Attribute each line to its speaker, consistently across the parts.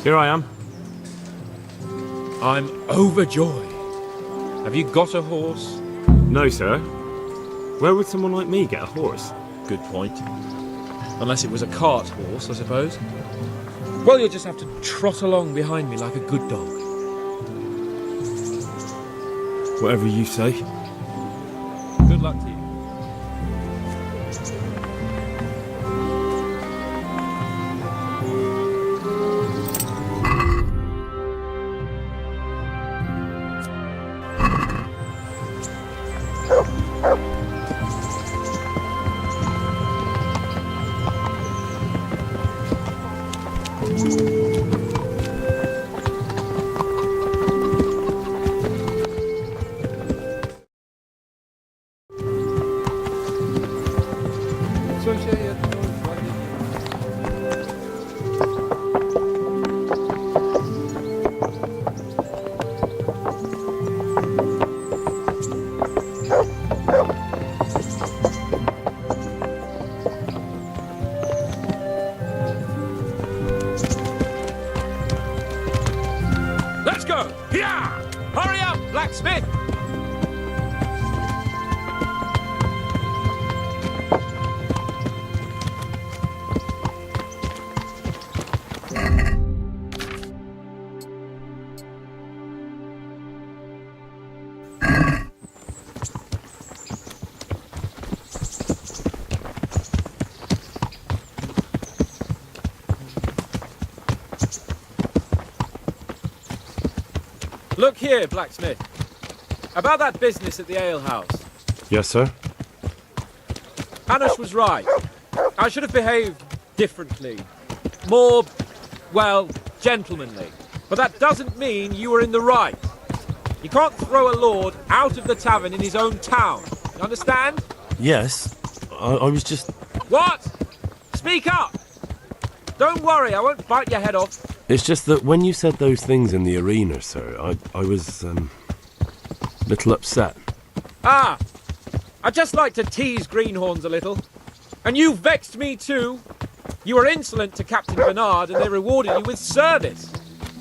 Speaker 1: Here I am.
Speaker 2: I'm overjoyed. Have you got a horse?
Speaker 1: No, sir. Where would someone like me get a horse?
Speaker 2: Good point. Unless it was a cart horse, I suppose. Well, you'll just have to trot along behind me like a good dog.
Speaker 1: Whatever you say.
Speaker 2: Good luck to you. Let's go! Yeah! Hurry up, blacksmith! Look here, blacksmith. About that business at the alehouse.
Speaker 1: Yes, sir.
Speaker 2: Hanush was right. I should have behaved differently. More, well, gentlemanly. But that doesn't mean you were in the right. You can't throw a lord out of the tavern in his own town. You understand?
Speaker 1: Yes. I was just...
Speaker 2: What? Speak up! Don't worry, I won't bite your head off.
Speaker 1: It's just that when you said those things in the arena, sir, I was, little upset.
Speaker 2: Ah! I just like to tease greenhorns a little. And you vexed me too. You were insolent to Captain Bernard and they rewarded you with service.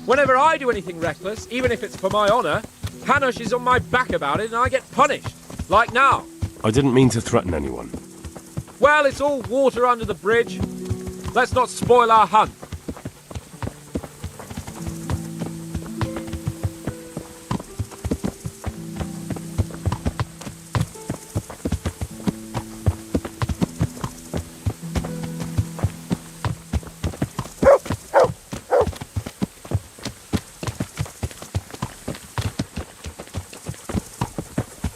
Speaker 2: Whenever I do anything reckless, even if it's for my honour, Hanush is on my back about it and I get punished. Like now.
Speaker 1: I didn't mean to threaten anyone.
Speaker 2: Well, it's all water under the bridge. Let's not spoil our hunt.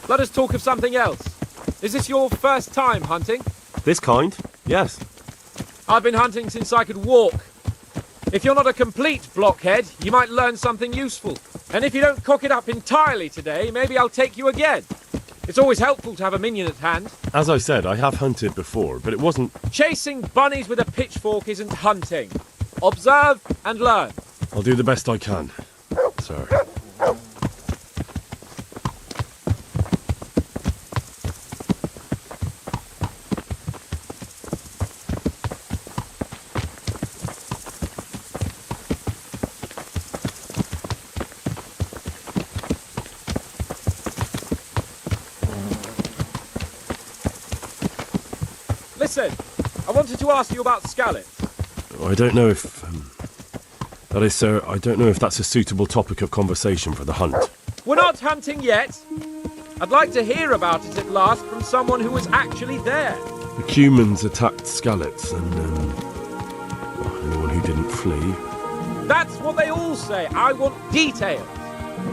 Speaker 2: Let us talk of something else. Is this your first time hunting?
Speaker 1: This kind? Yes.
Speaker 2: I've been hunting since I could walk. If you're not a complete blockhead, you might learn something useful. And if you don't cock it up entirely today, maybe I'll take you again. It's always helpful to have a minion at hand.
Speaker 1: As I said, I have hunted before, but it wasn't...
Speaker 2: Chasing bunnies with a pitchfork isn't hunting. Observe and learn.
Speaker 1: I'll do the best I can, sir.
Speaker 2: Listen, I wanted to ask you about scallops.
Speaker 1: I don't know if... that is, sir, I don't know if that's a suitable topic of conversation for the hunt.
Speaker 2: We're not hunting yet. I'd like to hear about it at last from someone who was actually there.
Speaker 1: The Cumans attacked Scallops and, well, anyone who didn't flee.
Speaker 2: That's what they all say. I want details.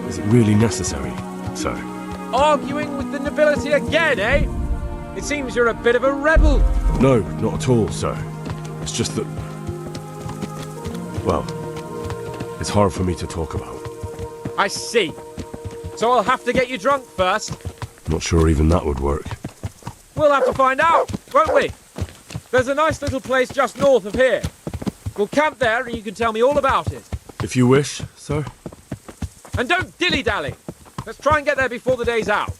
Speaker 1: Is it really necessary, sir?
Speaker 2: Arguing with the nobility again, eh? It seems you're a bit of a rebel.
Speaker 1: No, not at all, sir. It's just that... well, it's hard for me to talk about.
Speaker 2: I see. So I'll have to get you drunk first.
Speaker 1: Not sure even that would work.
Speaker 2: We'll have to find out, won't we? There's a nice little place just north of here. We'll camp there and you can tell me all about it.
Speaker 1: If you wish, sir.
Speaker 2: And don't dilly-dally. Let's try and get there before the day's out.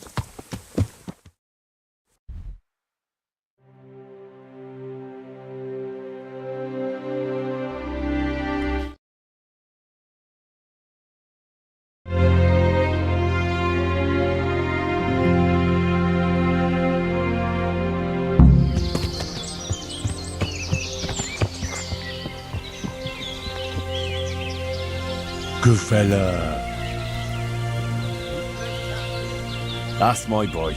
Speaker 1: good fella. That's my boy.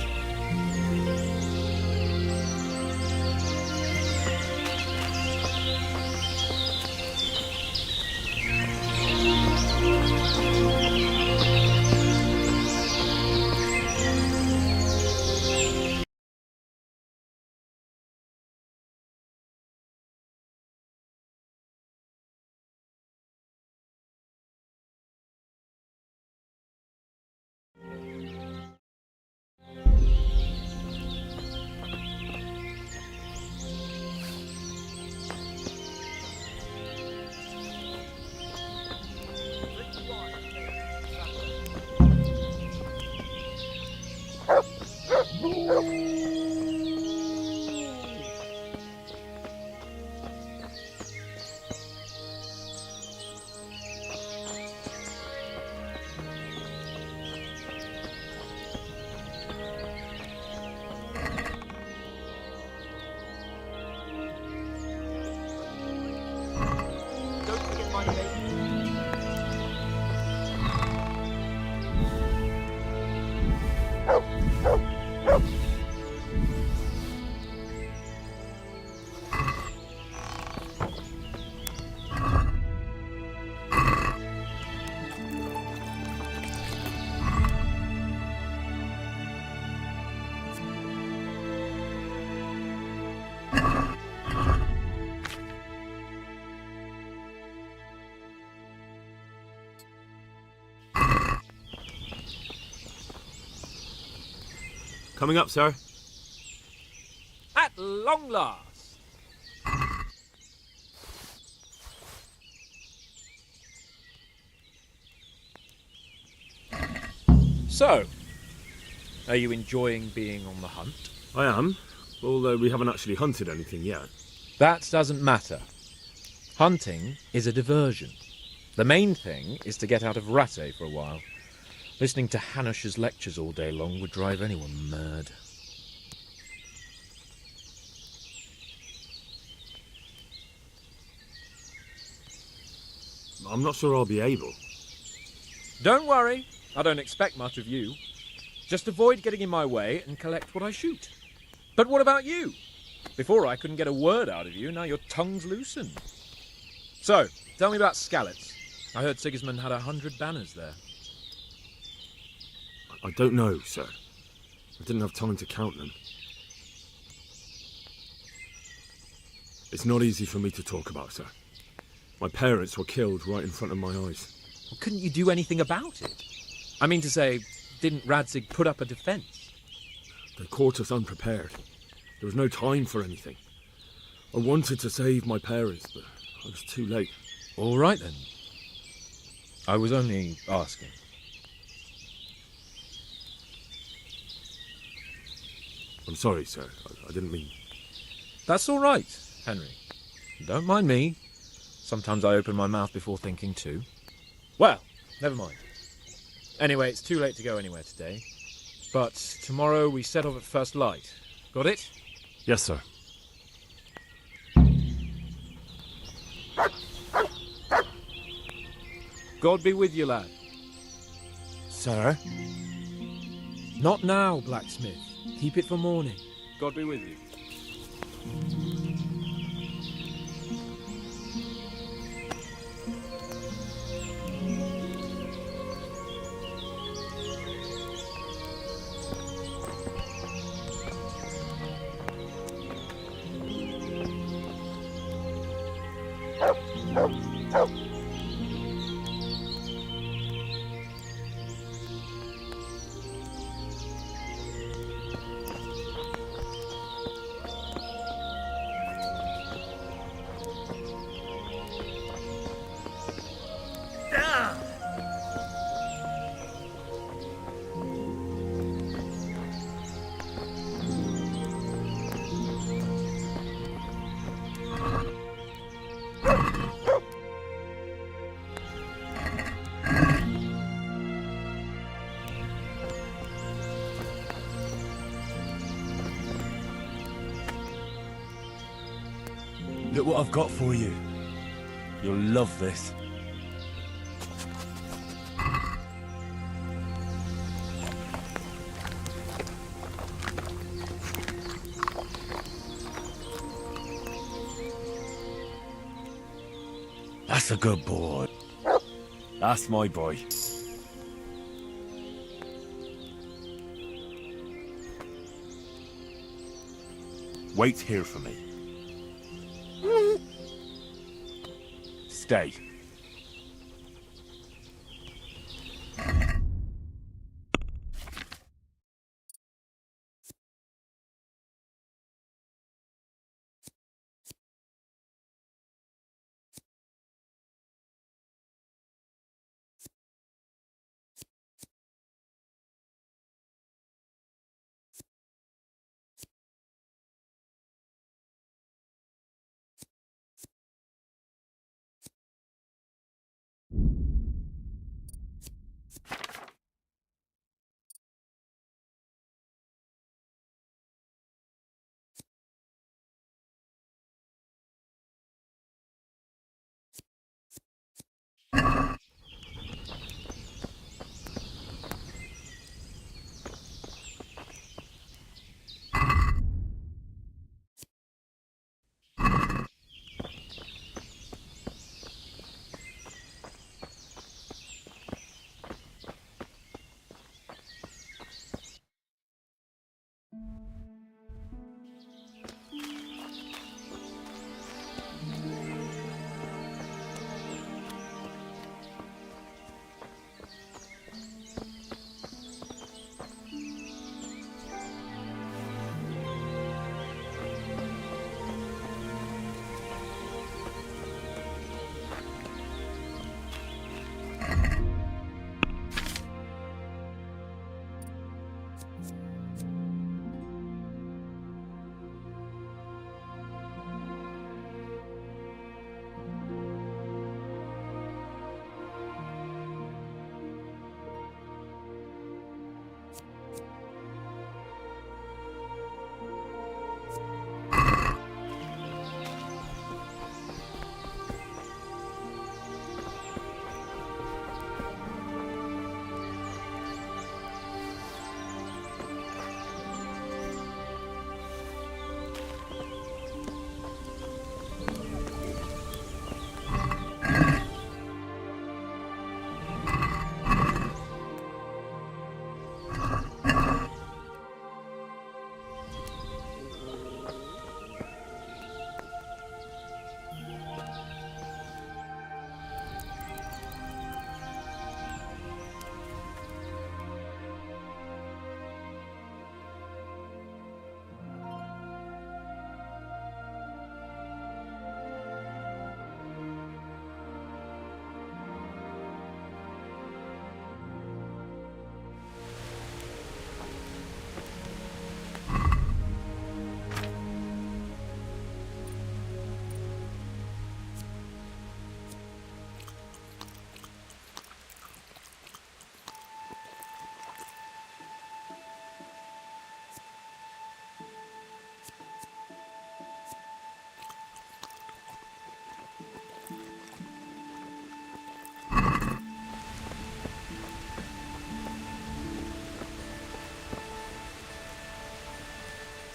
Speaker 2: Don't forget my name.
Speaker 1: Coming up, sir.
Speaker 2: At long last. So, are you enjoying being on the hunt?
Speaker 1: I am, although we haven't actually hunted anything yet.
Speaker 2: That doesn't matter. Hunting is a diversion. The main thing is to get out of Rattay for a while. Listening to Hanush's lectures all day long would drive anyone mad.
Speaker 1: I'm not sure I'll be able.
Speaker 2: Don't worry, I don't expect much of you. Just avoid getting in my way and collect what I shoot. But what about you? Before I couldn't get a word out of you, now your tongue's loosened. So, tell me about Skalitz. I heard Sigismund had 100 banners there.
Speaker 1: I don't know, sir. I didn't have time to count them. It's not easy for me to talk about, sir. My parents were killed right in front of my eyes.
Speaker 2: Well, couldn't you do anything about it? I mean to say, didn't Radzig put up a defence?
Speaker 1: They caught us unprepared. There was no time for anything. I wanted to save my parents, but I was too late.
Speaker 2: All right then. I was only asking.
Speaker 1: I'm sorry, sir. I didn't mean...
Speaker 2: That's all right, Henry. Don't mind me. Sometimes I open my mouth before thinking too. Well, never mind. Anyway, it's too late to go anywhere today. But tomorrow we set off at first light. Got it?
Speaker 1: Yes, sir.
Speaker 2: God be with you, lad.
Speaker 1: Sir?
Speaker 2: Not now, blacksmith. Keep it for morning. God be with you.
Speaker 3: Look what I've got for you. You'll love this. That's a good boy. That's my boy. Wait here for me. Stay.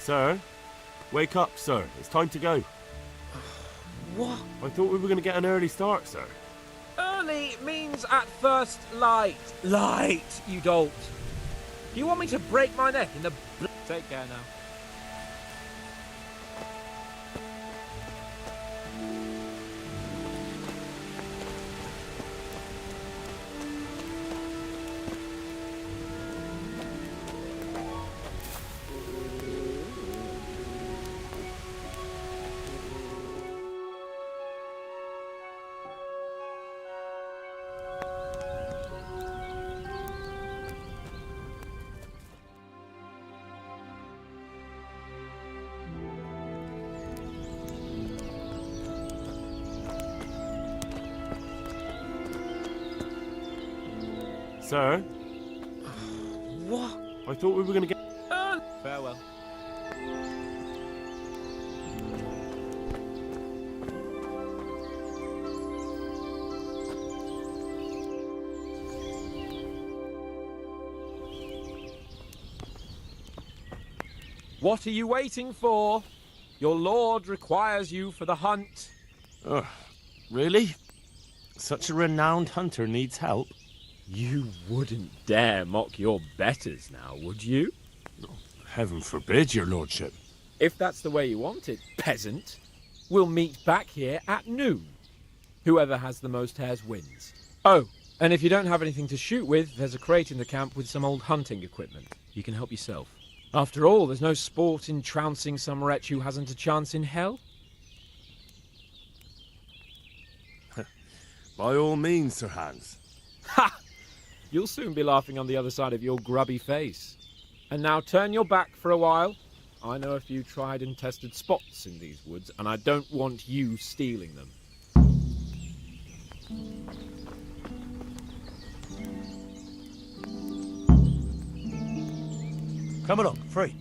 Speaker 3: Sir? Wake up, sir. It's time to go.
Speaker 2: What?
Speaker 3: I thought we were going to get an early start, sir.
Speaker 2: Early means at first light. Light, you dolt. Do you want me to break my neck in the... Take care now.
Speaker 3: Sir?
Speaker 2: What?
Speaker 3: I thought we were going to get...
Speaker 2: Farewell. What are you waiting for? Your lord requires you for the hunt.
Speaker 3: Really? Such a renowned hunter needs help.
Speaker 2: You wouldn't dare mock your betters now, would you?
Speaker 3: Heaven forbid, your lordship.
Speaker 2: If that's the way you want it, peasant, we'll meet back here at noon. Whoever has the most hares wins. Oh, and if you don't have anything to shoot with, there's a crate in the camp with some old hunting equipment. You can help yourself. After all, there's no sport in trouncing some wretch who hasn't a chance in hell.
Speaker 3: By all means, Sir Hans.
Speaker 2: Ha! You'll soon be laughing on the other side of your grubby face. And now turn your back for a while. I know a few tried and tested spots in these woods, and I don't want you stealing them.
Speaker 3: Come along, free.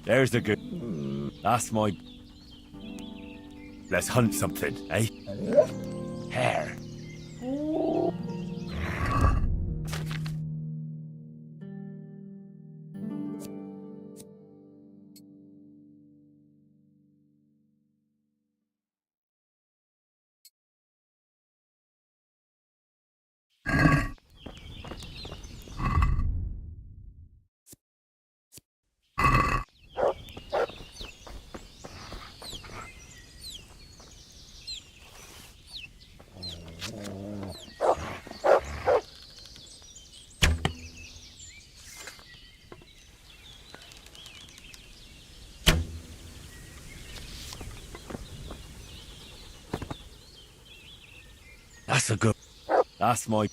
Speaker 3: There's the good. That's my. Let's hunt something, eh? Hare. That's a good. That's my.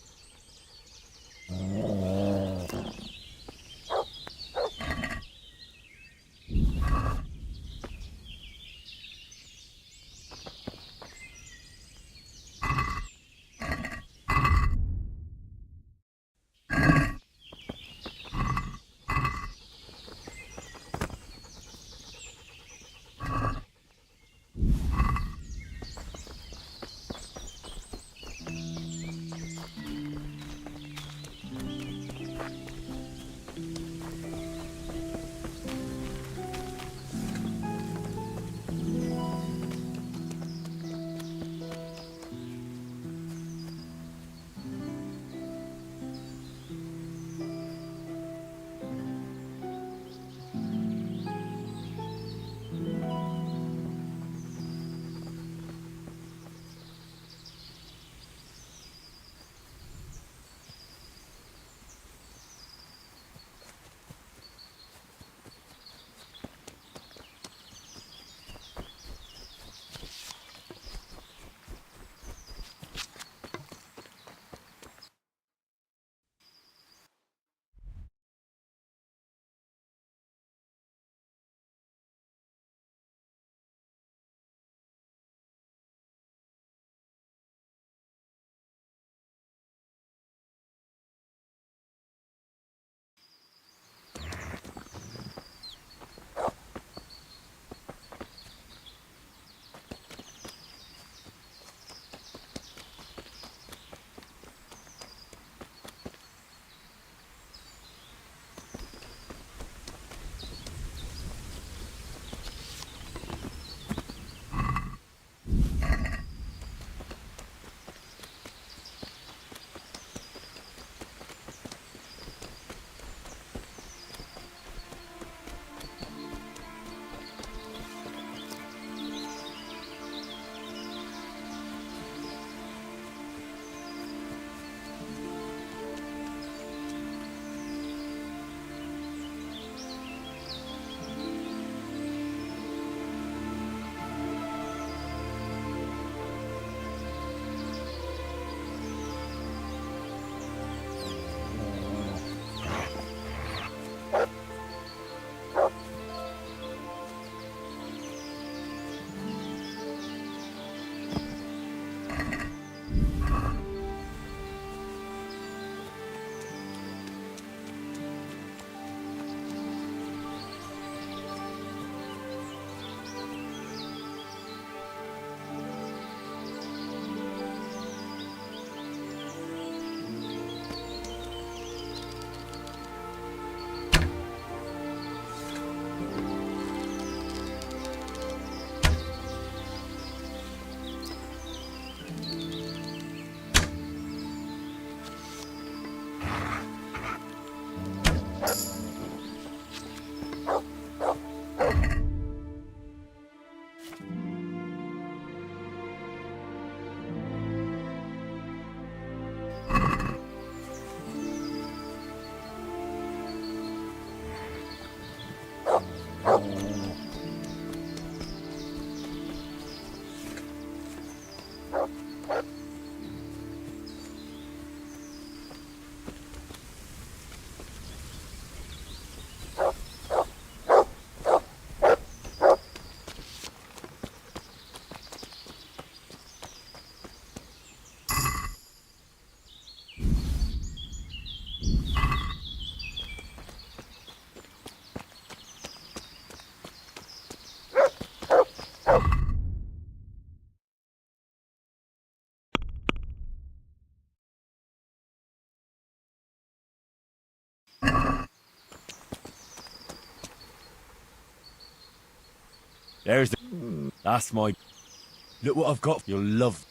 Speaker 3: There's the... That's my... Look what I've got. You'll love...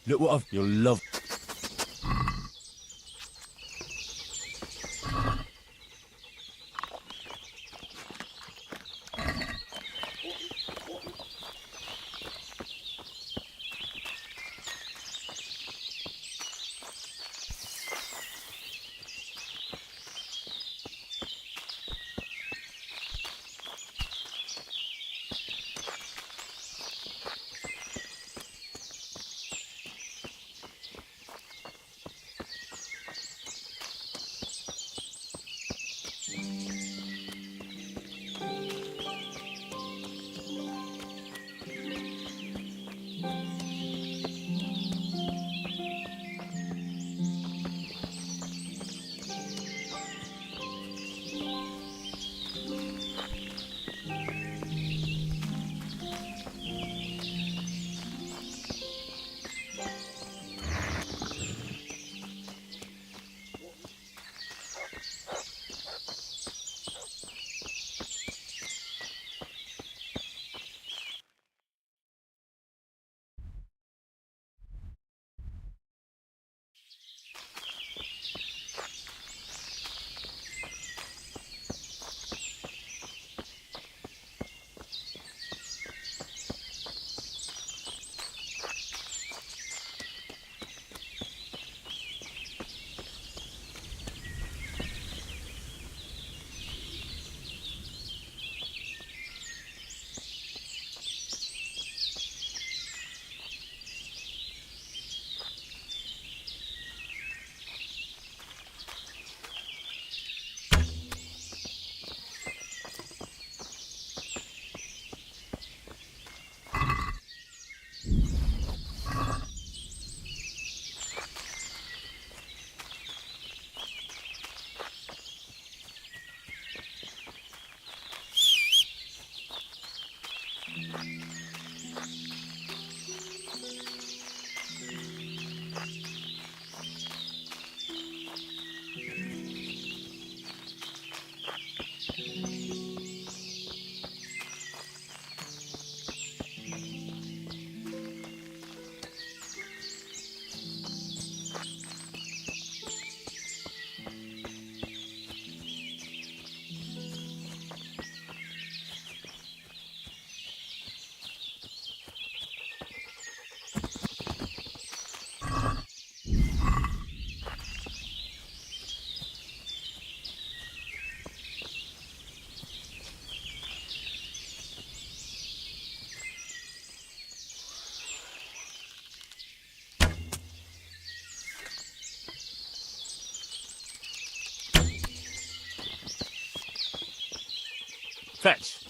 Speaker 3: Look what I've... You'll love...
Speaker 2: Fetch.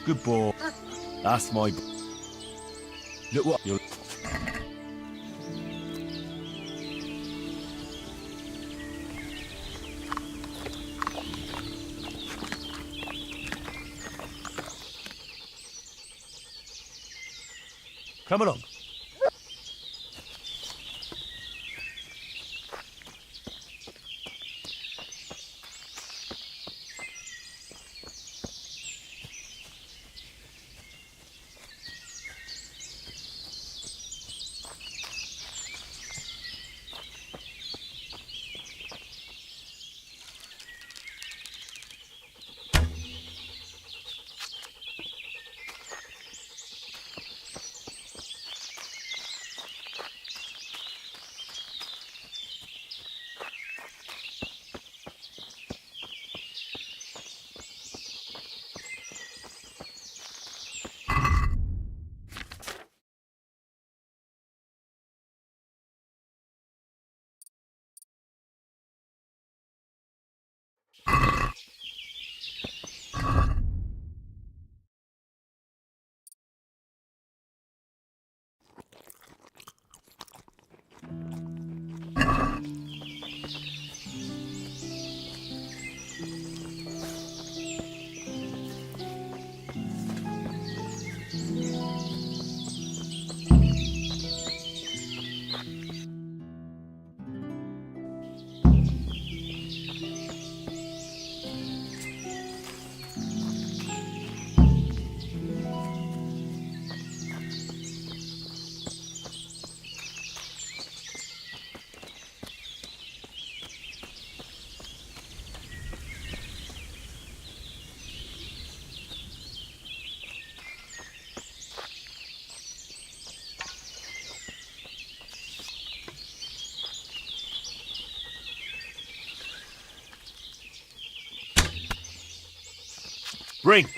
Speaker 3: Good boy. That's my... Look what you're... Come along. Bring!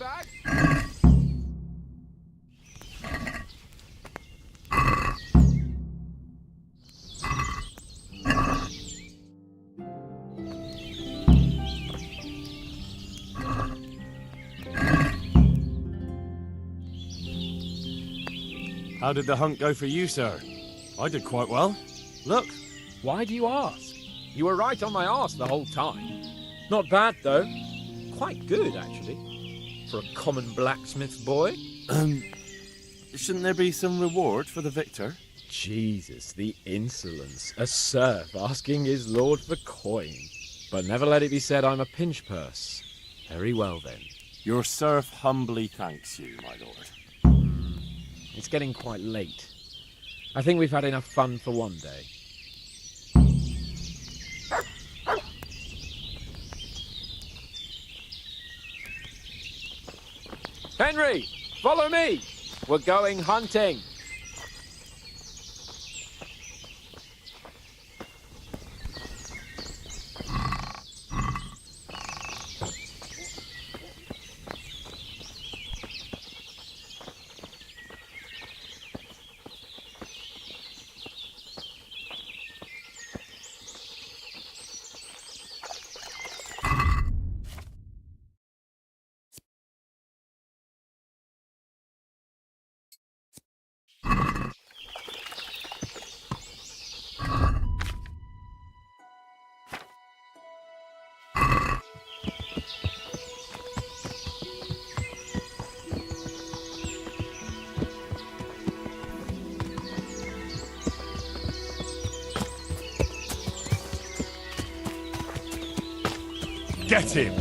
Speaker 2: bag?
Speaker 3: How did the hunt go for you, sir? I did quite well. Look.
Speaker 2: Why do you ask? You were right on my arse the whole time. Not bad, though. Quite good, actually. For a common blacksmith's boy.
Speaker 3: Shouldn't there be some reward for the victor?
Speaker 2: Jesus, the insolence. A serf asking his lord for coin. But never let it be said I'm a pinch purse. Very well, then.
Speaker 3: Your serf humbly thanks you, my lord.
Speaker 2: It's getting quite late. I think we've had enough fun for one day. Henry, follow me! We're going hunting.
Speaker 3: Get him!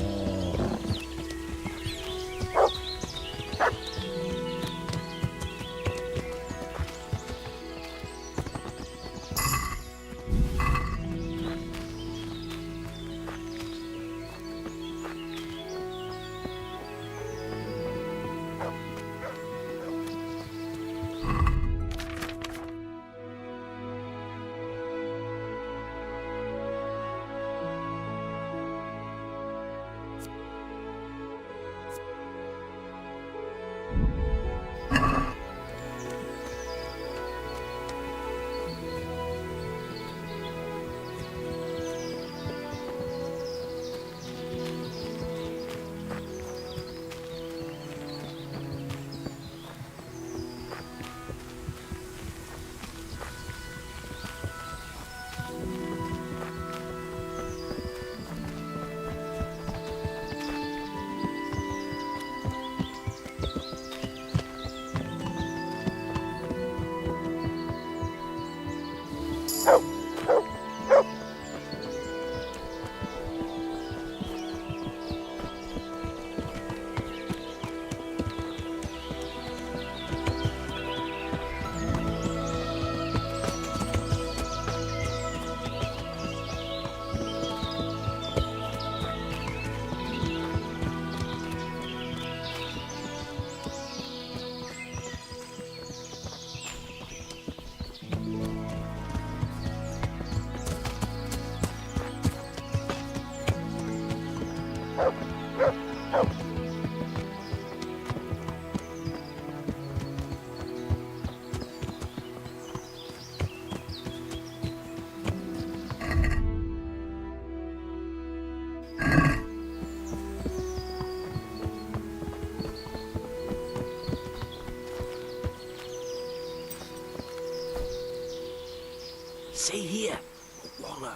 Speaker 2: See here, a wallow.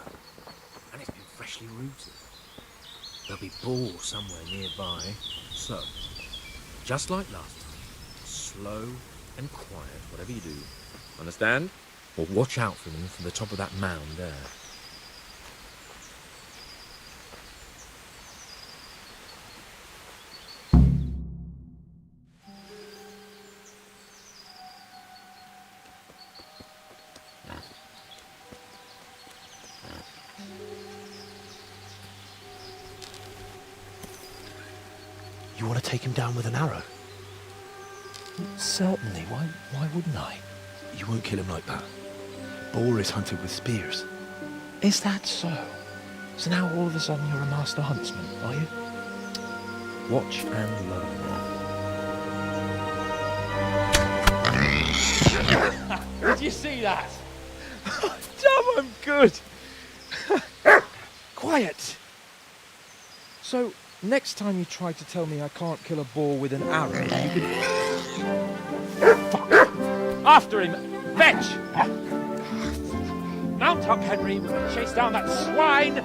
Speaker 2: And it's been freshly rooted. There'll be boar somewhere nearby. So, just like last time, slow and quiet, whatever you do. Understand? Or watch out for them from the top of that mound there.
Speaker 4: You want to take him down with an arrow?
Speaker 5: Certainly, why wouldn't I?
Speaker 4: You won't kill him like that. Boar is hunted with spears.
Speaker 5: Is that so? So now all of a sudden you're a master huntsman, are you? Watch and learn.
Speaker 6: Did you see that? Damn, I'm good. Quiet. So, next time you try to tell me I can't kill a boar with an arrow, you could... Fuck. After him! Fetch! Mount up, Henry. We're going to chase down that swine!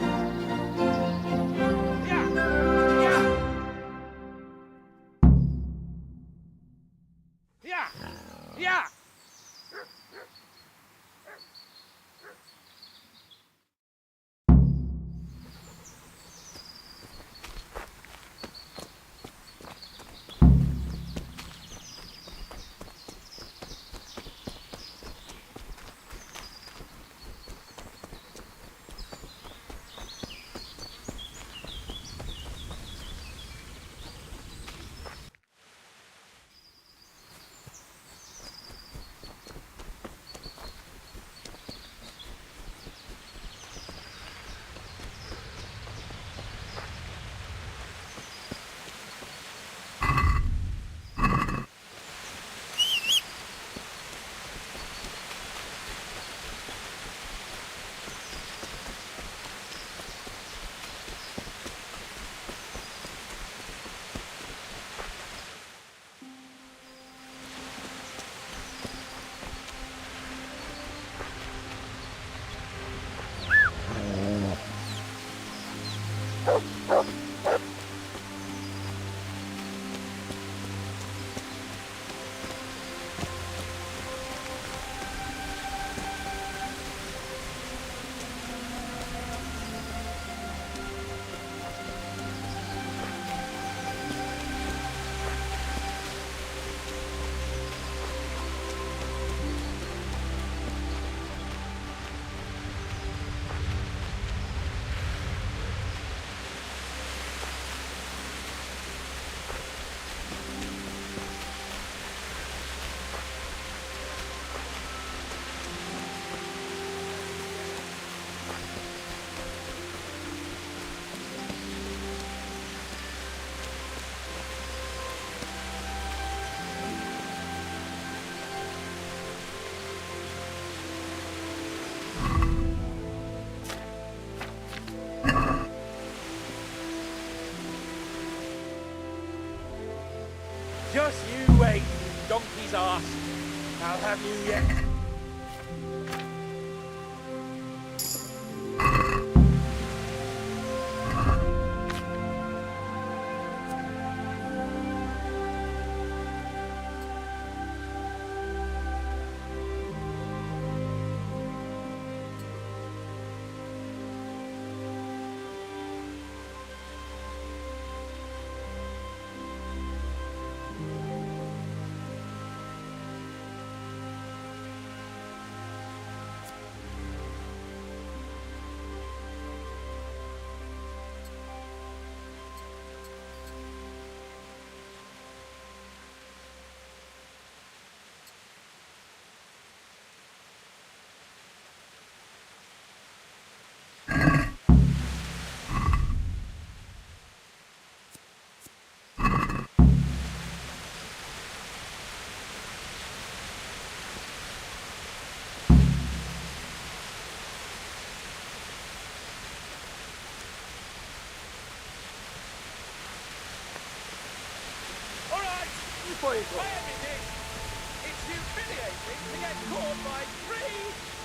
Speaker 6: Yeah! Yeah! Yeah! Yeah! Just you wait, you donkey's arse. I'll have you yet. It's humiliating to get caught by 3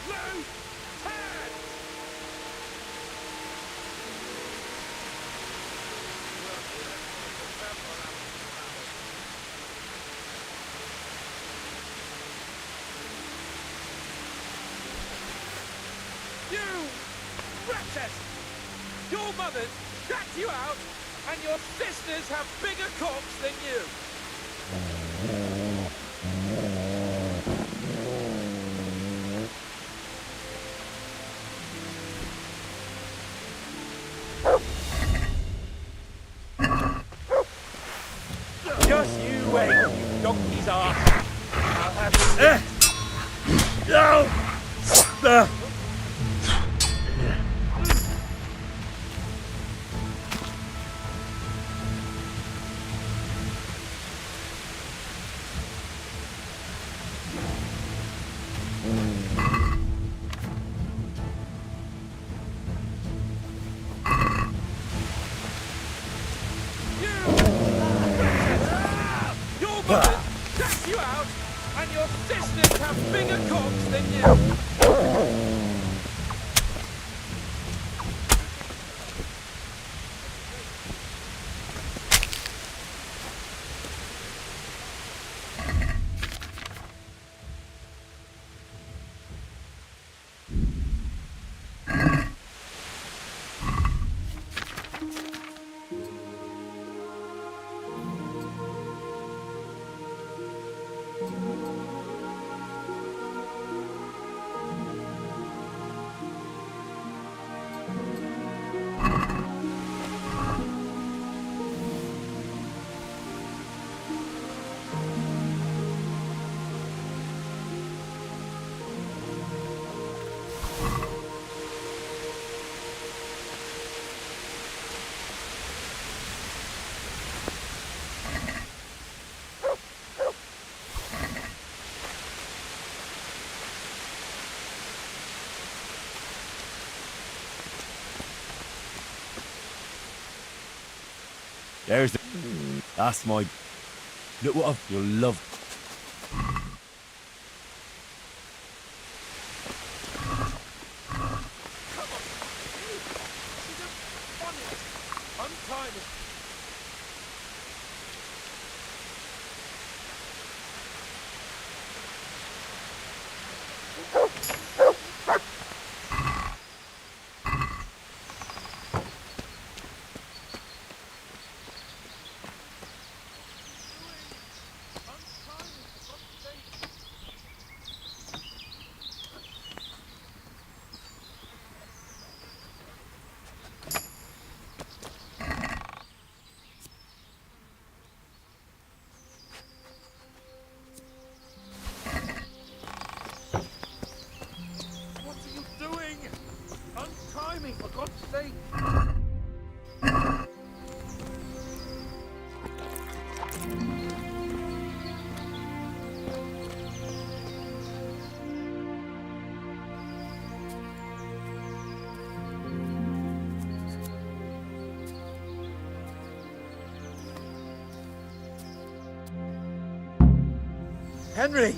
Speaker 6: loose hands! You wretches! Your mothers dragged you out, and your sisters have bigger cocks than you! Just you wait, you donkey's arse. I'll have you. No!
Speaker 2: buzzard, dash you out, and your sisters have bigger cocks than you.
Speaker 3: There's the... That's my... Look what I've... You'll love...
Speaker 2: Untie me. For God's sake! Henry!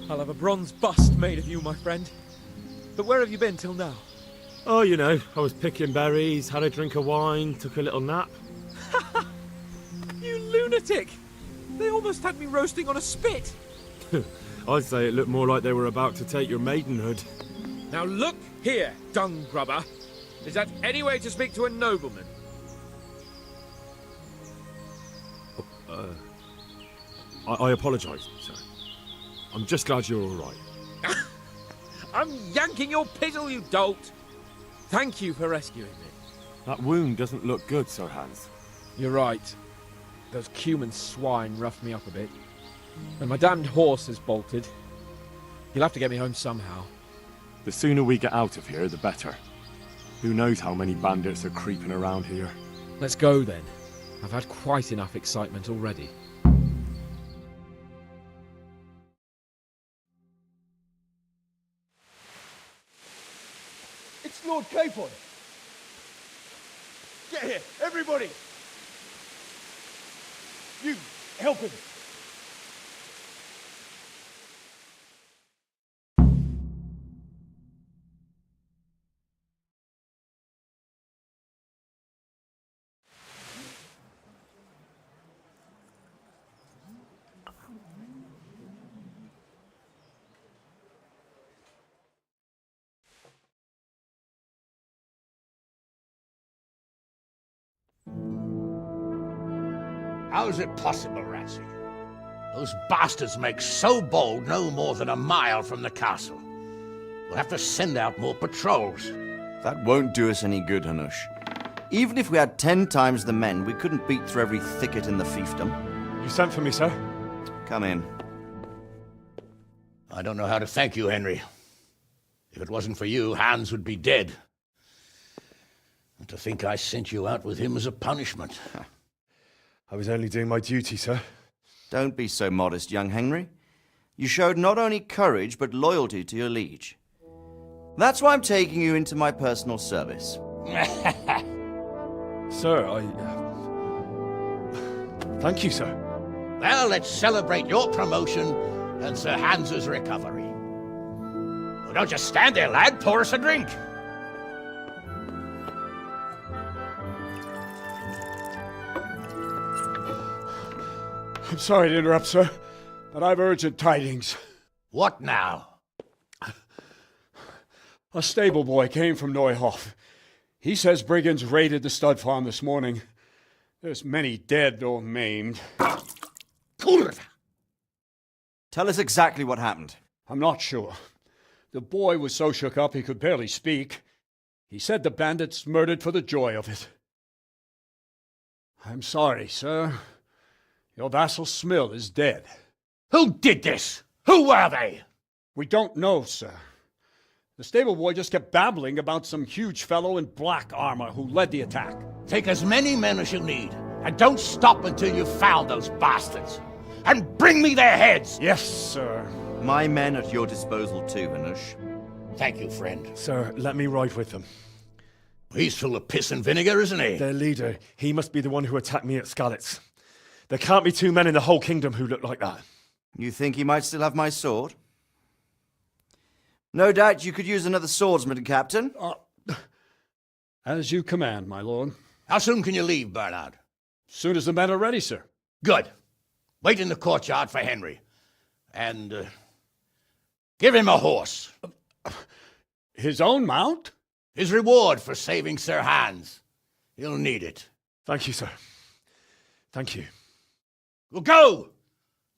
Speaker 2: I'll have a bronze bust made of you, my friend. But where have you been till now?
Speaker 3: Oh, you know, I was picking berries, had a drink of wine, took a little nap.
Speaker 2: You lunatic! They almost had me roasting on a spit!
Speaker 3: I'd say it looked more like they were about to take your maidenhood.
Speaker 2: Now look here, dung grubber. Is that any way to speak to a nobleman?
Speaker 3: I apologise, sir. I'm just glad you're all right.
Speaker 2: I'm yanking your pizzle, you dolt! Thank you for rescuing me.
Speaker 3: That wound doesn't look good, Sir Hans.
Speaker 2: You're right. Those Cuman swine roughed me up a bit. And my damned horse has bolted. You'll have to get me home somehow.
Speaker 3: The sooner we get out of here, the better. Who knows how many bandits are creeping around here.
Speaker 2: Let's go then. I've had quite enough excitement already.
Speaker 4: It's Lord Capon. Get here, everybody. You, help him.
Speaker 7: How is it possible, Ratsy? Those bastards make so bold no more than a mile from the castle. We'll have to send out more patrols.
Speaker 8: That won't do us any good, Hanush. Even if we had 10 times the men, we couldn't beat through every thicket in the fiefdom.
Speaker 3: You sent for me, sir?
Speaker 8: Come in.
Speaker 7: I don't know how to thank you, Henry. If it wasn't for you, Hans would be dead. And to think I sent you out with him as a punishment.
Speaker 3: I was only doing my duty, sir.
Speaker 8: Don't be so modest, young Henry. You showed not only courage, but loyalty to your liege. That's why I'm taking you into my personal service.
Speaker 3: Sir,
Speaker 4: Thank you, sir.
Speaker 7: Well, let's celebrate your promotion and Sir Hans's recovery. Well, don't just stand there, lad. Pour us a drink.
Speaker 9: I'm sorry to interrupt, sir, but I've urgent tidings.
Speaker 7: What now?
Speaker 9: A stable boy came from Neuhof. He says brigands raided the stud farm this morning. There's many dead or maimed.
Speaker 8: Tell us exactly what happened.
Speaker 9: I'm not sure. The boy was so shook up he could barely speak. He said the bandits murdered for the joy of it. I'm sorry, sir. Your vassal Smill is dead.
Speaker 7: Who did this? Who were they?
Speaker 9: We don't know, sir. The stable boy just kept babbling about some huge fellow in black armor who led the attack.
Speaker 7: Take as many men as you need, and don't stop until you've found those bastards. And bring me their heads!
Speaker 9: Yes, sir.
Speaker 8: My men at your disposal too, Hanush.
Speaker 7: Thank you, friend.
Speaker 4: Sir, let me ride with them.
Speaker 7: He's full of piss and vinegar, isn't he?
Speaker 4: Their leader, he must be the one who attacked me at Skalitz. There can't be two men in the whole kingdom who look like that.
Speaker 8: You think he might still have my sword? No doubt you could use another swordsman, Captain.
Speaker 9: As you command, my lord.
Speaker 7: How soon can you leave, Bernard?
Speaker 9: Soon as the men are ready, sir.
Speaker 7: Good. Wait in the courtyard for Henry. And, give him a horse.
Speaker 9: His own mount?
Speaker 7: His reward for saving Sir Hans. He'll need it.
Speaker 4: Thank you, sir. Thank you.
Speaker 7: Well, go!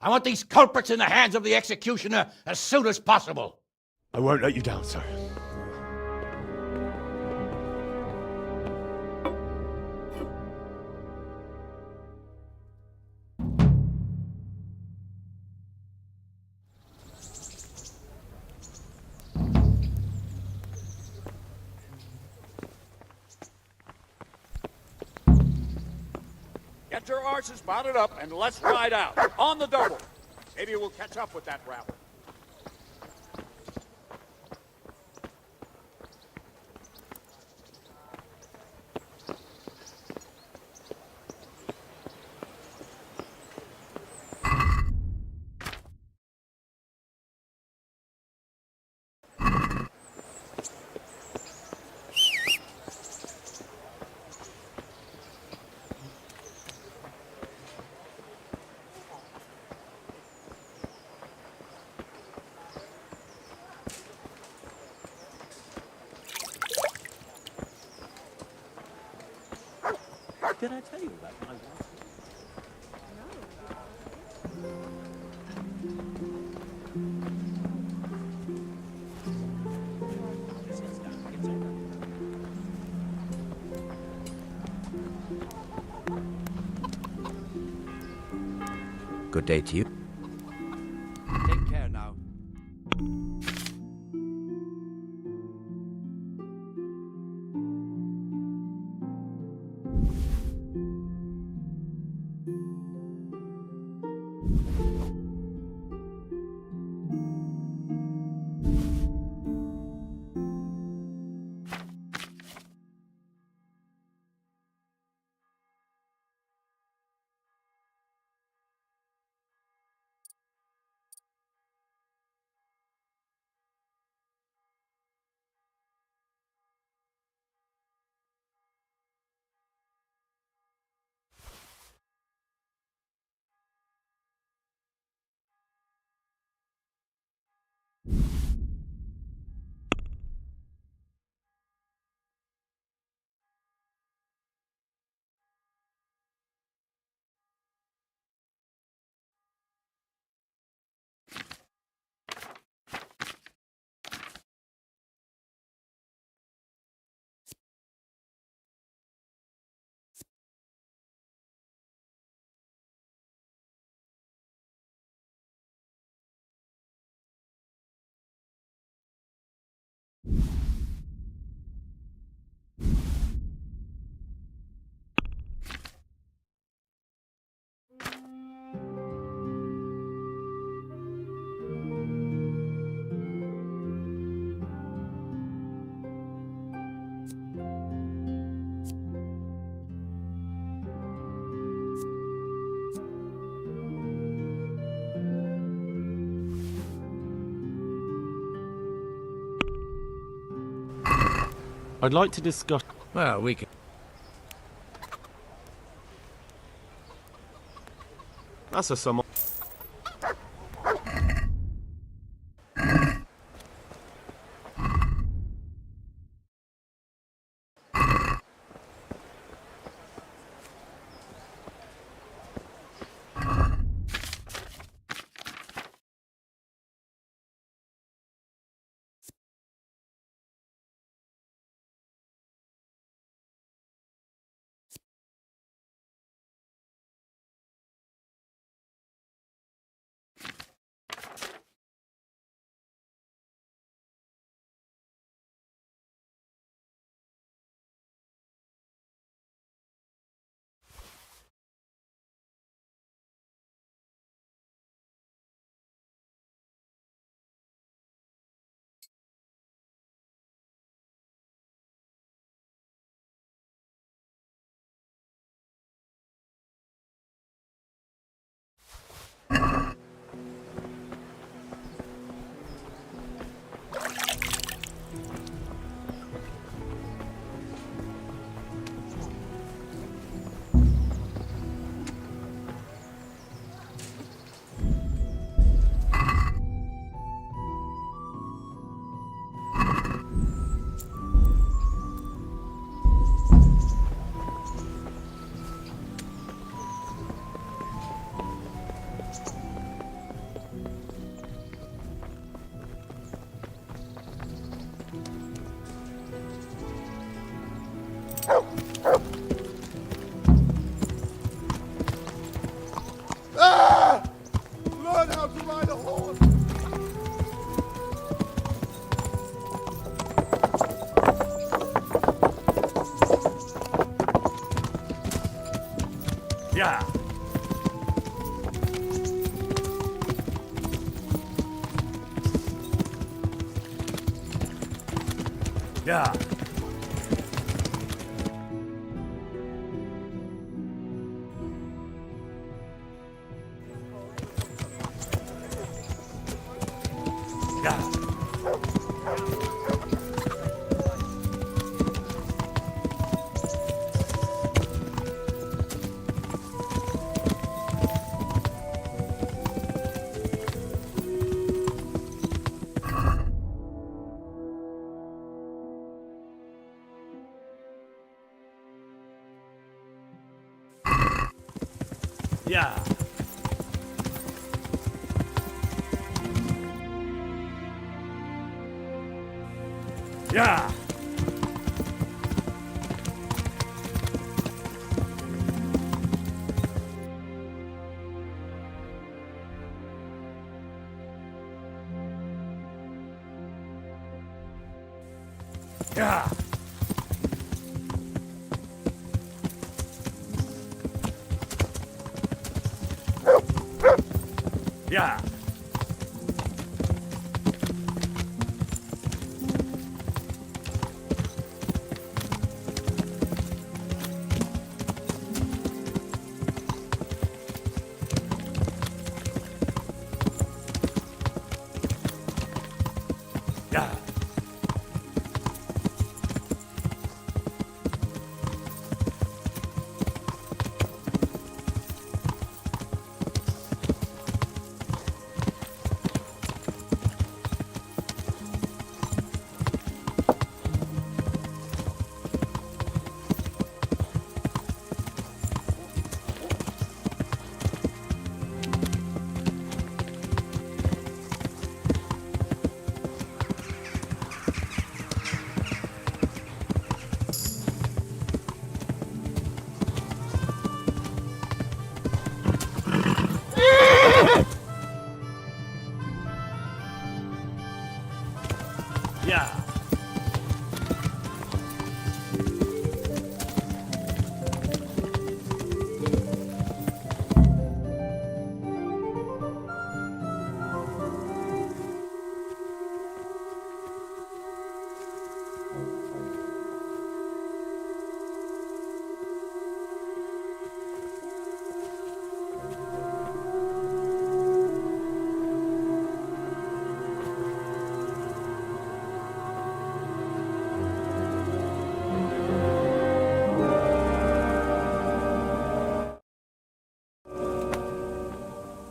Speaker 7: I want these culprits in the hands of the executioner as soon as possible.
Speaker 4: I won't let you down, sir.
Speaker 10: Get your horses mounted up and let's ride out. On the double. Maybe we'll catch up with that rabble.
Speaker 5: Did I tell you about my wife?
Speaker 11: Good day to you.
Speaker 8: Take care now.
Speaker 3: I'd like to discuss...
Speaker 7: Well, we can...
Speaker 3: That's a sum.
Speaker 10: Learn how to ride a horse!
Speaker 4: Yeah. Yeah. Yeah. Yeah. Yeah. Yeah. Yeah. Yeah.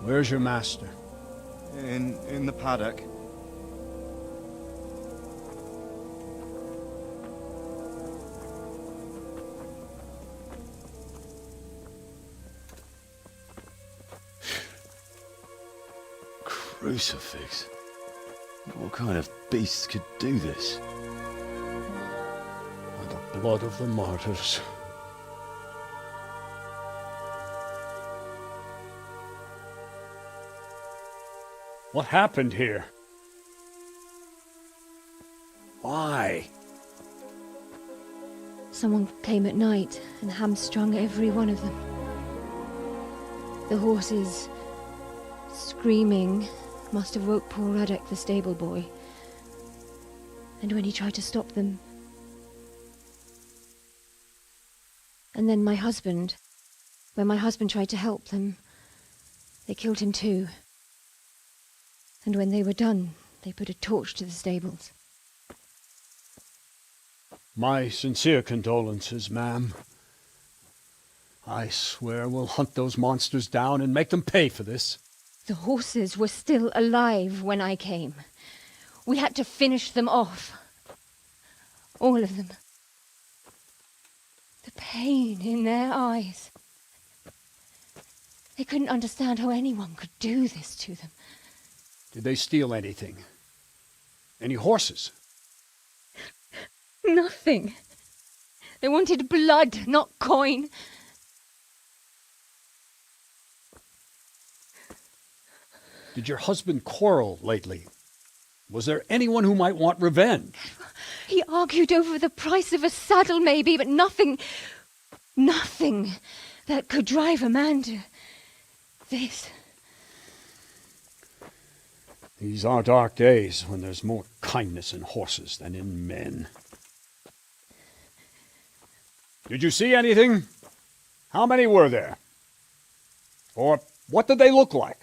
Speaker 9: Where's your master?
Speaker 8: In the paddock.
Speaker 3: Crucifix? What kind of beast could do this?
Speaker 9: By the blood of the martyrs. What happened here? Why?
Speaker 12: Someone came at night and hamstrung every one of them. The horses, screaming, must have woke poor Radek, the stable boy. And when he tried to stop them... And then my husband, when my husband tried to help them, they killed him too. And when they were done, they put a torch to the stables.
Speaker 9: My sincere condolences, ma'am. I swear we'll hunt those monsters down and make them pay for this.
Speaker 12: The horses were still alive when I came. We had to finish them off. All of them. The pain in their eyes. They couldn't understand how anyone could do this to them.
Speaker 9: Did they steal anything? Any horses?
Speaker 12: Nothing. They wanted blood, not coin.
Speaker 9: Did your husband quarrel lately? Was there anyone who might want revenge?
Speaker 12: He argued over the price of a saddle, maybe, but nothing that could drive a man to this.
Speaker 9: These are dark days when there's more kindness in horses than in men. Did you see anything? How many were there? Or what did they look like?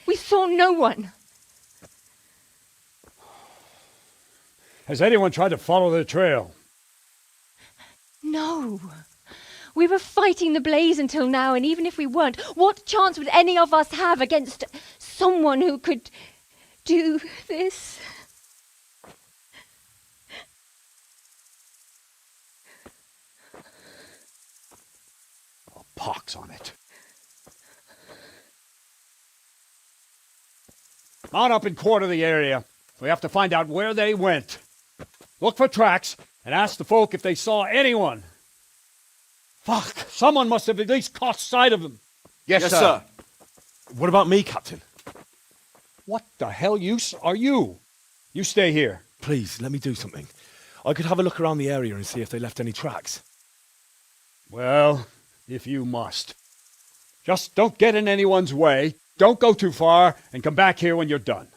Speaker 12: We saw no one.
Speaker 9: Has anyone tried to follow their trail?
Speaker 12: No. We were fighting the blaze until now, and even if we weren't, what chance would any of us have against someone who could do this?
Speaker 9: A pox on it. Mount up and quarter the area. We have to find out where they went. Look for tracks and ask the folk if they saw anyone. Fuck! Someone must have at least caught sight of them.
Speaker 4: Yes, sir. What about me, Captain?
Speaker 9: What the hell use are you? You stay here.
Speaker 4: Please, let me do something. I could have a look around the area and see if they left any tracks.
Speaker 9: Well, if you must. Just don't get in anyone's way, don't go too far, and come back here when you're done.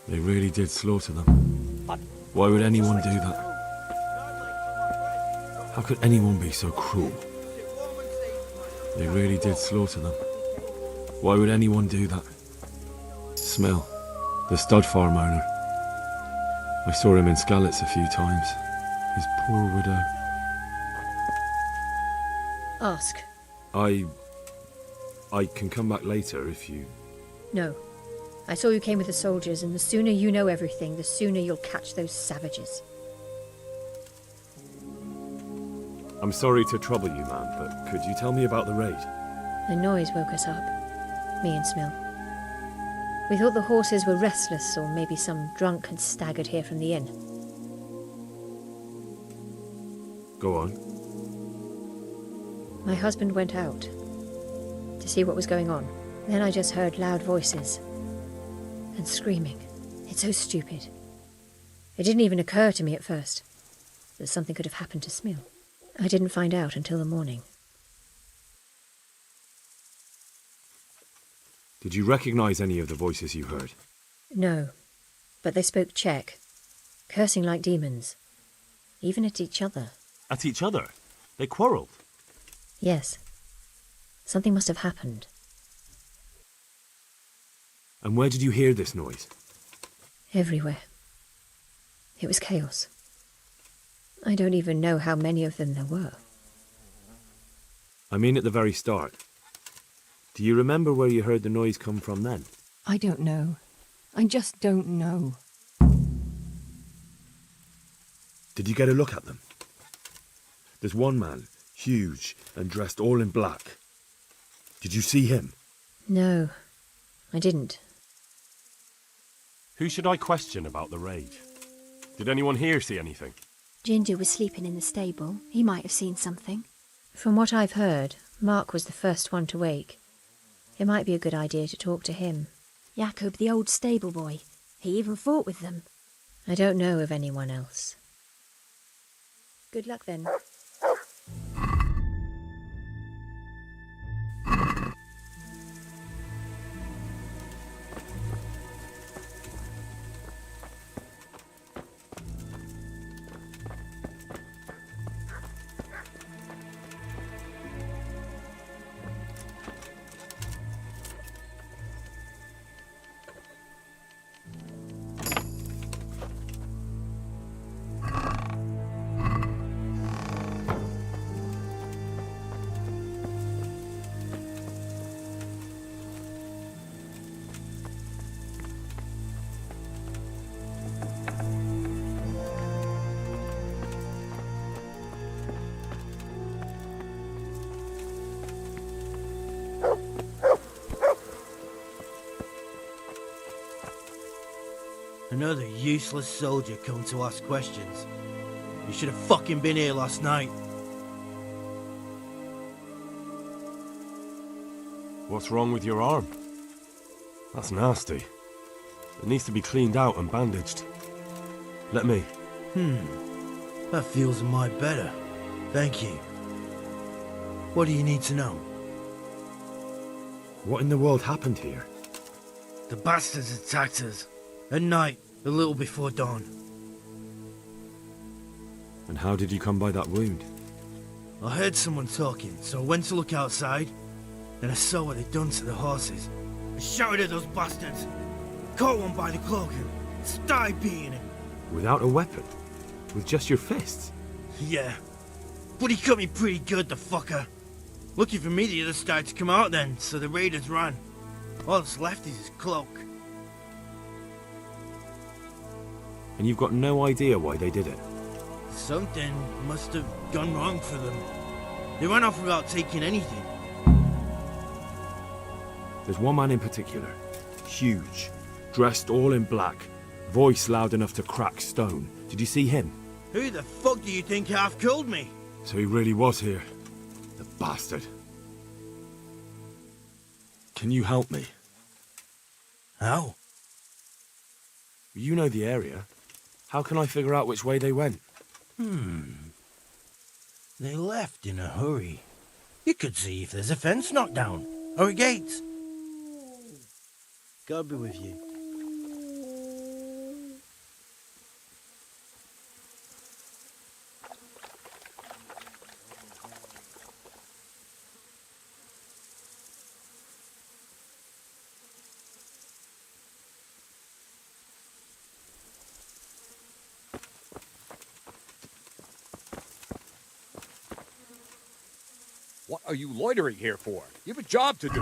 Speaker 1: They really did slaughter them. Why would anyone do that? How could anyone be so cruel? They really did slaughter them. Why would anyone do that? Smell, the stud farm owner. I saw him in Skalitz a few times. His poor widow.
Speaker 13: Ask.
Speaker 1: I can come back later if you...
Speaker 13: No. I saw you came with the soldiers, and the sooner you know everything, the sooner you'll catch those savages.
Speaker 1: I'm sorry to trouble you, man, but could you tell me about the raid?
Speaker 13: The noise woke us up. Me and Smil. We thought the horses were restless, or maybe some drunk had staggered here from the inn.
Speaker 1: Go on.
Speaker 13: My husband went out to see what was going on. Then I just heard loud voices and screaming. It's so stupid. It didn't even occur to me at first that something could have happened to Smil. I didn't find out until the morning.
Speaker 1: Did you recognize any of the voices you heard?
Speaker 13: No, but they spoke Czech, cursing like demons, even at each other.
Speaker 3: At each other? They quarrelled?
Speaker 13: Yes. Something must have happened.
Speaker 1: And where did you hear this noise?
Speaker 13: Everywhere. It was chaos. I don't even know how many of them there were.
Speaker 1: I mean at the very start. Do you remember where you heard the noise come from then?
Speaker 14: I don't know. I just don't know.
Speaker 1: Did you get a look at them? There's one man, huge and dressed all in black. Did you see him?
Speaker 13: No, I didn't.
Speaker 3: Who should I question about the raid? Did anyone here see anything?
Speaker 12: Ginger was sleeping in the stable. He might have seen something.
Speaker 13: From what I've heard, Mark was the first one to wake. It might be a good idea to talk to him.
Speaker 12: Jacob, the old stable boy. He even fought with them.
Speaker 13: I don't know of anyone else. Good luck then.
Speaker 15: Another useless soldier come to ask questions. You should have fucking been here last night.
Speaker 3: What's wrong with your arm? That's nasty. It needs to be cleaned out and bandaged. Let me.
Speaker 15: That feels a mite better. Thank you. What do you need to know?
Speaker 1: What in the world happened here?
Speaker 15: The bastards attacked us. At night, a little before dawn.
Speaker 1: And how did you come by that wound?
Speaker 15: I heard someone talking, so I went to look outside. Then I saw what they'd done to the horses. I shouted at those bastards. Caught one by the cloak and started beating him.
Speaker 1: Without a weapon? With just your fists?
Speaker 15: Yeah. But he cut me pretty good, the fucker. Lucky for me, the others started to come out then, so the raiders ran. All that's left is his cloak.
Speaker 1: And you've got no idea why they did it?
Speaker 15: Something must have gone wrong for them. They ran off without taking anything.
Speaker 1: There's one man in particular. Huge. Dressed all in black. Voice loud enough to crack stone. Did you see him?
Speaker 15: Who the fuck do you think half killed me?
Speaker 1: So he really was here. The bastard. Can you help me?
Speaker 15: How?
Speaker 1: You know the area. How can I figure out which way they went?
Speaker 15: They left in a hurry. You could see if there's a fence knocked down, or a gate. God be with you.
Speaker 10: What are you loitering here for? You have a job to do.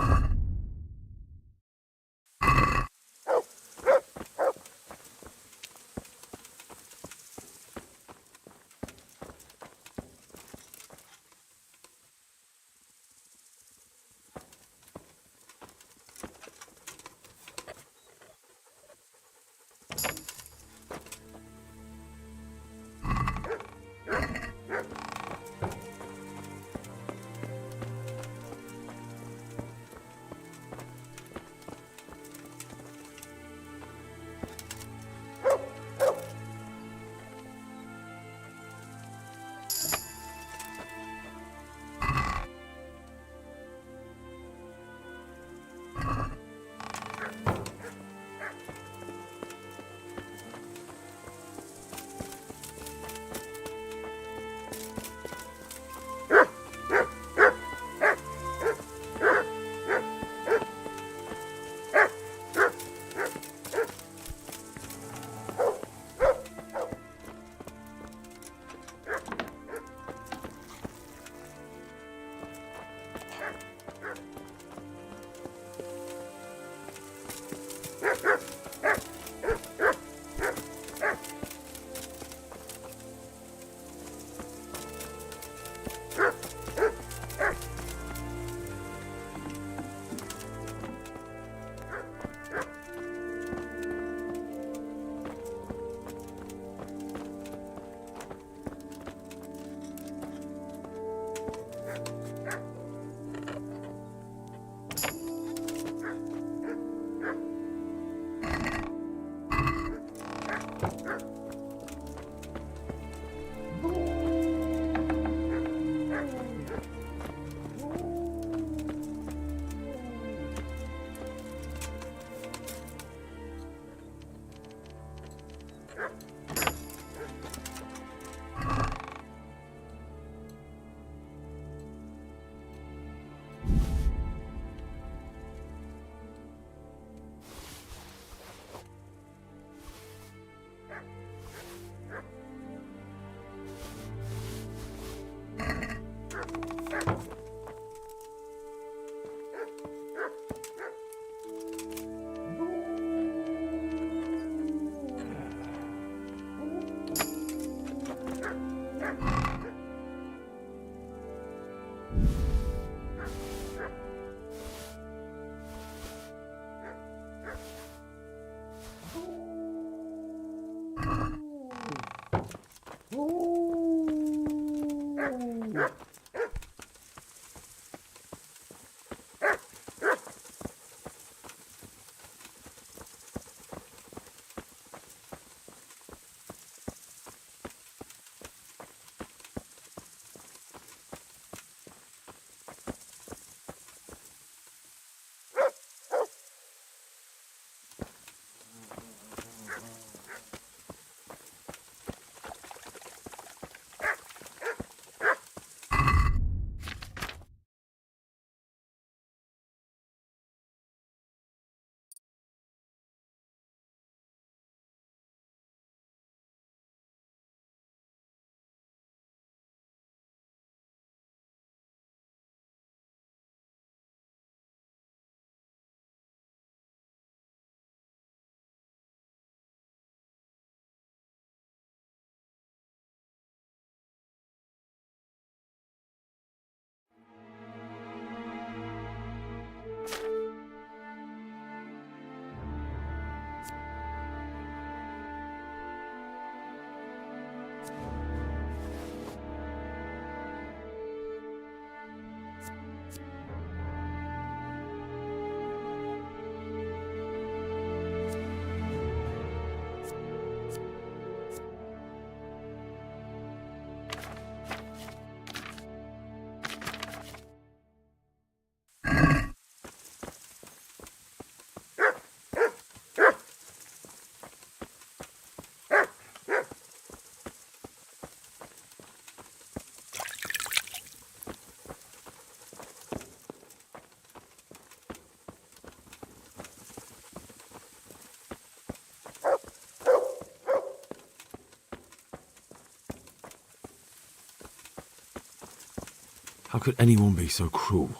Speaker 1: How could anyone be so cruel?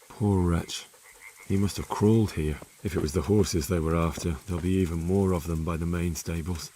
Speaker 1: Poor wretch. He must have crawled here. If it was the horses they were after, there'll be even more of them by the main stables.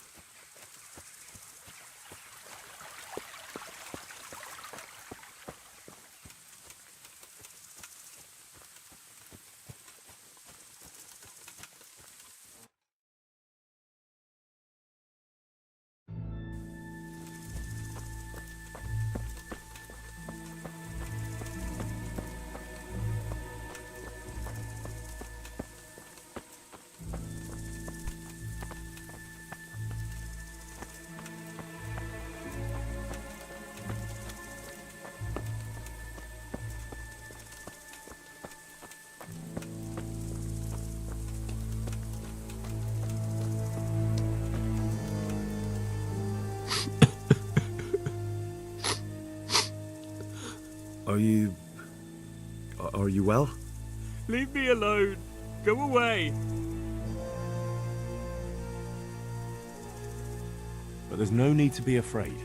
Speaker 1: Are you well?
Speaker 3: Leave me alone. Go away. But there's no need to be afraid.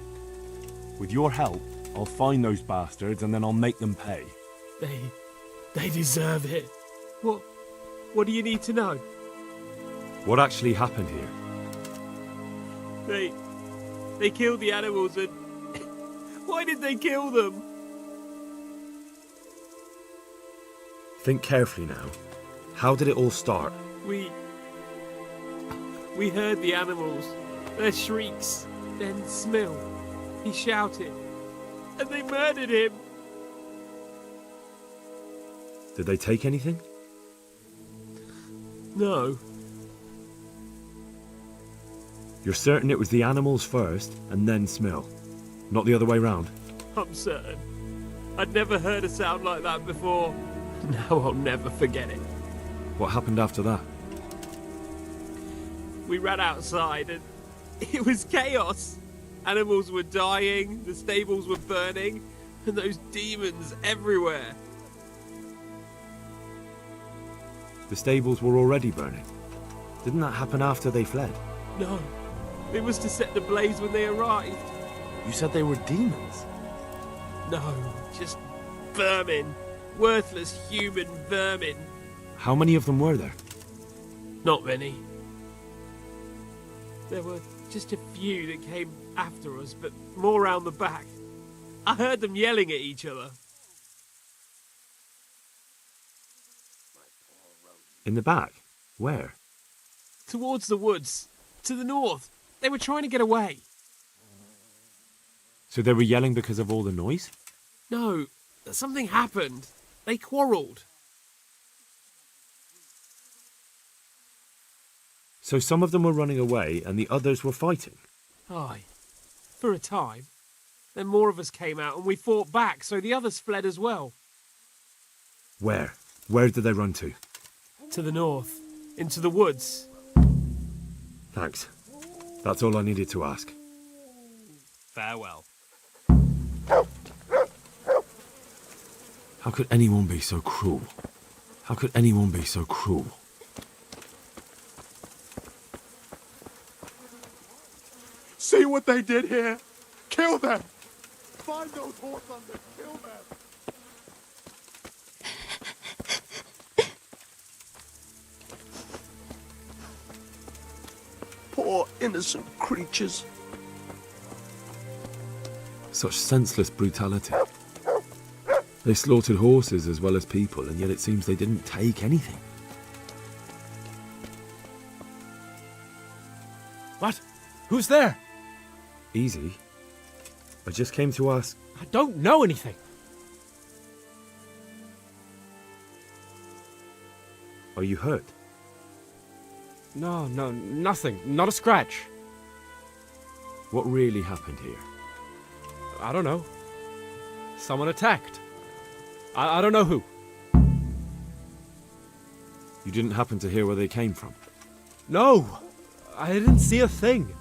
Speaker 3: With your help, I'll find those bastards and then I'll make them pay.
Speaker 16: They deserve it. What do you need to know?
Speaker 3: What actually happened here?
Speaker 16: They killed the animals and... Why did they kill them?
Speaker 1: Think carefully now. How did it all start?
Speaker 16: We heard the animals, their shrieks, then Smill. He shouted, and they murdered him.
Speaker 1: Did they take anything?
Speaker 16: No.
Speaker 1: You're certain it was the animals first, and then Smill? Not the other way round?
Speaker 16: I'm certain. I'd never heard a sound like that before. Now I'll never forget it.
Speaker 1: What happened after that?
Speaker 16: We ran outside and it was chaos. Animals were dying, the stables were burning, and those demons everywhere.
Speaker 1: The stables were already burning. Didn't that happen after they fled?
Speaker 16: No, they must have set the blaze when they arrived.
Speaker 1: You said they were demons?
Speaker 16: No, just vermin. Worthless human vermin.
Speaker 1: How many of them were there?
Speaker 16: Not many. There were just a few that came after us, but more round the back. I heard them yelling at each other.
Speaker 1: In the back? Where?
Speaker 16: Towards the woods. To the north. They were trying to get away.
Speaker 1: So they were yelling because of all the noise?
Speaker 16: No, something happened. They quarrelled.
Speaker 1: So some of them were running away and the others were fighting?
Speaker 16: Aye. For a time. Then more of us came out and we fought back, so the others fled as well.
Speaker 1: Where? Where did they run to?
Speaker 16: To the north. Into the woods.
Speaker 1: Thanks. That's all I needed to ask.
Speaker 16: Farewell.
Speaker 1: How could anyone be so cruel? How could anyone be so cruel?
Speaker 10: See what they did here? Kill them! Find those horse hunters, kill them! Poor innocent creatures.
Speaker 1: Such senseless brutality. They slaughtered horses as well as people, and yet it seems they didn't take anything.
Speaker 6: What? Who's there?
Speaker 1: Easy. I just came to ask...
Speaker 6: I don't know anything.
Speaker 1: Are you hurt?
Speaker 6: No, nothing. Not a scratch.
Speaker 1: What really happened here?
Speaker 6: I don't know. Someone attacked. I don't know who.
Speaker 1: You didn't happen to hear where they came from?
Speaker 6: No! I didn't see a thing.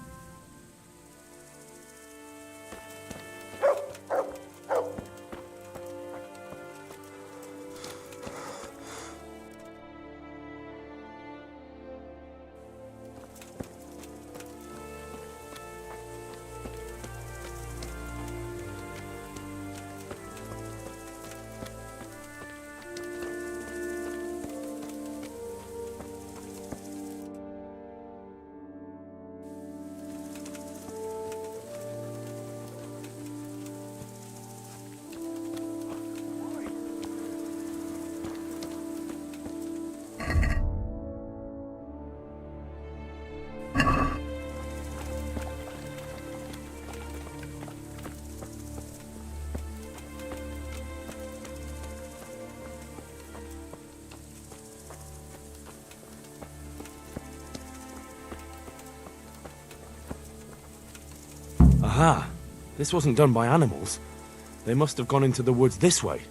Speaker 3: Aha! This wasn't done by animals. They must have gone into the woods this way.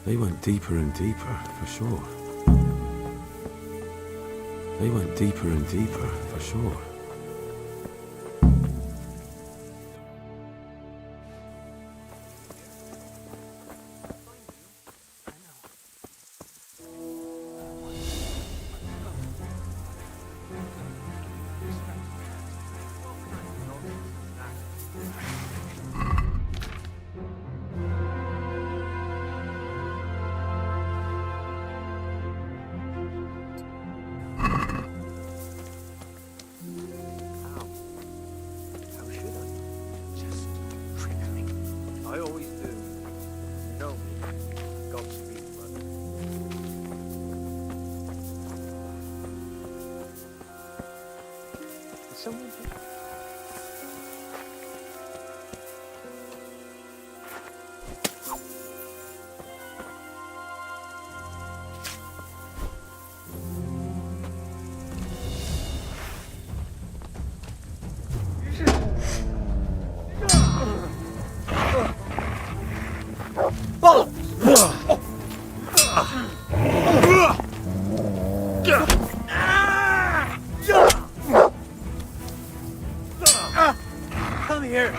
Speaker 3: They went deeper and deeper, for sure. They went deeper and deeper, for sure.
Speaker 5: I always do. You know me. Godspeed, brother. Is someone here? Come here,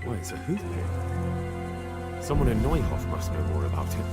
Speaker 3: Wait, it's a hoop pit. Someone in Neuhof must know more about it.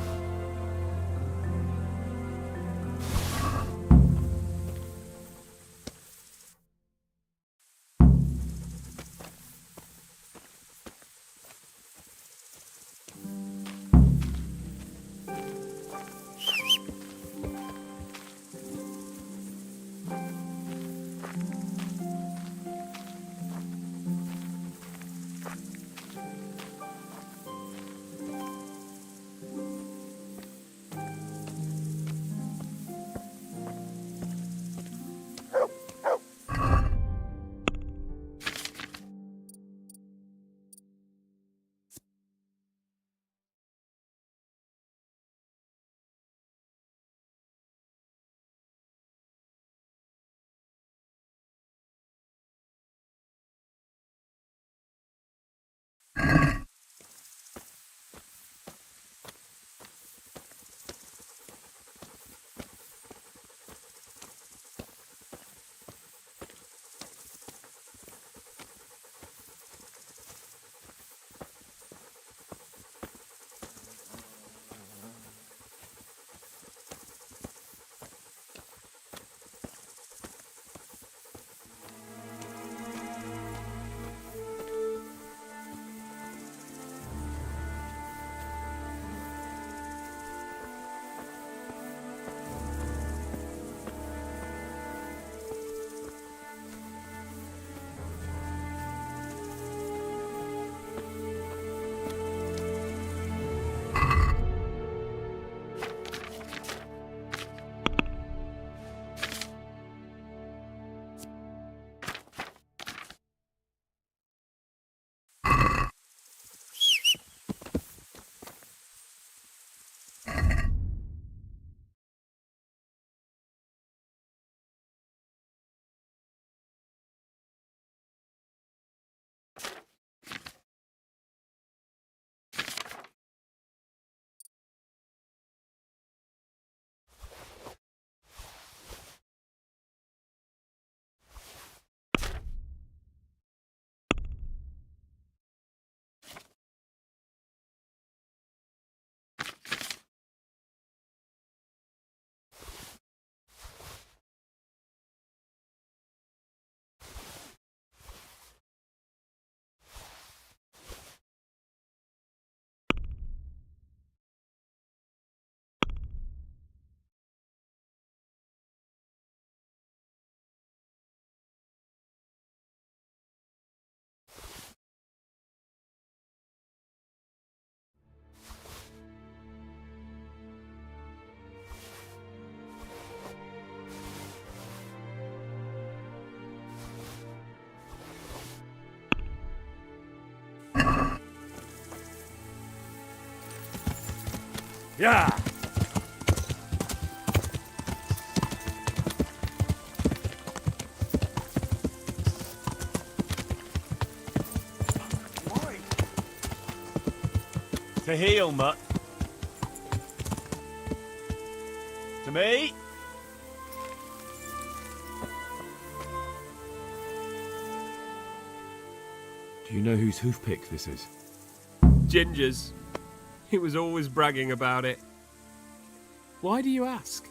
Speaker 3: Yeah! To heel, mutt. To me.
Speaker 1: Do you know whose hoofpick this is?
Speaker 16: Ginger's. He was always bragging about it. Why do you ask?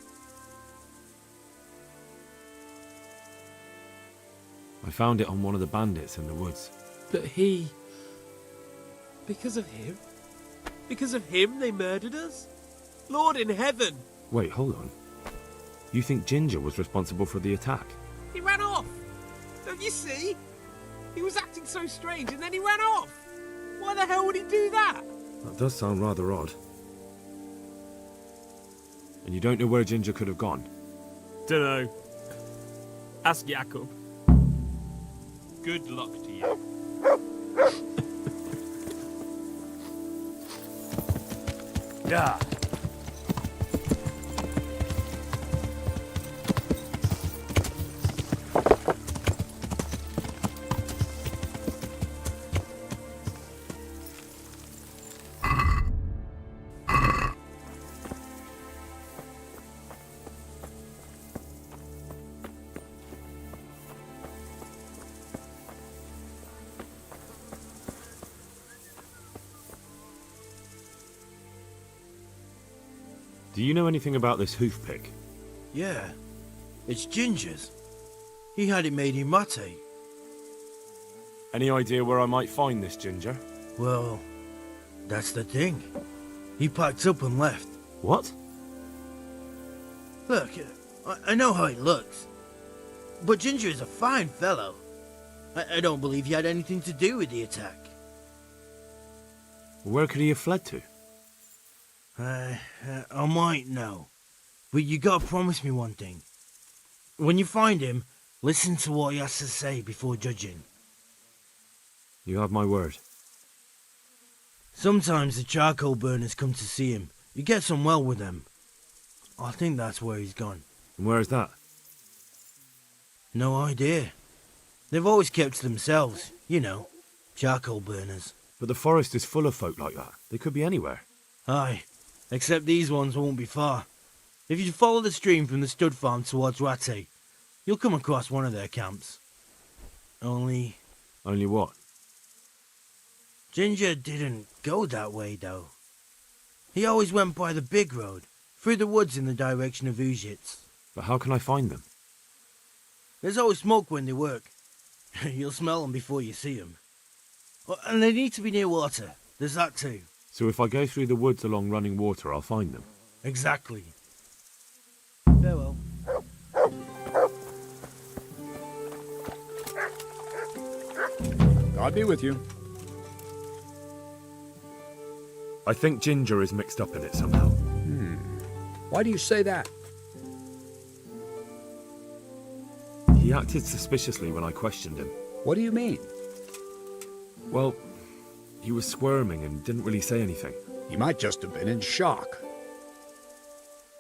Speaker 1: I found it on one of the bandits in the woods.
Speaker 16: But he... Because of him? Because of him they murdered us? Lord in heaven!
Speaker 1: Wait, hold on. You think Ginger was responsible for the attack?
Speaker 16: He ran off! Don't you see? He was acting so strange and then he ran off! Why the hell would he do that?
Speaker 1: That does sound rather odd. And you don't know where Ginger could have gone?
Speaker 16: Dunno. Ask Jakob. Good luck to you.
Speaker 3: Yeah.
Speaker 1: Do you know anything about this hoofpick?
Speaker 15: Yeah, it's Ginger's. He had it made in Mate.
Speaker 1: Any idea where I might find this Ginger?
Speaker 15: Well, that's the thing. He packed up and left.
Speaker 1: What?
Speaker 15: Look, I know how he looks. But Ginger is a fine fellow. I don't believe he had anything to do with the attack.
Speaker 1: Where could he have fled to?
Speaker 15: I might know. But you gotta promise me one thing. When you find him, listen to what he has to say before judging.
Speaker 1: You have my word.
Speaker 15: Sometimes the charcoal burners come to see him. You get on well with them. I think that's where he's gone.
Speaker 1: And where is that?
Speaker 15: No idea. They've always kept to themselves, you know, charcoal burners.
Speaker 1: But the forest is full of folk like that. They could be anywhere.
Speaker 15: Aye, except these ones won't be far. If you follow the stream from the stud farm towards Ratte, you'll come across one of their camps. Only
Speaker 1: what?
Speaker 15: Ginger didn't go that way, though. He always went by the big road, through the woods in the direction of Uzhitz.
Speaker 1: But how can I find them?
Speaker 15: There's always smoke when they work. You'll smell them before you see them. Oh, and they need to be near water. There's that too.
Speaker 1: So if I go through the woods along running water, I'll find them?
Speaker 15: Exactly. Farewell.
Speaker 9: God be with you.
Speaker 1: I think Ginger is mixed up in it somehow.
Speaker 9: Why do you say that?
Speaker 1: He acted suspiciously when I questioned him.
Speaker 9: What do you mean?
Speaker 1: Well, he was squirming and didn't really say anything.
Speaker 9: He might just have been in shock.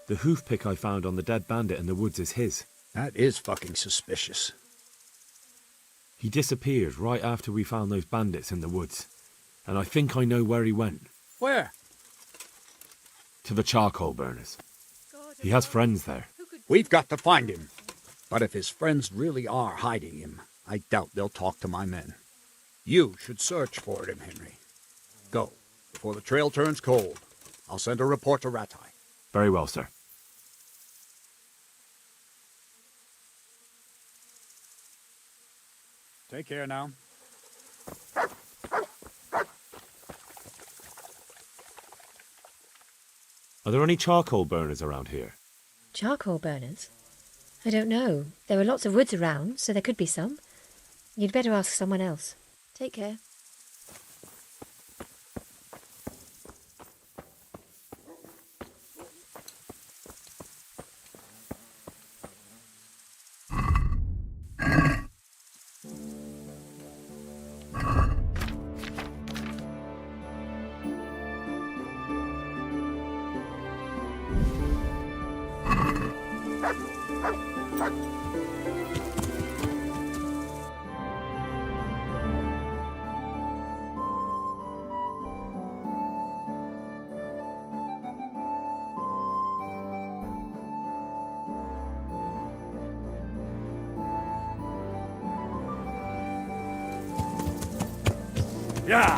Speaker 1: The hoofpick I found on the dead bandit in the woods is his.
Speaker 9: That is fucking suspicious.
Speaker 1: He disappeared right after we found those bandits in the woods. And I think I know where he went.
Speaker 9: Where?
Speaker 1: To the charcoal burners. He has friends there.
Speaker 9: We've got to find him. But if his friends really are hiding him, I doubt they'll talk to my men. You should search for him, Henry. Go, before the trail turns cold. I'll send a report to Ratai.
Speaker 1: Very well, sir.
Speaker 9: Take care now.
Speaker 1: Are there any charcoal burners around here?
Speaker 13: Charcoal burners? I don't know. There are lots of woods around, so there could be some. You'd better ask someone else. Take care.
Speaker 4: Yeah!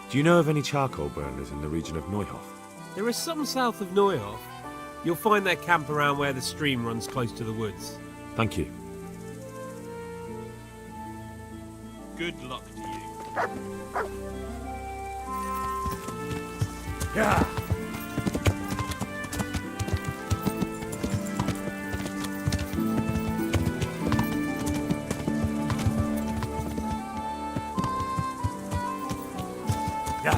Speaker 1: Do you know of any charcoal burners in the region of Neuhof?
Speaker 16: There are some south of Neuhof. You'll find their camp around where the stream runs close to the woods.
Speaker 1: Thank you.
Speaker 16: Good luck to you.
Speaker 4: Yeah! Yeah!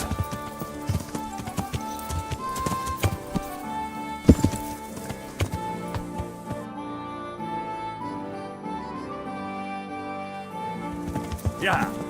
Speaker 4: Yeah!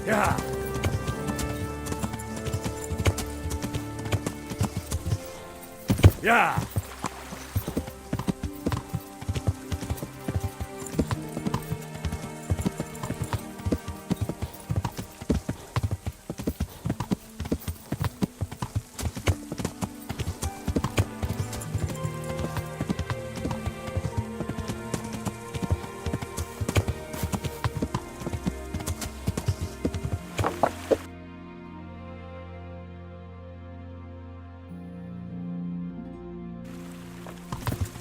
Speaker 4: Yeah! Yeah!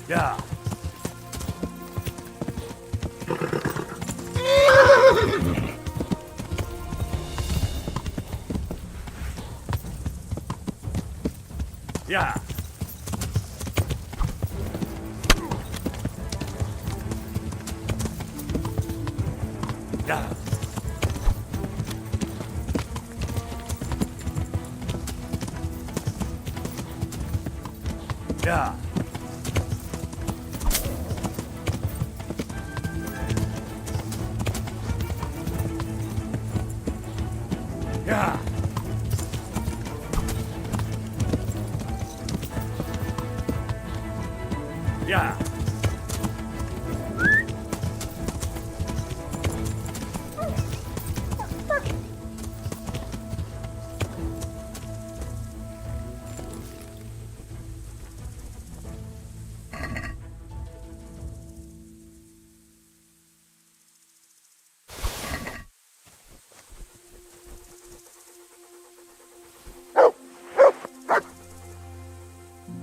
Speaker 4: Yeah! Yeah! Yeah! Yeah! Yeah! Yeah! Yeah!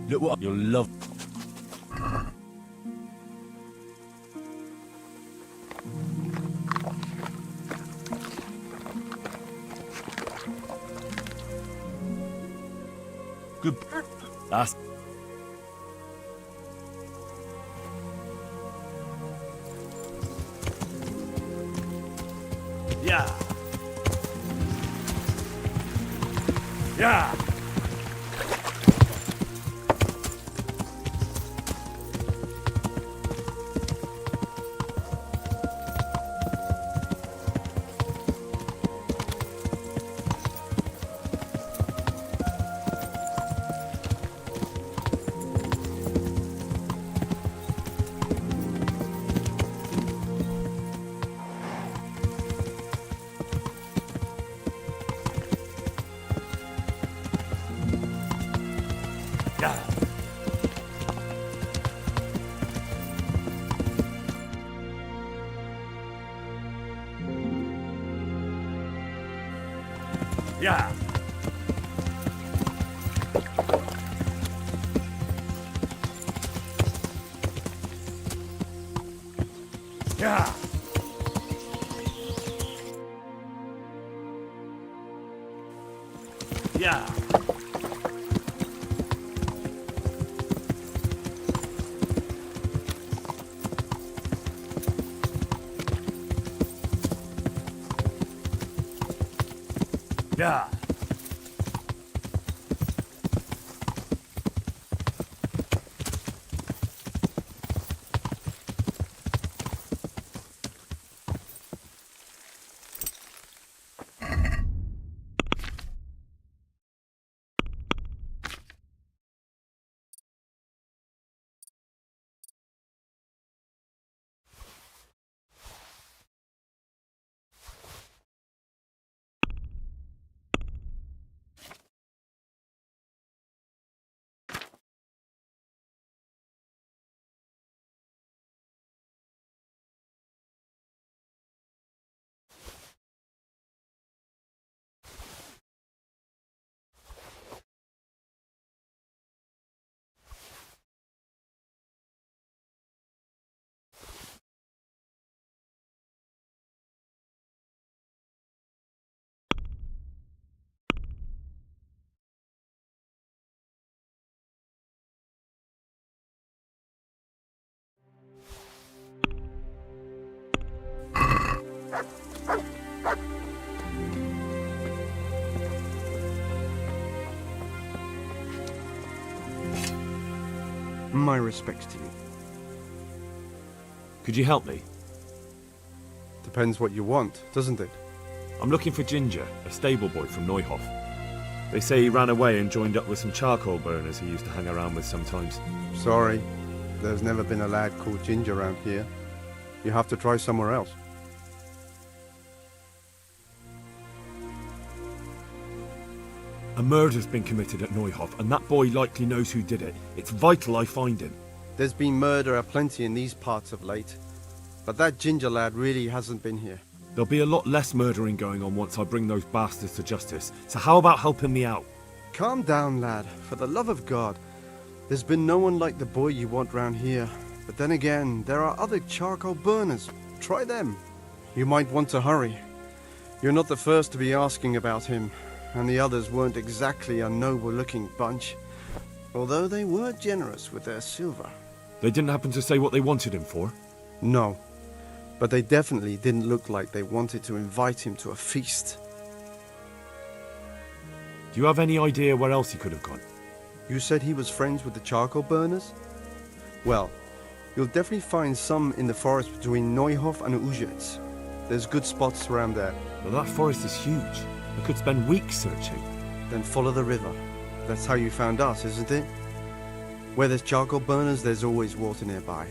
Speaker 3: Look what you'll love. Good. That's.
Speaker 4: Yeah! Yeah!
Speaker 10: Yeah. Yeah. Yeah. Yeah.
Speaker 17: My respects to you.
Speaker 1: Could you help me?
Speaker 17: Depends what you want, doesn't it?
Speaker 1: I'm looking for Ginger, a stable boy from Neuhof. They say he ran away and joined up with some charcoal burners he used to hang around with sometimes.
Speaker 17: Sorry, there's never been a lad called Ginger around here. You have to try somewhere else.
Speaker 1: A murder's been committed at Neuhof, and that boy likely knows who did it. It's vital I find him.
Speaker 17: There's been murder aplenty in these parts of late, but that Ginger lad really hasn't been here.
Speaker 1: There'll be a lot less murdering going on once I bring those bastards to justice, so how about helping me out?
Speaker 17: Calm down, lad, for the love of God. There's been no one like the boy you want round here, but then again, there are other charcoal burners. Try them. You might want to hurry. You're not the first to be asking about him, and the others weren't exactly a noble-looking bunch, although they were generous with their silver.
Speaker 1: They didn't happen to say what they wanted him for?
Speaker 17: No, but they definitely didn't look like they wanted to invite him to a feast.
Speaker 1: Do you have any idea where else he could have gone?
Speaker 17: You said he was friends with the charcoal burners? Well, you'll definitely find some in the forest between Neuhof and Uzhitz. There's good spots around there.
Speaker 1: Well, that forest is huge. I could spend weeks searching.
Speaker 17: Then follow the river. That's how you found us, isn't it? Where there's charcoal burners, there's always water nearby.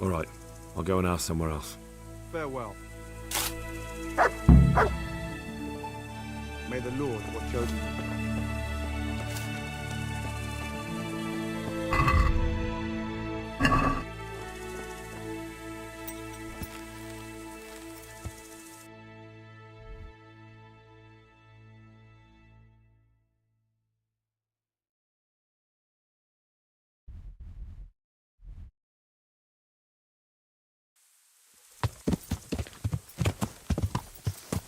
Speaker 1: All right, I'll go and ask somewhere else.
Speaker 17: Farewell. May the Lord watch over you.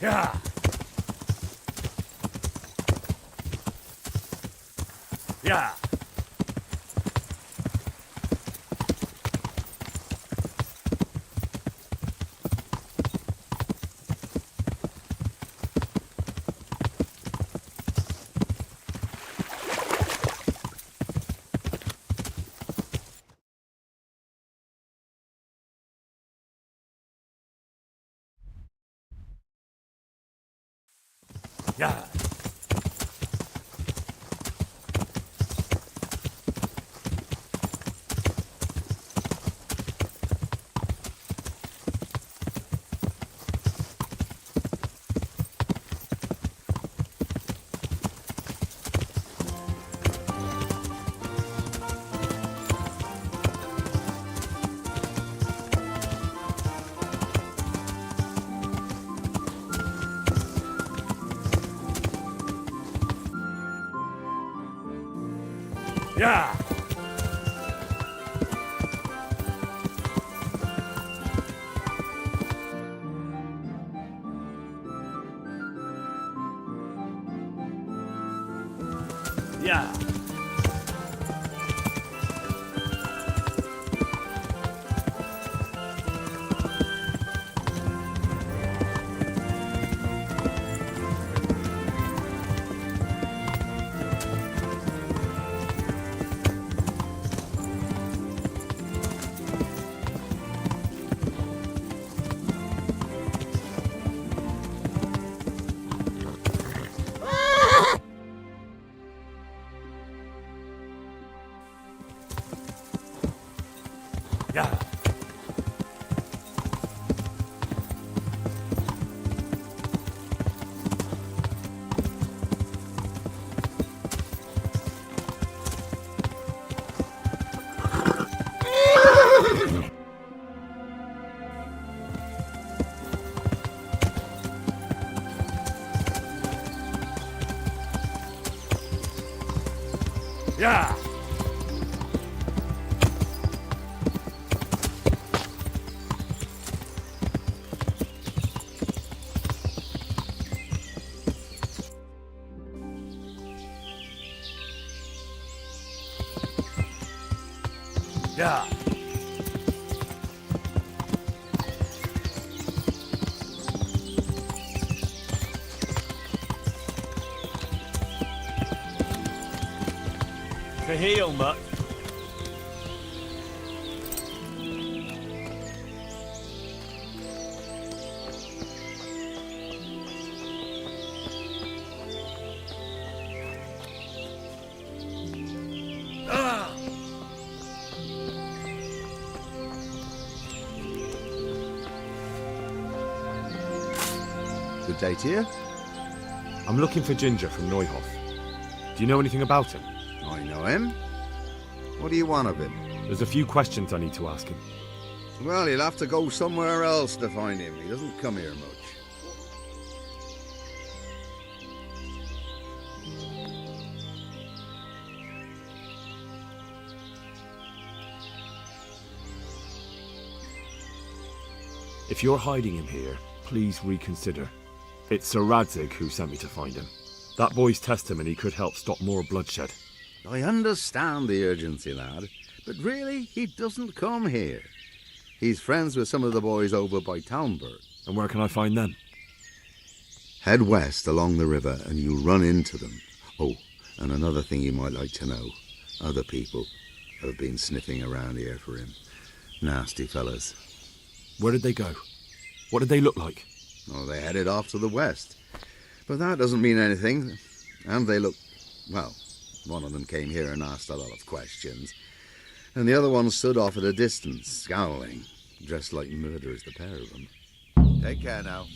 Speaker 10: Yeah. Yeah. Yeah.
Speaker 3: Yeah! Yeah! Yeah! Yeah! Yeah! To heal, mutt.
Speaker 11: Good day to you.
Speaker 1: I'm looking for Ginger from Neuhoff. Do you know anything about him?
Speaker 11: I know him. What do you want of him?
Speaker 1: There's a few questions I need to ask him.
Speaker 11: Well, you'll have to go somewhere else to find him. He doesn't come here much.
Speaker 1: If you're hiding him here, please reconsider. It's Sir Radzig who sent me to find him. That boy's testimony could help stop more bloodshed.
Speaker 11: I understand the urgency, lad, but really, he doesn't come here. He's friends with some of the boys over by Townburg.
Speaker 1: And where can I find them?
Speaker 11: Head west along the river and you'll run into them. Oh, and another thing you might like to know. Other people have been sniffing around here for him. Nasty fellas.
Speaker 1: Where did they go? What did they look like?
Speaker 11: Oh, they headed off to the west. But that doesn't mean anything. And they look... well, one of them came here and asked a lot of questions. And the other one stood off at a distance, scowling. Dressed like murderers, the pair of them. Take care now.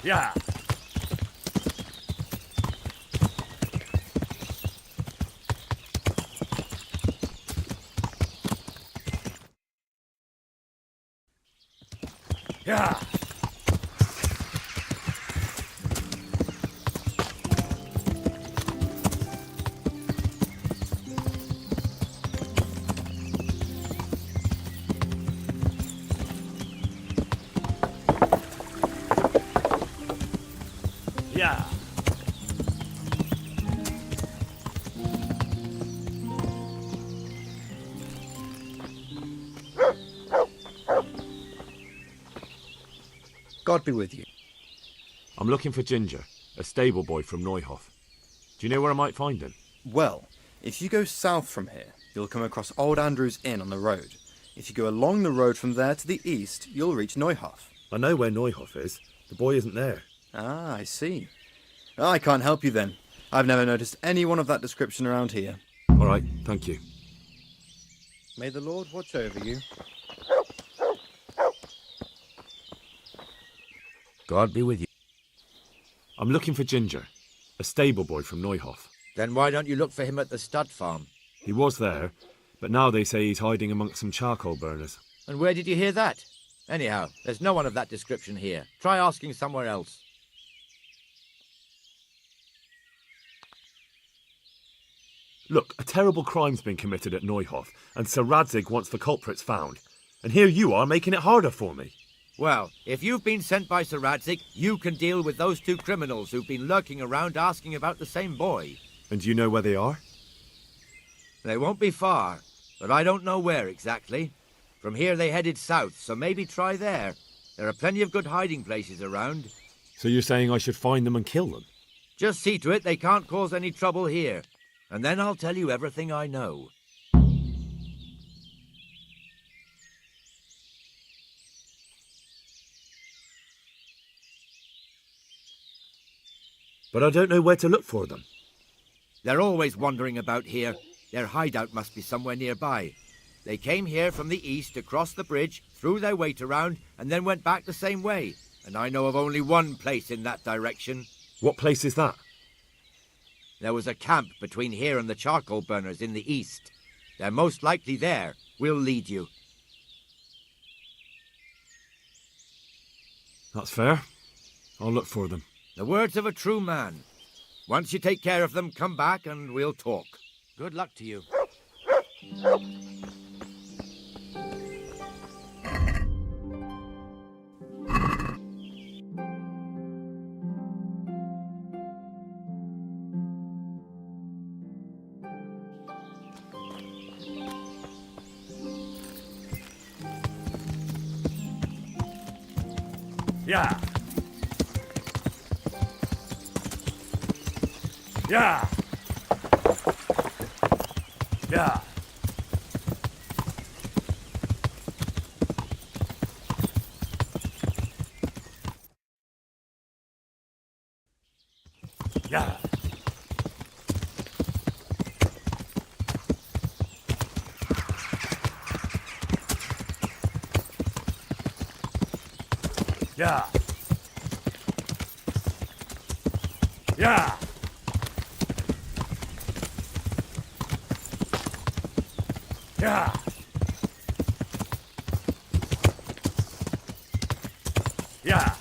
Speaker 3: Yeah. Yeah. Yeah.
Speaker 18: God be with you.
Speaker 1: I'm looking for Ginger, a stable boy from Neuhof. Do you know where I might find him?
Speaker 18: Well, if you go south from here, you'll come across Old Andrew's Inn on the road. If you go along the road from there to the east, you'll reach Neuhof.
Speaker 1: I know where Neuhof is. The boy isn't there.
Speaker 18: Ah, I see. I can't help you then. I've never noticed anyone of that description around here.
Speaker 1: All right, thank you.
Speaker 18: May the Lord watch over you.
Speaker 2: God be with you.
Speaker 1: I'm looking for Ginger, a stable boy from Neuhof.
Speaker 2: Then why don't you look for him at the stud farm?
Speaker 1: He was there, but now they say he's hiding amongst some charcoal burners.
Speaker 2: And where did you hear that? Anyhow, there's no one of that description here. Try asking somewhere else.
Speaker 1: Look, a terrible crime's been committed at Neuhof, and Sir Radzig wants the culprits found. And here you are making it harder for me.
Speaker 2: Well, if you've been sent by Sir Radzig, you can deal with those two criminals who've been lurking around asking about the same boy.
Speaker 1: And do you know where they are?
Speaker 2: They won't be far, but I don't know where exactly. From here they headed south, so maybe try there. There are plenty of good hiding places around.
Speaker 1: So you're saying I should find them and kill them?
Speaker 2: Just see to it they can't cause any trouble here. And then I'll tell you everything I know.
Speaker 1: But I don't know where to look for them.
Speaker 2: They're always wandering about here. Their hideout must be somewhere nearby. They came here from the east, across the bridge, threw their weight around, and then went back the same way. And I know of only one place in that direction.
Speaker 1: What place is that?
Speaker 2: There was a camp between here and the charcoal burners in the east. They're most likely there. We'll lead you.
Speaker 1: That's fair. I'll look for them.
Speaker 2: The words of a true man. Once you take care of them, come back and we'll talk. Good luck to you.
Speaker 3: Yeah. Yeah. Yeah. Yeah. Yeah. Yeah. Yeah. Yeah.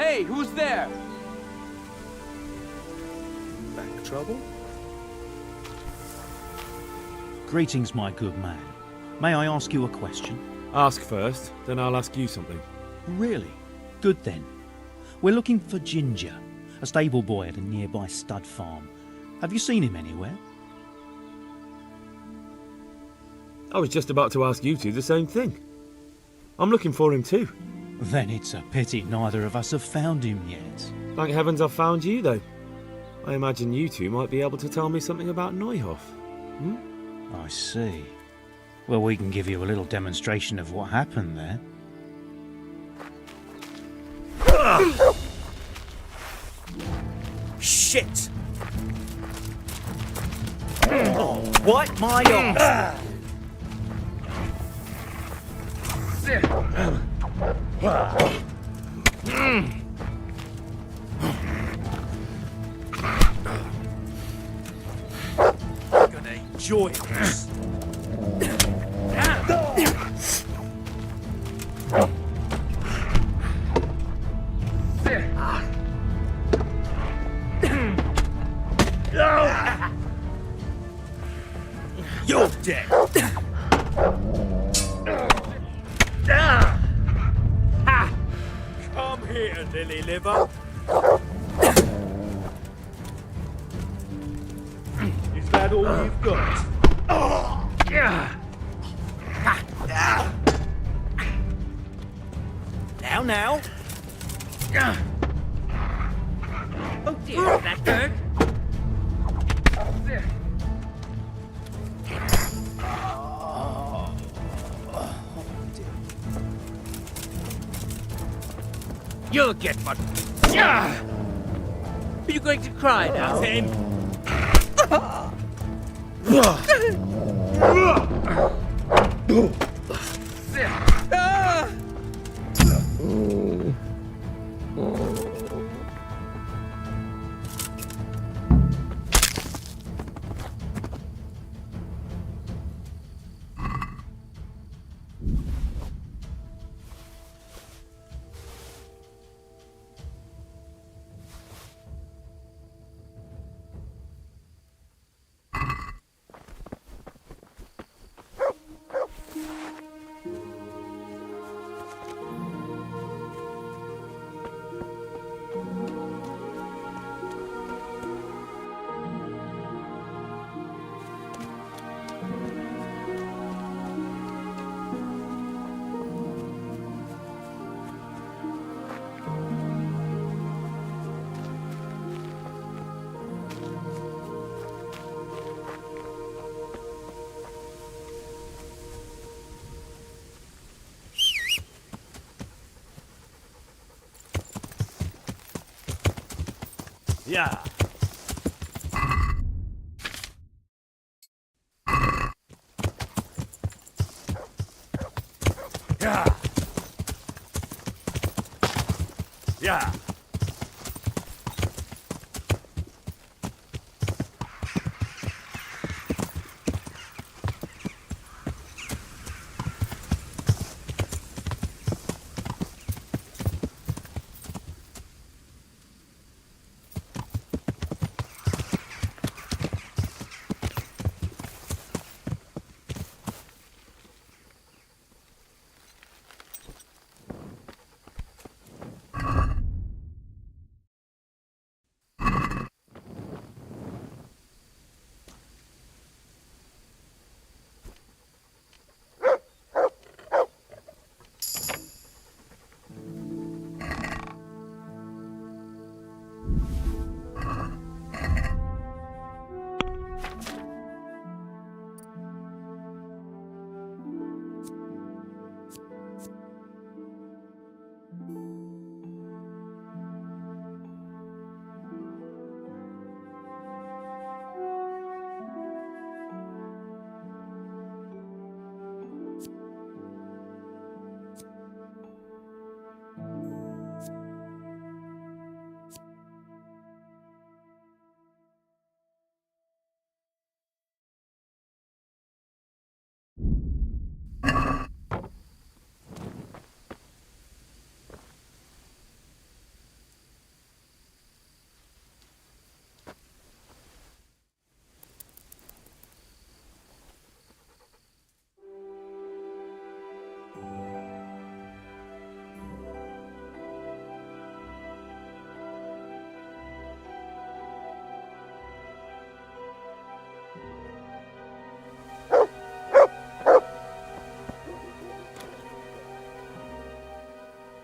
Speaker 19: Hey, who's there?
Speaker 20: Back trouble?
Speaker 21: Greetings, my good man. May I ask you a question?
Speaker 1: Ask first, then I'll ask you something.
Speaker 21: Really? Good then. We're looking for Ginger, a stable boy at a nearby stud farm. Have you seen him anywhere?
Speaker 1: I was just about to ask you two the same thing. I'm looking for him too.
Speaker 21: Then it's a pity neither of us have found him yet.
Speaker 1: Thank heavens I've found you, though. I imagine you two might be able to tell me something about Neuhof. Hmm?
Speaker 21: I see. Well, we can give you a little demonstration of what happened there.
Speaker 22: Shit! Oh, what? My arse! Gonna enjoy this. You're dead.
Speaker 10: Come here, lily liver.
Speaker 22: Is that all you've got? Now.
Speaker 19: Oh dear, that hurt. You'll get what. Are you going to cry now, then?
Speaker 22: Yeah. Yeah. Yeah.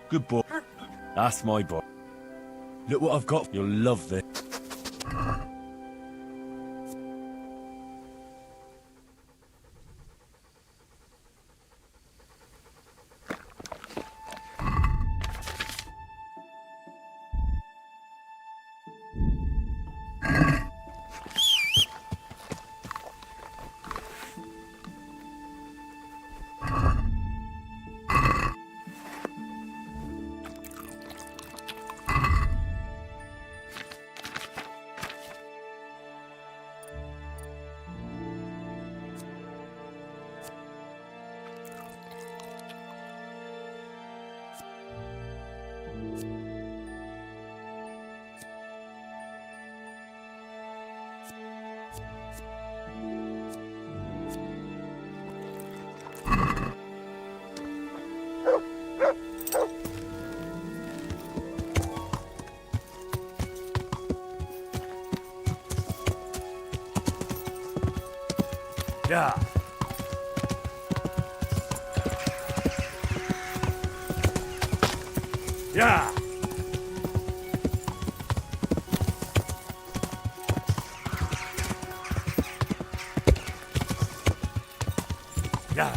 Speaker 3: Good boy. That's my boy. Look what I've got. You'll love this.
Speaker 22: Yeah. Yeah. Yeah.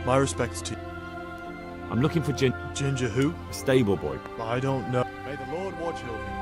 Speaker 20: My respects to you.
Speaker 1: I'm looking for
Speaker 20: Ginger who?
Speaker 1: Stable boy.
Speaker 20: I don't know. May the Lord watch over you.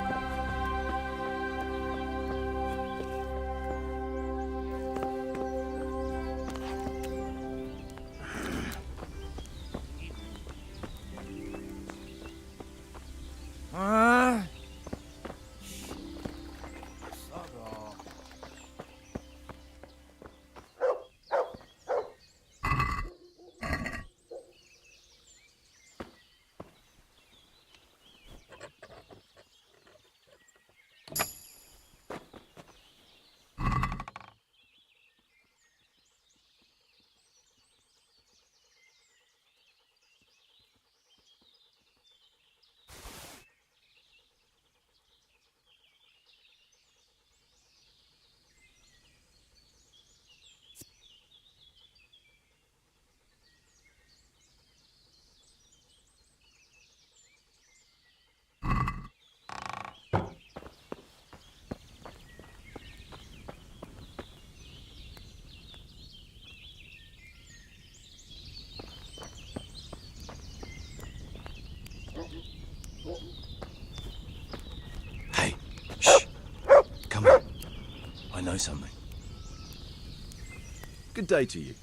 Speaker 3: Hey, shh. Come on. I know something. Good day to you.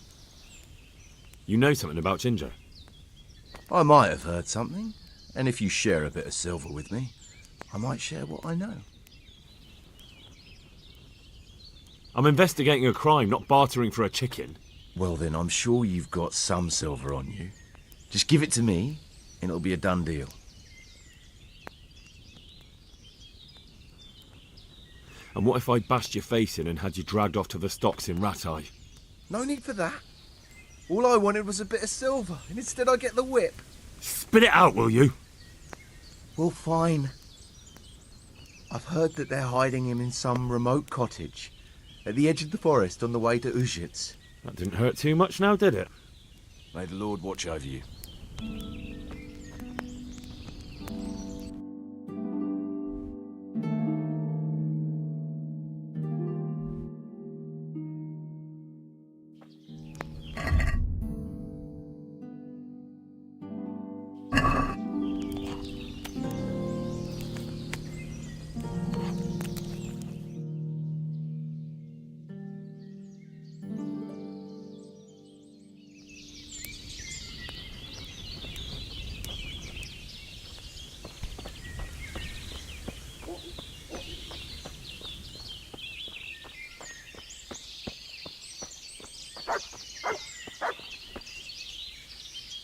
Speaker 1: You know something about Ginger?
Speaker 3: I might have heard something, and if you share a bit of silver with me, I might share what I know.
Speaker 1: I'm investigating a crime, not bartering for a chicken.
Speaker 3: Well then, I'm sure you've got some silver on you. Just give it to me, and it'll be a done deal.
Speaker 1: And what if I bashed your face in and had you dragged off to the stocks in Ratai?
Speaker 3: No need for that. All I wanted was a bit of silver, and instead I get the whip.
Speaker 1: Spit it out, will you?
Speaker 3: Well, fine. I've heard that they're hiding him in some remote cottage at the edge of the forest on the way to Uzhitz.
Speaker 1: That didn't hurt too much now, did it?
Speaker 3: May the Lord watch over you.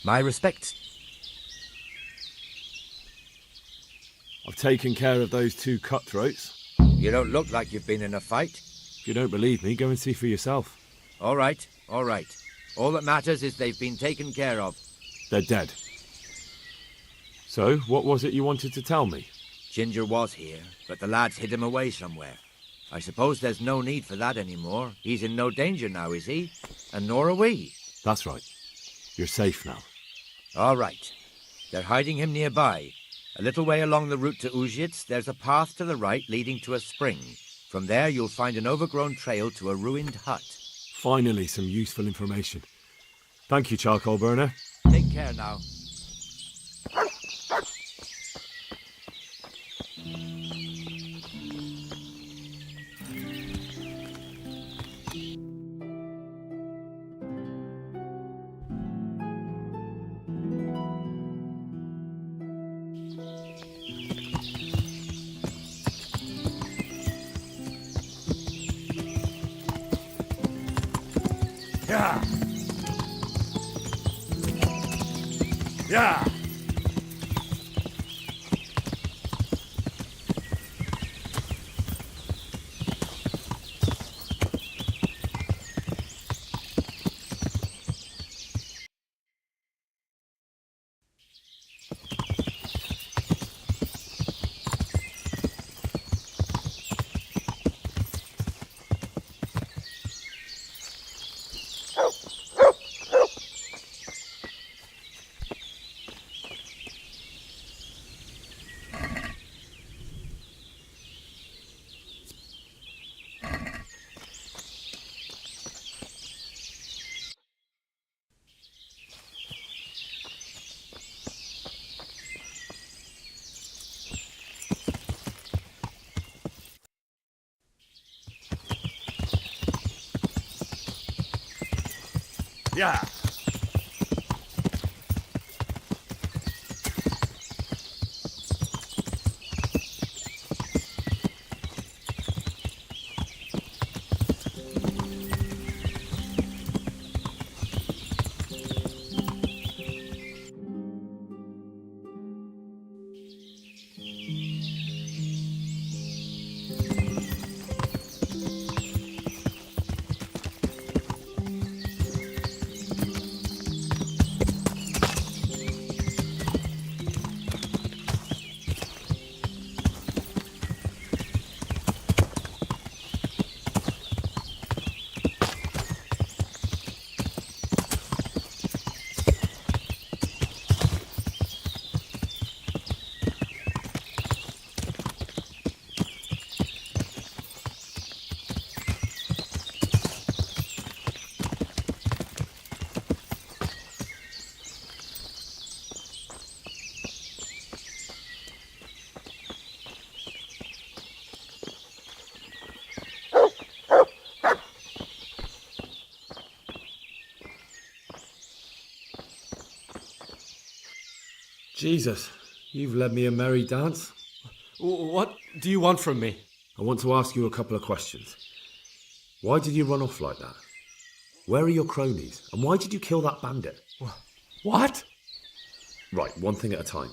Speaker 7: My respects.
Speaker 1: I've taken care of those two cutthroats.
Speaker 7: You don't look like you've been in a fight.
Speaker 1: If you don't believe me, go and see for yourself.
Speaker 7: All right, all right. All that matters is they've been taken care of.
Speaker 1: They're dead. So, what was it you wanted to tell me?
Speaker 7: Ginger was here, but the lads hid him away somewhere. I suppose there's no need for that anymore. He's in no danger now, is he? And nor are we.
Speaker 1: That's right. You're safe now.
Speaker 7: All right. They're hiding him nearby. A little way along the route to Uzhitz, there's a path to the right leading to a spring. From there, you'll find an overgrown trail to a ruined hut.
Speaker 1: Finally, some useful information. Thank you, charcoal burner.
Speaker 7: Take care now.
Speaker 22: Yeah. Yeah. Yeah.
Speaker 1: Jesus, you've led me a merry dance.
Speaker 8: What do you want from me?
Speaker 1: I want to ask you a couple of questions. Why did you run off like that? Where are your cronies? And why did you kill that bandit?
Speaker 8: What?
Speaker 1: Right, one thing at a time.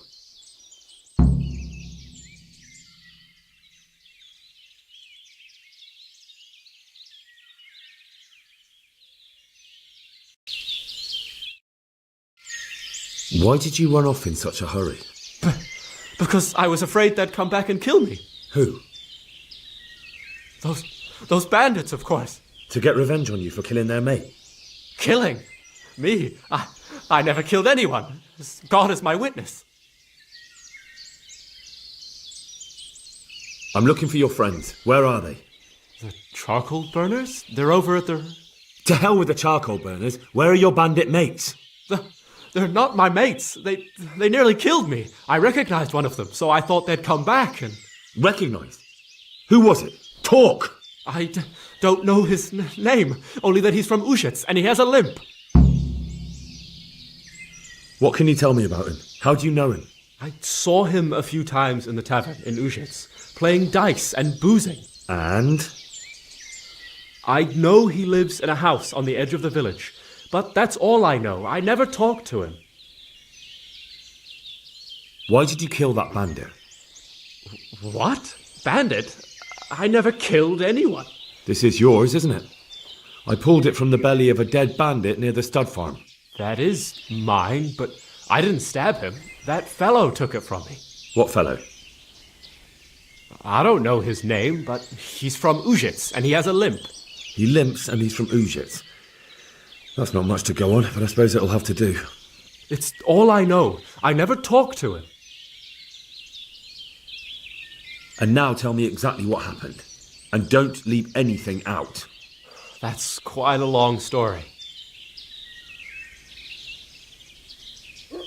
Speaker 1: Why did you run off in such a hurry?
Speaker 8: Because I was afraid they'd come back and kill me.
Speaker 1: Who?
Speaker 8: Those bandits, of course.
Speaker 1: To get revenge on you for killing their mate?
Speaker 8: Killing? Me? I never killed anyone. God is my witness.
Speaker 1: I'm looking for your friends. Where are they?
Speaker 8: The charcoal burners? They're over at the...
Speaker 1: To hell with the charcoal burners. Where are your bandit mates?
Speaker 8: They're not my mates. They nearly killed me. I recognized one of them, so I thought they'd come back and...
Speaker 1: Recognized? Who was it? Talk!
Speaker 8: I don't know his name, only that he's from Uzhitz and he has a limp.
Speaker 1: What can you tell me about him? How do you know him?
Speaker 8: I saw him a few times in the tavern in Uzhitz, playing dice and boozing.
Speaker 1: And?
Speaker 8: I know he lives in a house on the edge of the village, but that's all I know. I never talked to him.
Speaker 1: Why did you kill that bandit?
Speaker 8: What? Bandit? I never killed anyone.
Speaker 1: This is yours, isn't it? I pulled it from the belly of a dead bandit near the stud farm.
Speaker 8: That is mine, but I didn't stab him. That fellow took it from me.
Speaker 1: What fellow?
Speaker 8: I don't know his name, but he's from Ujits, and he has a limp.
Speaker 1: He limps and he's from Ujits. That's not much to go on, but I suppose it'll have to do.
Speaker 8: It's all I know. I never talked to him.
Speaker 1: And now tell me exactly what happened. And don't leave anything out.
Speaker 8: That's quite a long story.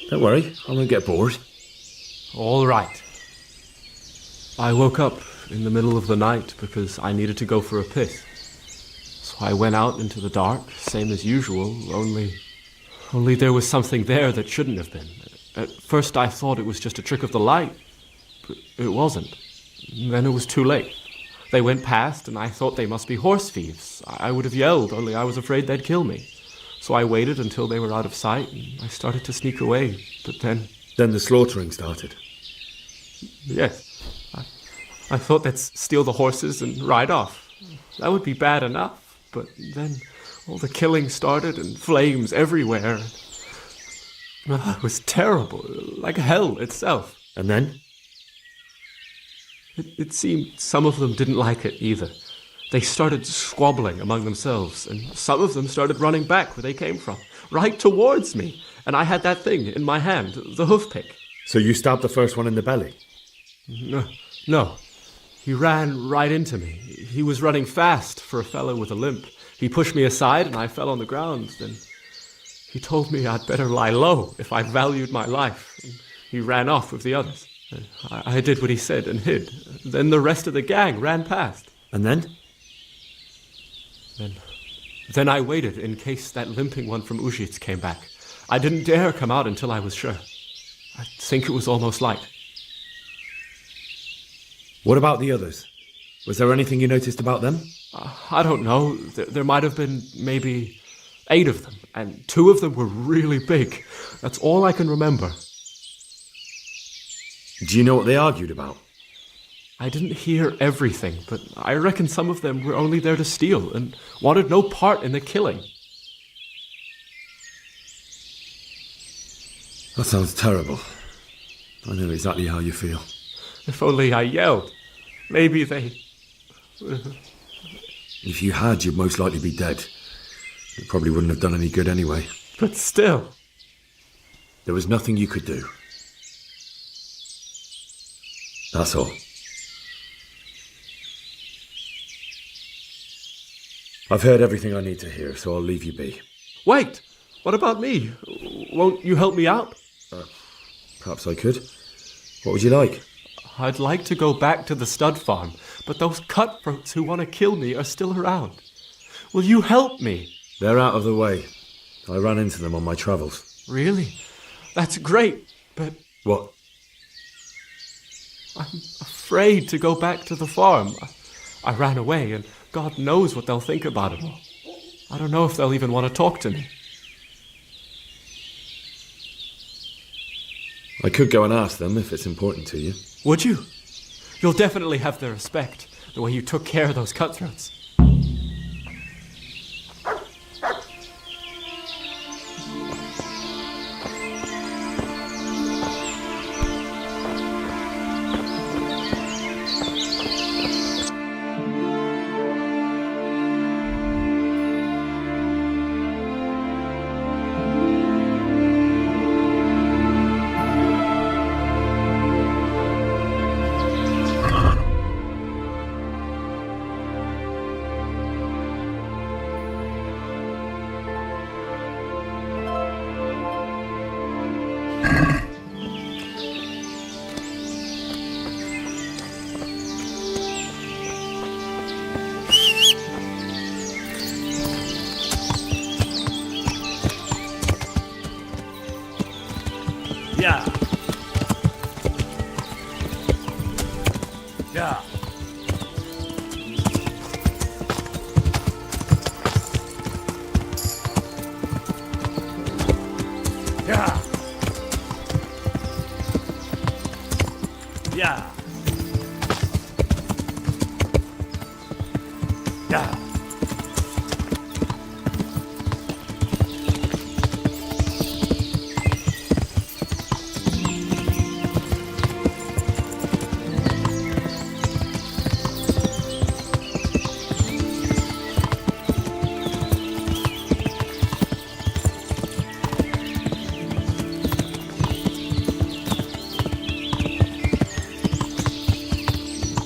Speaker 1: Don't worry, I won't get bored.
Speaker 8: All right. I woke up in the middle of the night because I needed to go for a piss. So I went out into the dark, same as usual, only there was something there that shouldn't have been. At first I thought it was just a trick of the light, but it wasn't. Then it was too late. They went past and I thought they must be horse thieves. I would have yelled, only I was afraid they'd kill me. So I waited until they were out of sight and I started to sneak away, but then...
Speaker 1: Then the slaughtering started?
Speaker 8: Yes. I thought they'd steal the horses and ride off. That would be bad enough, but then all the killing started and flames everywhere. It was terrible, like hell itself.
Speaker 1: And then?
Speaker 8: It seemed some of them didn't like it either. They started squabbling among themselves, and some of them started running back where they came from, right towards me. And I had that thing in my hand, the hoof pick.
Speaker 1: So you stabbed the first one in the belly?
Speaker 8: No. He ran right into me. He was running fast for a fellow with a limp. He pushed me aside and I fell on the ground. Then he told me I'd better lie low if I valued my life. And he ran off with the others. I did what he said and hid. Then the rest of the gang ran past.
Speaker 1: And then?
Speaker 8: Then I waited in case that limping one from Ujits came back. I didn't dare come out until I was sure. I think it was almost light.
Speaker 1: What about the others? Was there anything you noticed about them?
Speaker 8: I don't know. There might have been maybe 8 of them, and 2 of them were really big. That's all I can remember.
Speaker 1: Do you know what they argued about?
Speaker 8: I didn't hear everything, but I reckon some of them were only there to steal and wanted no part in the killing.
Speaker 1: That sounds terrible. I know exactly how you feel.
Speaker 8: If only I yelled. Maybe they...
Speaker 1: If you had, you'd most likely be dead. It probably wouldn't have done any good anyway.
Speaker 8: But still...
Speaker 1: There was nothing you could do. That's all. I've heard everything I need to hear, so I'll leave you be.
Speaker 8: Wait! What about me? Won't you help me out?
Speaker 1: Perhaps I could. What would you like?
Speaker 8: I'd like to go back to the stud farm, but those cutthroats who want to kill me are still around. Will you help me?
Speaker 1: They're out of the way. I ran into them on my travels.
Speaker 8: Really? That's great, but...
Speaker 1: What?
Speaker 8: I'm afraid to go back to the farm. I ran away, and God knows what they'll think about it all. I don't know if they'll even want to talk to me.
Speaker 1: I could go and ask them if it's important to you.
Speaker 8: Would you? You'll definitely have their respect, the way you took care of those cutthroats.
Speaker 22: Yeah. Yeah.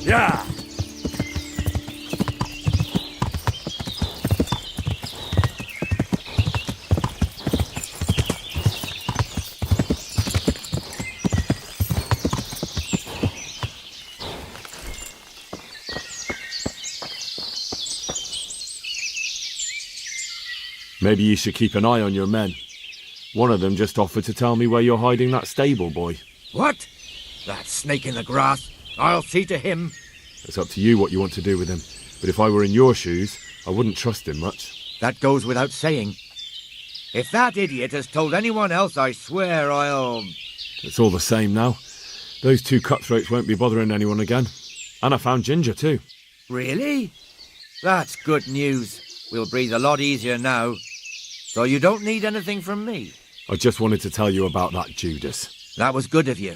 Speaker 22: Yeah.
Speaker 1: Maybe you should keep an eye on your men. One of them just offered to tell me where you're hiding that stable boy.
Speaker 7: What? That snake in the grass? I'll see to him.
Speaker 1: It's up to you what you want to do with him. But if I were in your shoes, I wouldn't trust him much.
Speaker 7: That goes without saying. If that idiot has told anyone else, I swear I'll...
Speaker 1: It's all the same now. Those two cutthroats won't be bothering anyone again. And I found Ginger too.
Speaker 7: Really? That's good news. We'll breathe a lot easier now. So you don't need anything from me?
Speaker 1: I just wanted to tell you about that Judas.
Speaker 7: That was good of you.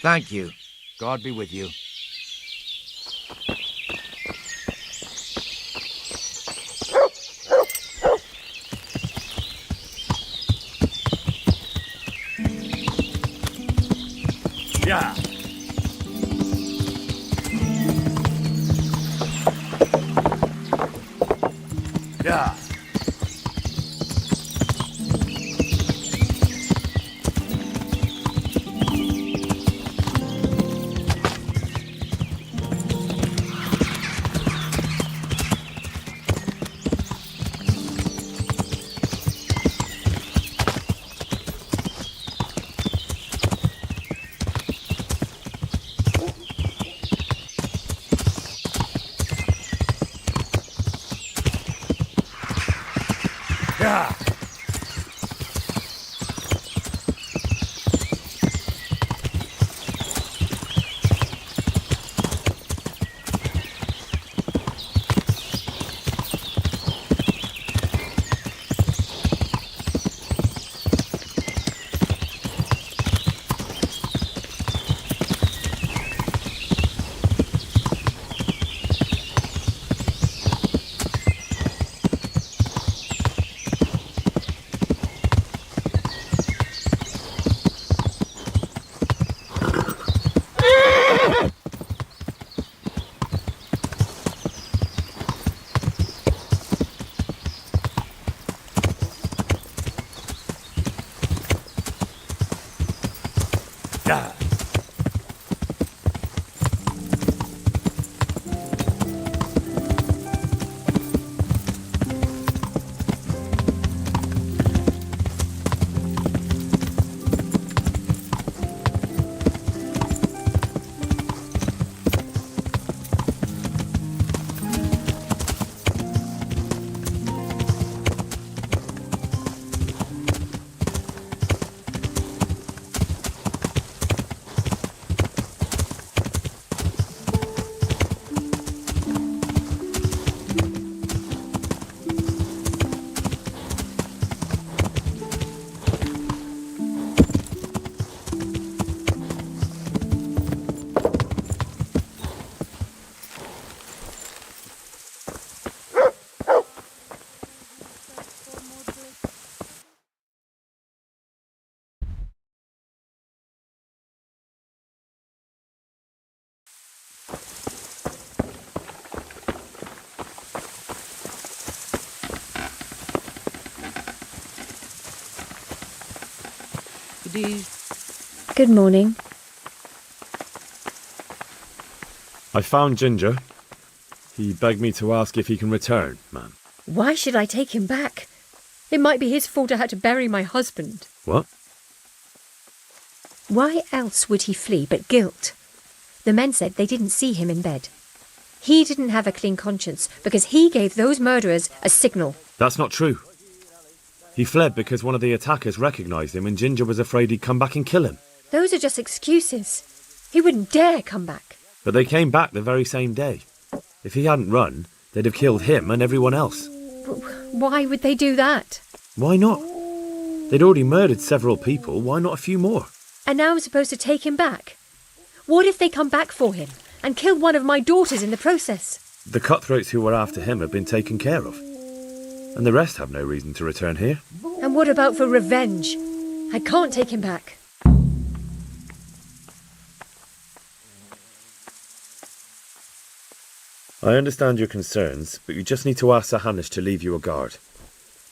Speaker 7: Thank you. God be with you.
Speaker 22: Yeah. Yeah. Yeah. Yeah.
Speaker 13: Good morning.
Speaker 1: I found Ginger. He begged me to ask if he can return, ma'am.
Speaker 13: Why should I take him back? It might be his fault I had to bury my husband.
Speaker 1: What?
Speaker 13: Why else would he flee but guilt? The men said they didn't see him in bed. He didn't have a clean conscience because he gave those murderers a signal.
Speaker 1: That's not true. He fled because one of the attackers recognised him and Ginger was afraid he'd come back and kill him.
Speaker 13: Those are just excuses. He wouldn't dare come back.
Speaker 1: But they came back the very same day. If he hadn't run, they'd have killed him and everyone else.
Speaker 13: Why would they do that?
Speaker 1: Why not? They'd already murdered several people, why not a few more?
Speaker 13: And now I'm supposed to take him back? What if they come back for him and kill one of my daughters in the process?
Speaker 1: The cutthroats who were after him have been taken care of. And the rest have no reason to return here.
Speaker 13: And what about for revenge? I can't take him back.
Speaker 1: I understand your concerns, but you just need to ask Sir Hanish to leave you a guard.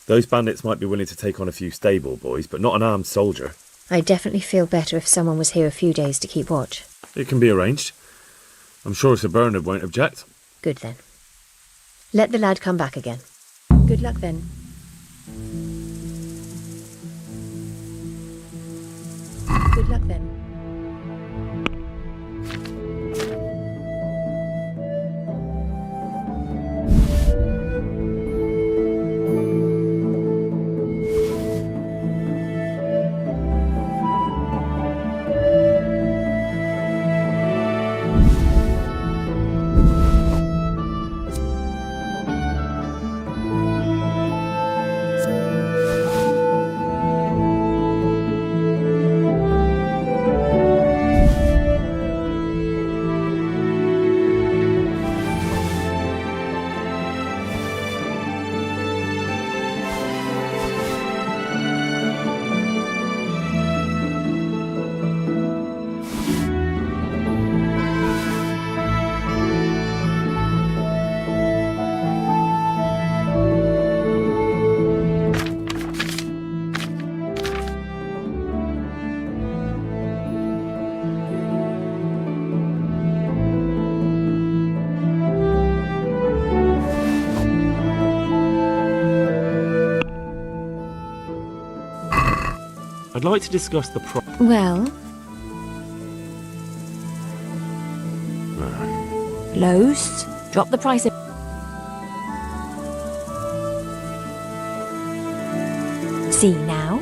Speaker 1: Those bandits might be willing to take on a few stable boys, but not an armed soldier.
Speaker 13: I'd definitely feel better if someone was here a few days to keep watch.
Speaker 1: It can be arranged. I'm sure Sir Bernard won't object.
Speaker 13: Good then. Let the lad come back again. Good luck then. Good luck then.
Speaker 1: I'd like to discuss the
Speaker 13: Well? Lows? Drop the price a... See now?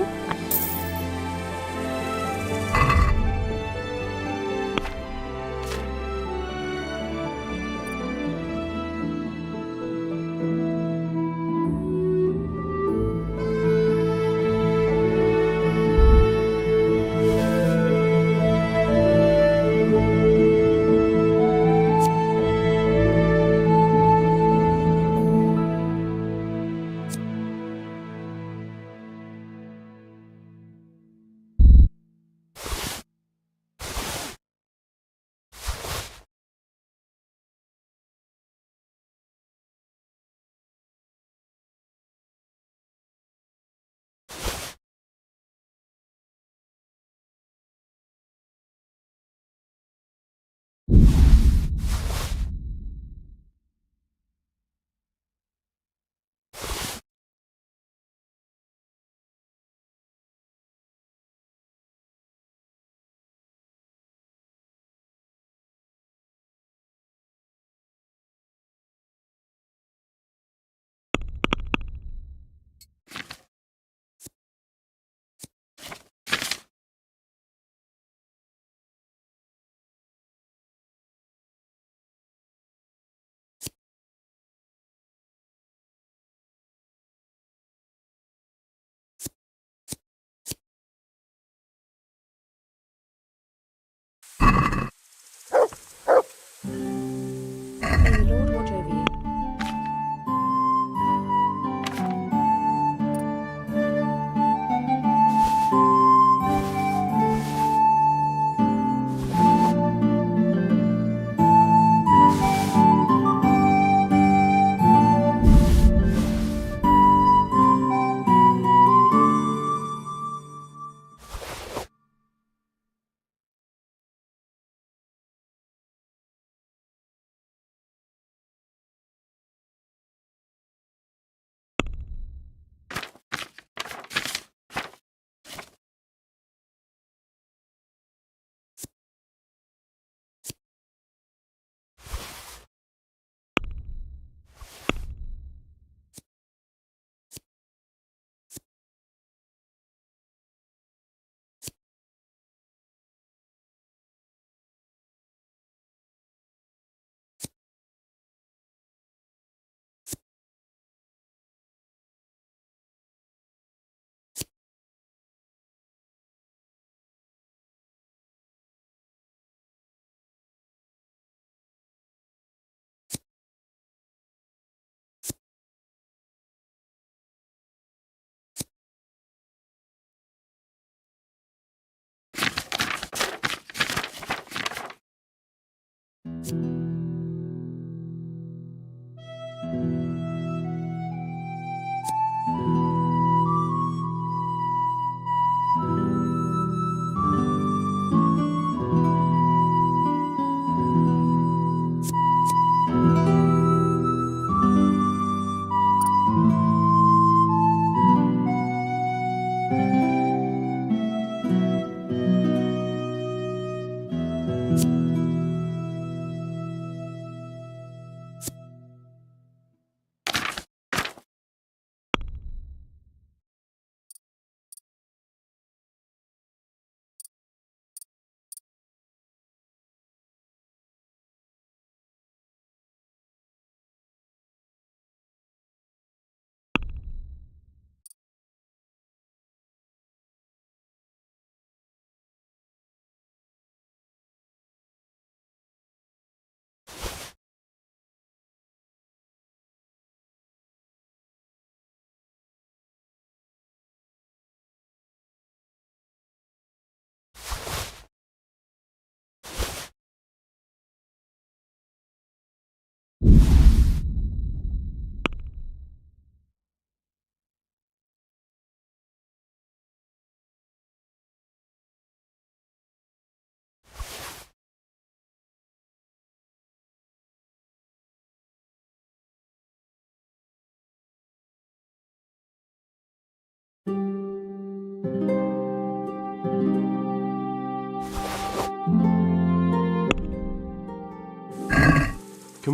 Speaker 12: Can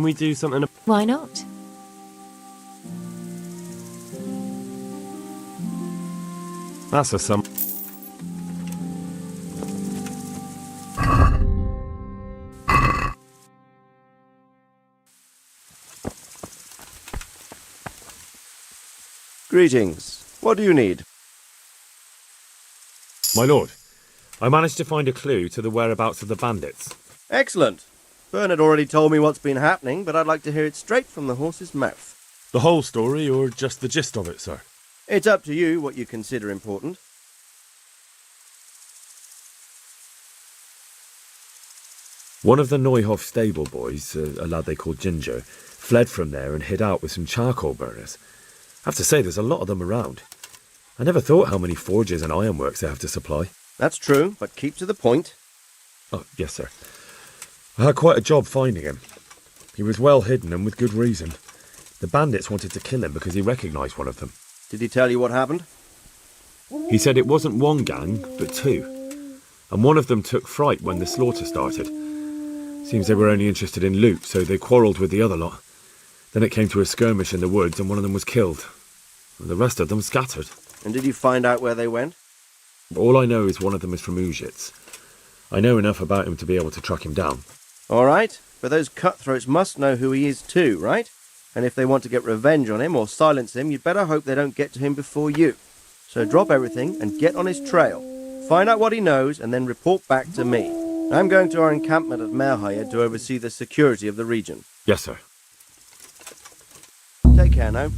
Speaker 12: we do something?
Speaker 13: Why not?
Speaker 12: That's a sum.
Speaker 14: Greetings. What do you need?
Speaker 1: My lord, I managed to find a clue to the whereabouts of the bandits.
Speaker 14: Excellent. Bernard already told me what's been happening, but I'd like to hear it straight from the horse's mouth.
Speaker 1: The whole story, or just the gist of it, sir?
Speaker 14: It's up to you what you consider important.
Speaker 1: One of the Neuhoff stable boys, a lad they called Ginger, fled from there and hid out with some charcoal burners. I have to say, there's a lot of them around. I never thought how many forges and ironworks they have to supply.
Speaker 14: That's true, but keep to the point.
Speaker 1: Oh, yes, sir. I had quite a job finding him. He was well hidden and with good reason. The bandits wanted to kill him because he recognised one of them.
Speaker 14: Did he tell you what happened?
Speaker 1: He said it wasn't one gang, but two. And one of them took fright when the slaughter started. Seems they were only interested in loot, so they quarrelled with the other lot. Then it came to a skirmish in the woods and one of them was killed. And the rest of them scattered.
Speaker 14: And did you find out where they went?
Speaker 1: All I know is one of them is from Ujits. I know enough about him to be able to track him down.
Speaker 14: All right, but those cutthroats must know who he is too, right? And if they want to get revenge on him or silence him, you'd better hope they don't get to him before you. So drop everything and get on his trail. Find out what he knows and then report back to me. I'm going to our encampment at Merhayed to oversee the security of the region.
Speaker 1: Yes, sir.
Speaker 14: Take care now.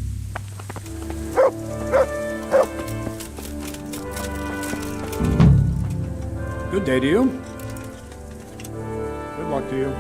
Speaker 9: Good day to you. Good luck to you.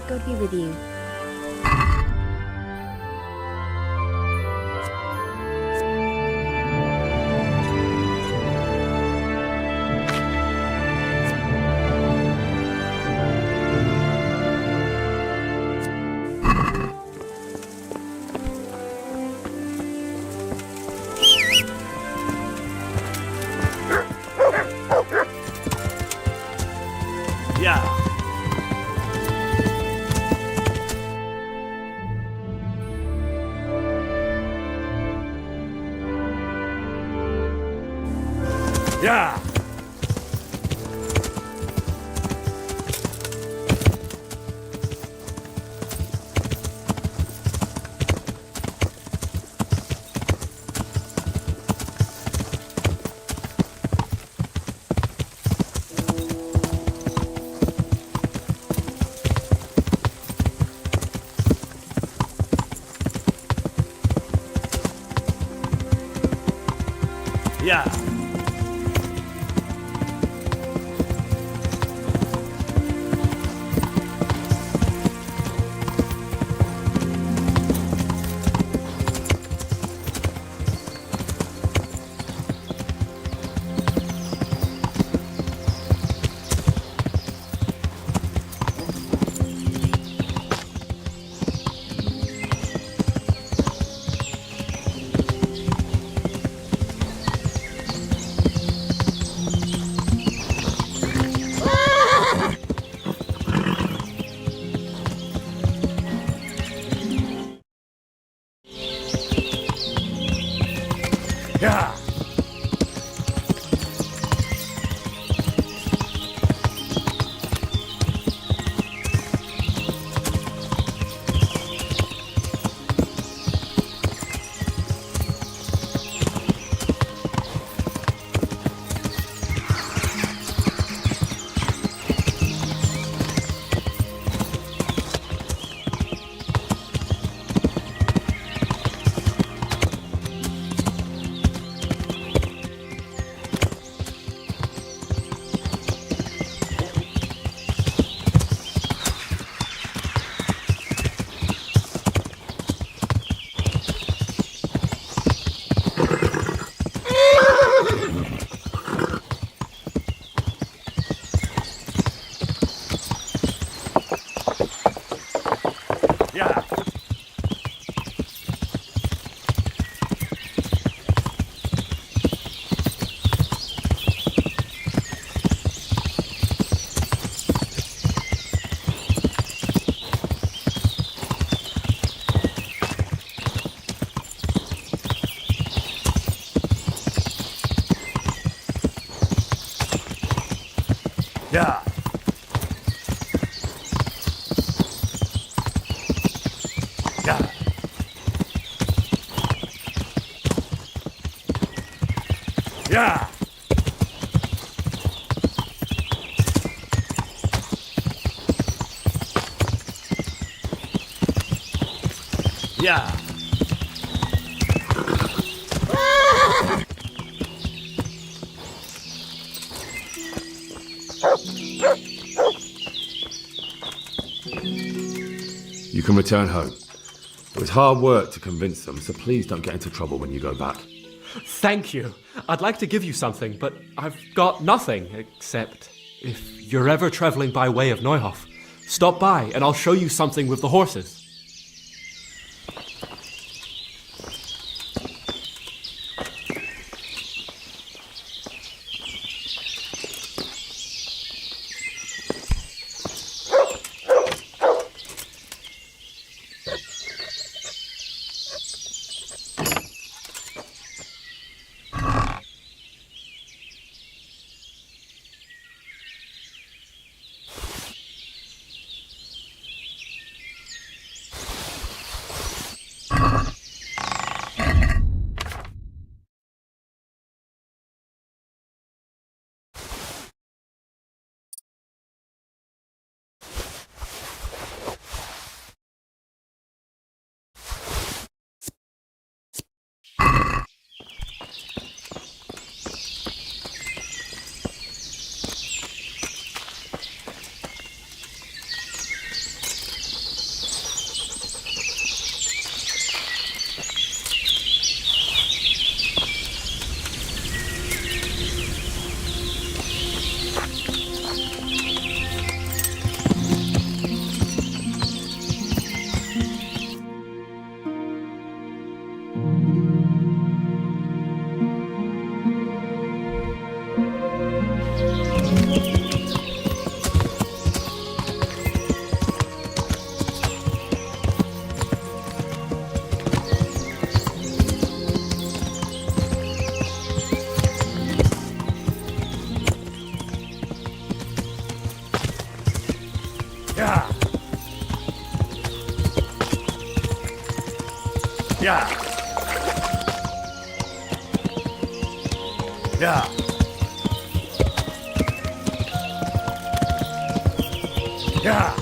Speaker 13: God be with you.
Speaker 22: Yeah! Yeah! Yeah! Yeah! Yeah! Yeah! Yeah! Yeah!
Speaker 1: You can return home. It was hard work to convince them, so please don't get into trouble when you go back.
Speaker 8: Thank you. I'd like to give you something, but I've got nothing except if you're ever traveling by way of Neuhof, stop by and I'll show you something with the horses.
Speaker 22: Yeah. Yeah. Yeah.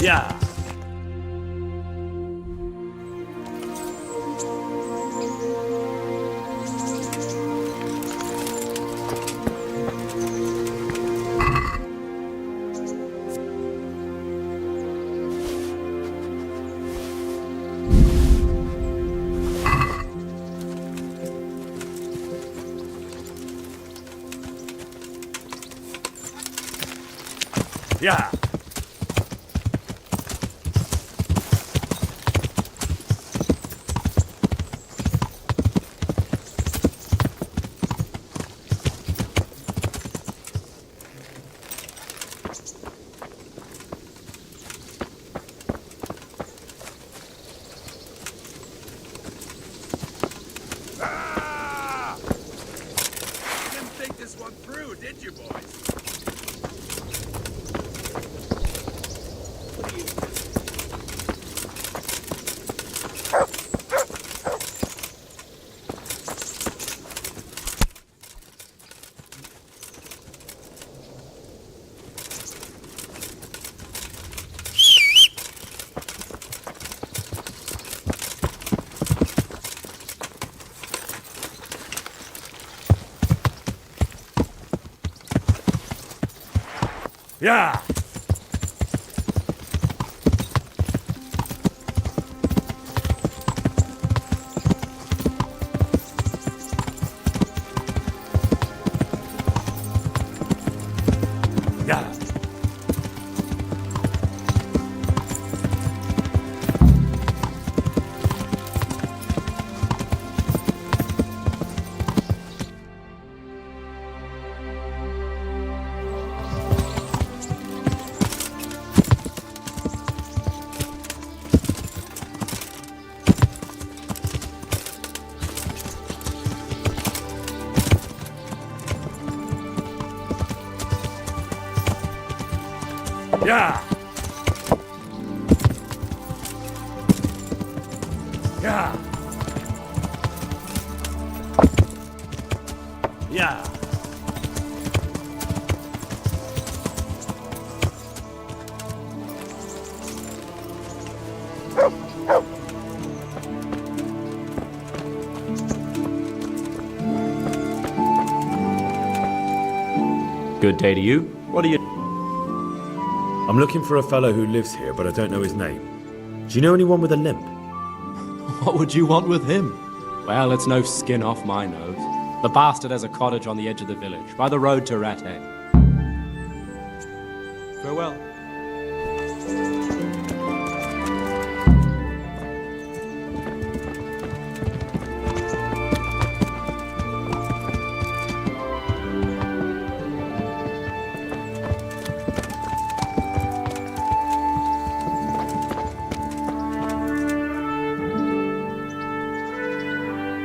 Speaker 22: Yeah. Yeah.
Speaker 5: Didn't think this one through, did you, boys?
Speaker 22: Yeah. Yeah. Yeah. Yeah. Yeah.
Speaker 8: Good day to you. What are you...
Speaker 12: I'm looking for a fellow who lives here, but I don't know his name. Do you know anyone with a limp?
Speaker 8: What would you want with him? Well, it's no skin off my nose. The bastard has a cottage on the edge of the village, by the road to Raeins. Farewell.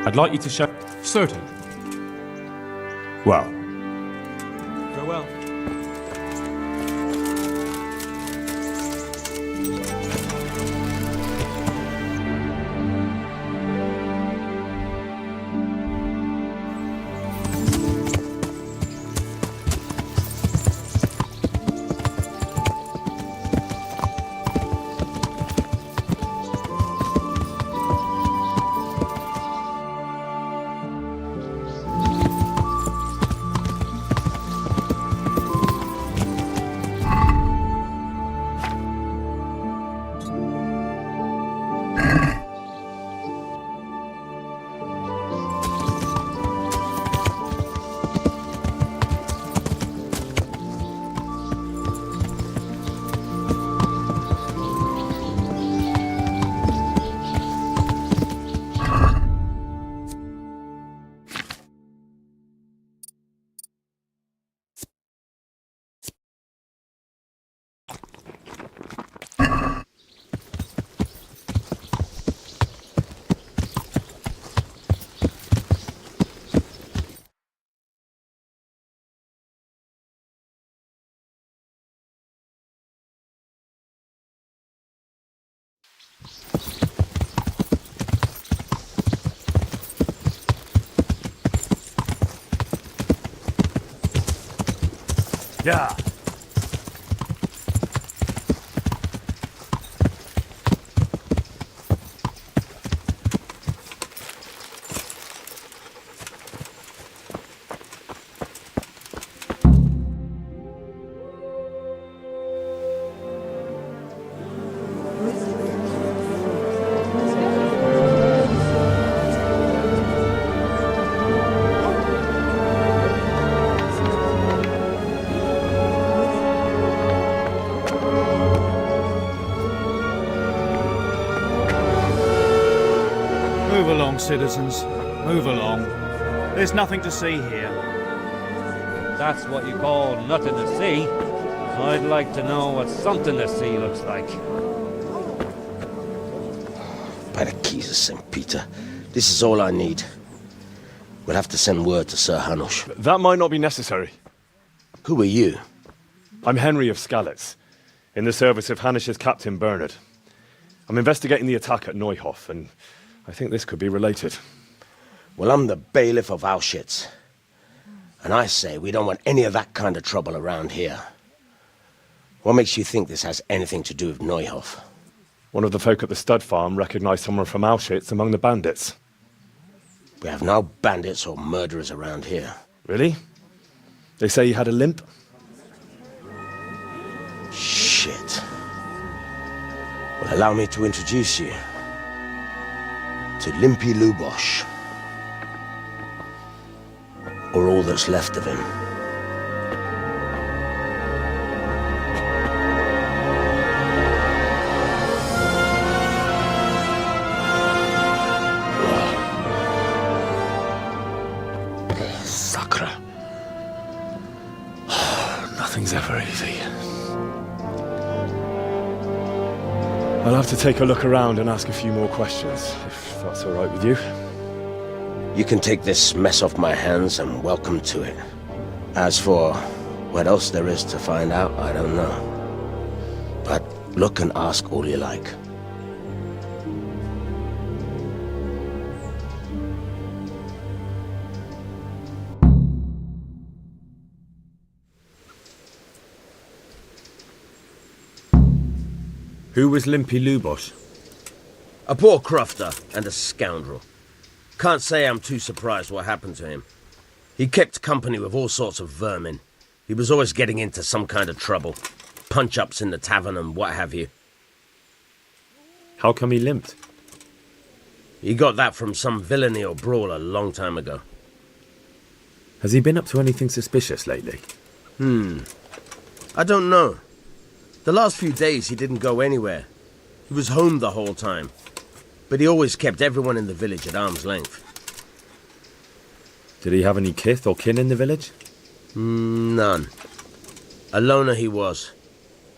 Speaker 12: I'd like you to show...
Speaker 8: Certainly.
Speaker 12: Well,
Speaker 8: Farewell.
Speaker 22: Yeah.
Speaker 21: Move along, citizens. Move along. There's nothing to see here.
Speaker 9: That's what you call nothing to see. I'd like to know what something to see looks like.
Speaker 6: By the keys of St. Peter, this is all I need. We'll have to send word to Sir Hanush.
Speaker 4: That might not be necessary.
Speaker 6: Who are you?
Speaker 4: I'm Henry of Skalitz, in the service of Hanush's Captain Bernard. I'm investigating the attack at Neuhof, and I think this could be related.
Speaker 6: Well, I'm the bailiff of Auschwitz. And I say we don't want any of that kind of trouble around here. What makes you think this has anything to do with Neuhof?
Speaker 4: One of the folk at the stud farm recognized someone from Auschwitz among the bandits.
Speaker 6: We have no bandits or murderers around here.
Speaker 4: Really? They say he had a limp?
Speaker 6: Shit. Well, allow me to introduce you to Limpy Lubosh. Or all that's left of him.
Speaker 1: Sacre. Nothing's ever easy.
Speaker 4: I'll have to take a look around and ask a few more questions, if that's all right with you.
Speaker 6: You can take this mess off my hands and welcome to it. As for what else there is to find out, I don't know. But look and ask all you like.
Speaker 12: Who was Limpy Lubosh?
Speaker 6: A poor crofter and a scoundrel. Can't say I'm too surprised what happened to him. He kept company with all sorts of vermin. He was always getting into some kind of trouble. Punch-ups in the tavern and what have you.
Speaker 12: How come he limped?
Speaker 6: He got that from some villainy or brawl a long time ago.
Speaker 12: Has he been up to anything suspicious lately?
Speaker 6: I don't know. The last few days he didn't go anywhere. He was home the whole time. But he always kept everyone in the village at arm's length.
Speaker 12: Did he have any kith or kin in the village?
Speaker 6: None. A loner he was.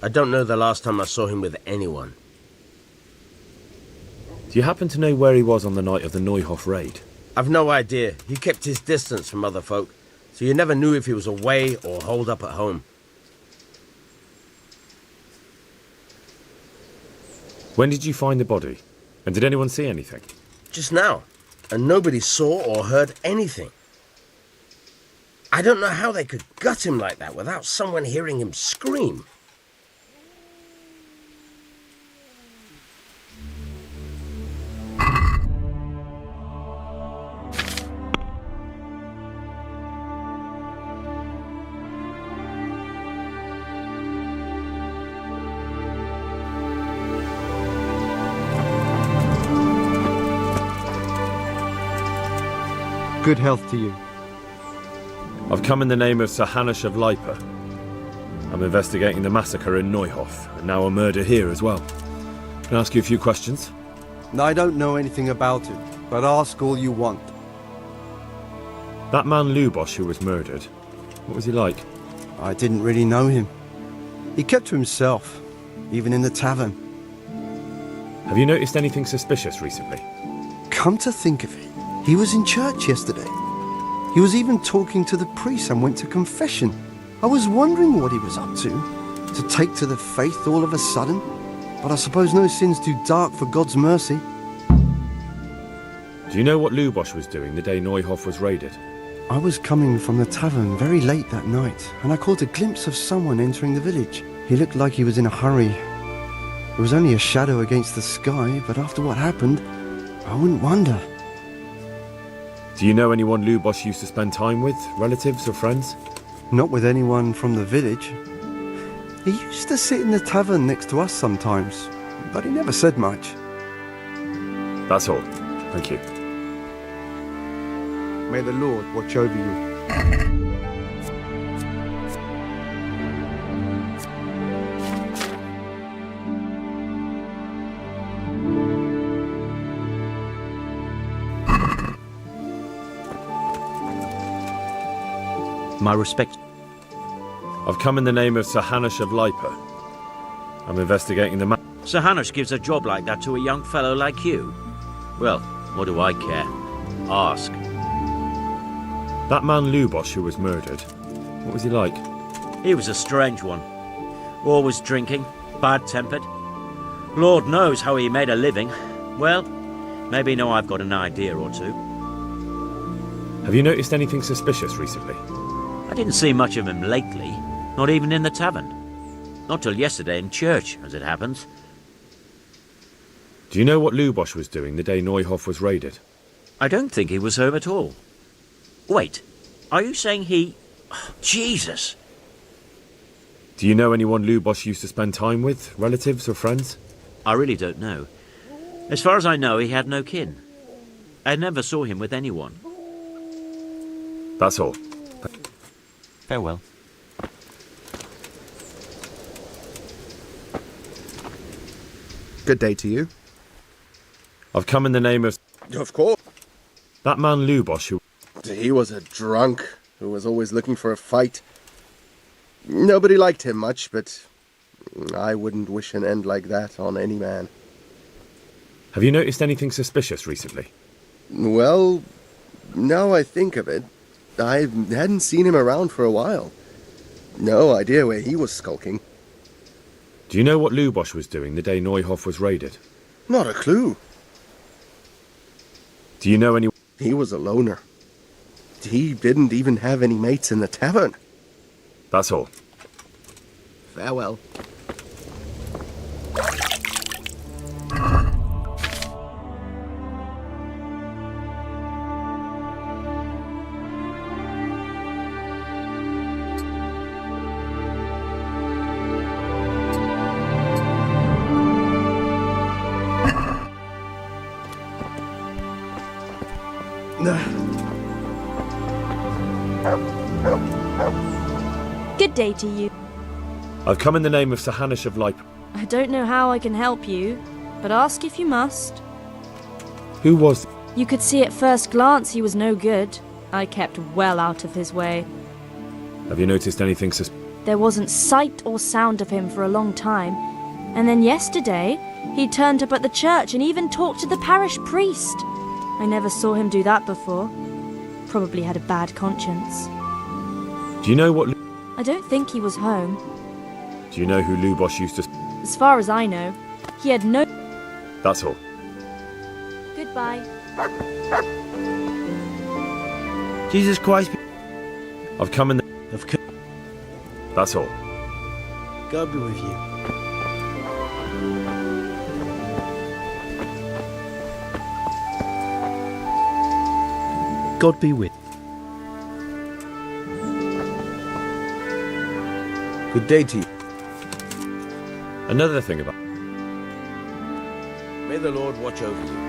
Speaker 6: I don't know the last time I saw him with anyone.
Speaker 12: Do you happen to know where he was on the night of the Neuhof raid?
Speaker 6: I've no idea. He kept his distance from other folk, so you never knew if he was away or holed up at home.
Speaker 12: When did you find the body? And did anyone see anything?
Speaker 6: Just now. And nobody saw or heard anything. I don't know how they could gut him like that without someone hearing him scream.
Speaker 17: Good health to you.
Speaker 12: I've come in the name of Sir Hanush of Lipa. I'm investigating the massacre in Neuhof, and now a murder here as well. Can I ask you a few questions?
Speaker 17: I don't know anything about it, but ask all you want.
Speaker 12: That man Lubosh who was murdered, what was he like?
Speaker 17: I didn't really know him. He kept to himself, even in the tavern.
Speaker 12: Have you noticed anything suspicious recently?
Speaker 17: Come to think of it, he was in church yesterday. He was even talking to the priest and went to confession. I was wondering what he was up to take to the faith all of a sudden. But I suppose no sin's too dark for God's mercy.
Speaker 12: Do you know what Lubosh was doing the day Neuhof was raided?
Speaker 17: I was coming from the tavern very late that night, and I caught a glimpse of someone entering the village. He looked like he was in a hurry. It was only a shadow against the sky, but after what happened, I wouldn't wonder.
Speaker 12: Do you know anyone Lubos used to spend time with? Relatives or friends?
Speaker 17: Not with anyone from the village. He used to sit in the tavern next to us sometimes, but he never said much.
Speaker 12: That's all. Thank you.
Speaker 17: May the Lord watch over you.
Speaker 19: My respects.
Speaker 12: I've come in the name of Sir Hanush of Lipa. I'm investigating the
Speaker 19: Sir Hanush gives a job like that to a young fellow like you. Well, what do I care? Ask.
Speaker 12: That man Lubos who was murdered, what was he like?
Speaker 19: He was a strange one. Always drinking, bad-tempered. Lord knows how he made a living. Well, maybe now I've got an idea or two.
Speaker 12: Have you noticed anything suspicious recently?
Speaker 19: I didn't see much of him lately, not even in the tavern. Not till yesterday in church, as it happens.
Speaker 12: Do you know what Lubos was doing the day Neuhof was raided?
Speaker 19: I don't think he was home at all. Wait, are you saying he... Oh, Jesus!
Speaker 12: Do you know anyone Lubos used to spend time with? Relatives or friends?
Speaker 19: I really don't know. As far as I know, he had no kin. I never saw him with anyone.
Speaker 12: That's all.
Speaker 19: Farewell.
Speaker 3: Good day to you.
Speaker 12: I've come in the name of...
Speaker 3: Of course.
Speaker 12: That man Lubos who...
Speaker 3: He was a drunk who was always looking for a fight. Nobody liked him much, but I wouldn't wish an end like that on any man.
Speaker 12: Have you noticed anything suspicious recently?
Speaker 3: Well, now I think of it, I hadn't seen him around for a while. No idea where he was skulking.
Speaker 12: Do you know what Lubos was doing the day Neuhof was raided?
Speaker 3: Not a clue.
Speaker 12: Do you know any...
Speaker 3: He was a loner. He didn't even have any mates in the tavern.
Speaker 12: That's all.
Speaker 3: Farewell.
Speaker 15: Good day to you.
Speaker 12: I've come in the name of Sir Hanush of Lipa.
Speaker 15: I don't know how I can help you, but ask if you must.
Speaker 12: Who was...
Speaker 15: You could see at first glance he was no good. I kept well out of his way.
Speaker 12: Have you noticed anything
Speaker 15: There wasn't sight or sound of him for a long time, and then yesterday he turned up at the church and even talked to the parish priest. I never saw him do that before. Probably had a bad conscience.
Speaker 12: Do you know what...
Speaker 15: I don't think he was home.
Speaker 12: Do you know who Lubos used to...
Speaker 15: As far as I know, he had no...
Speaker 12: That's all.
Speaker 15: Goodbye.
Speaker 19: Jesus Christ.
Speaker 12: I've come in the... That's all.
Speaker 19: God be with you.
Speaker 21: God be with.
Speaker 3: Good day to you.
Speaker 12: Another thing about...
Speaker 6: May the Lord watch over you.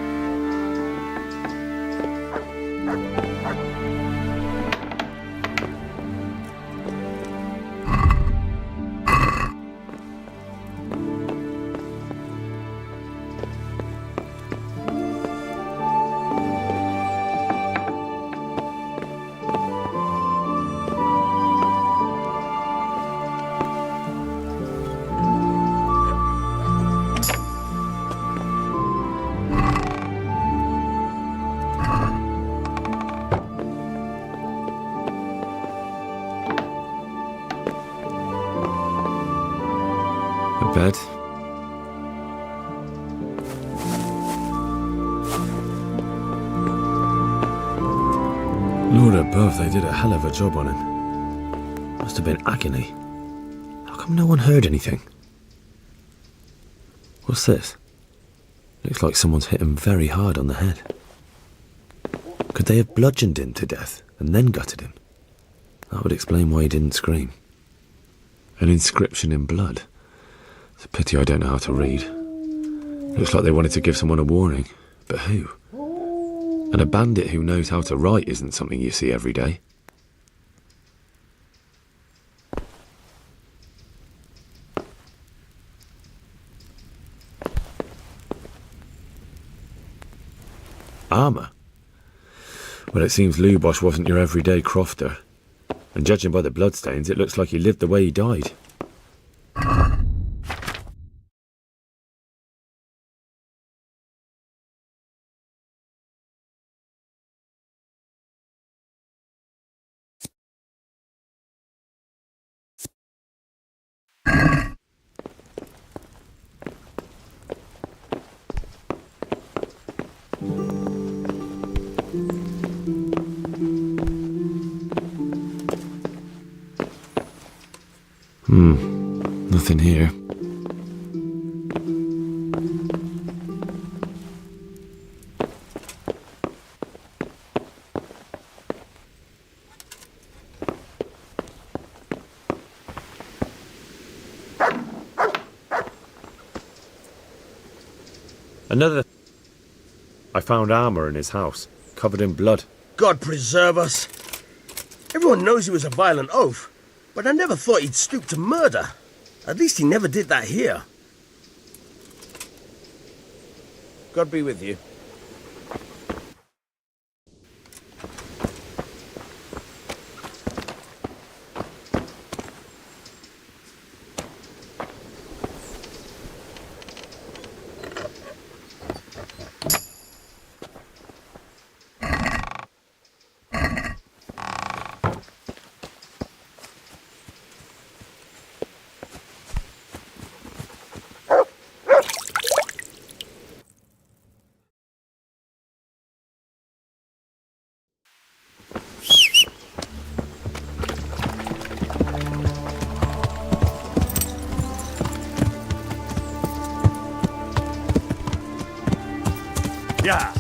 Speaker 12: Bed. Lord above, they did a hell of a job on him. Must have been agony. How come no one heard anything? What's this? Looks like someone's hit him very hard on the head. Could they have bludgeoned him to death and then gutted him? That would explain why he didn't scream. An inscription in blood. It's a pity I don't know how to read. Looks like they wanted to give someone a warning, but who? And a bandit who knows how to write isn't something you see every day. Armour? Well, it seems Lubosh wasn't your everyday crofter. And judging by the bloodstains, it looks like he lived the way he died. Nothing here. I found armour in his house, covered in blood.
Speaker 6: God preserve us. Everyone knows he was a violent oaf, but I never thought he'd stoop to murder. At least he never did that here.
Speaker 3: God be with you.
Speaker 22: Yeah.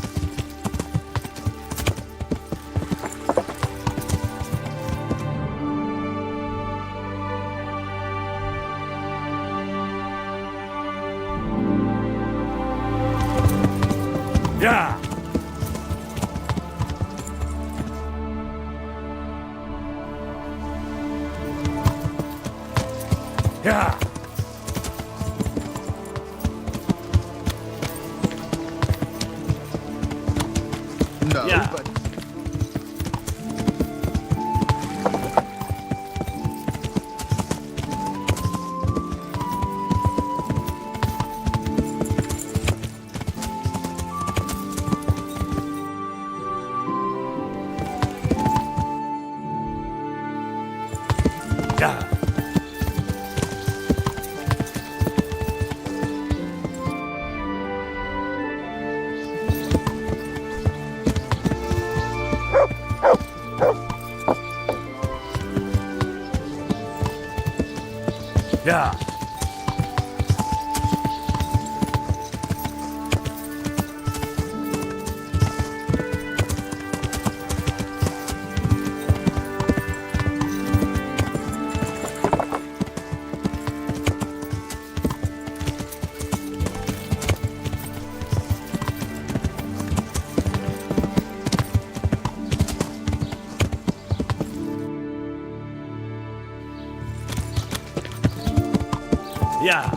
Speaker 22: Yeah. Yeah.
Speaker 3: No,
Speaker 22: Yeah.
Speaker 3: but...
Speaker 22: Yeah. Yeah. Yeah.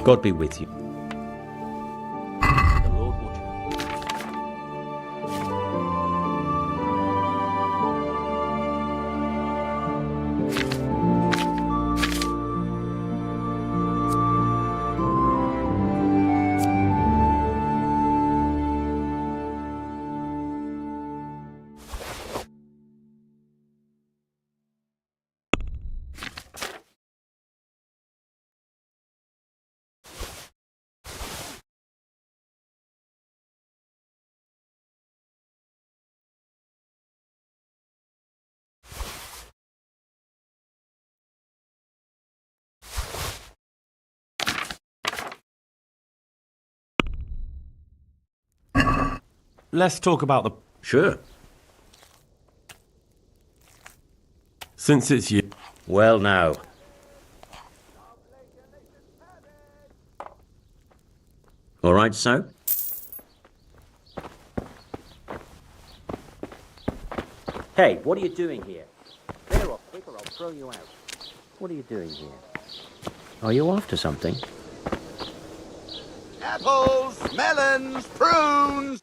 Speaker 19: God be with you.
Speaker 1: let's talk about the...
Speaker 19: Sure.
Speaker 1: Since it's you...
Speaker 19: Well, now. All right, so? Hey, what are you doing here? Clear off, quick, or I'll throw you out. What are you doing here? Are you after something?
Speaker 5: Apples, melons, prunes.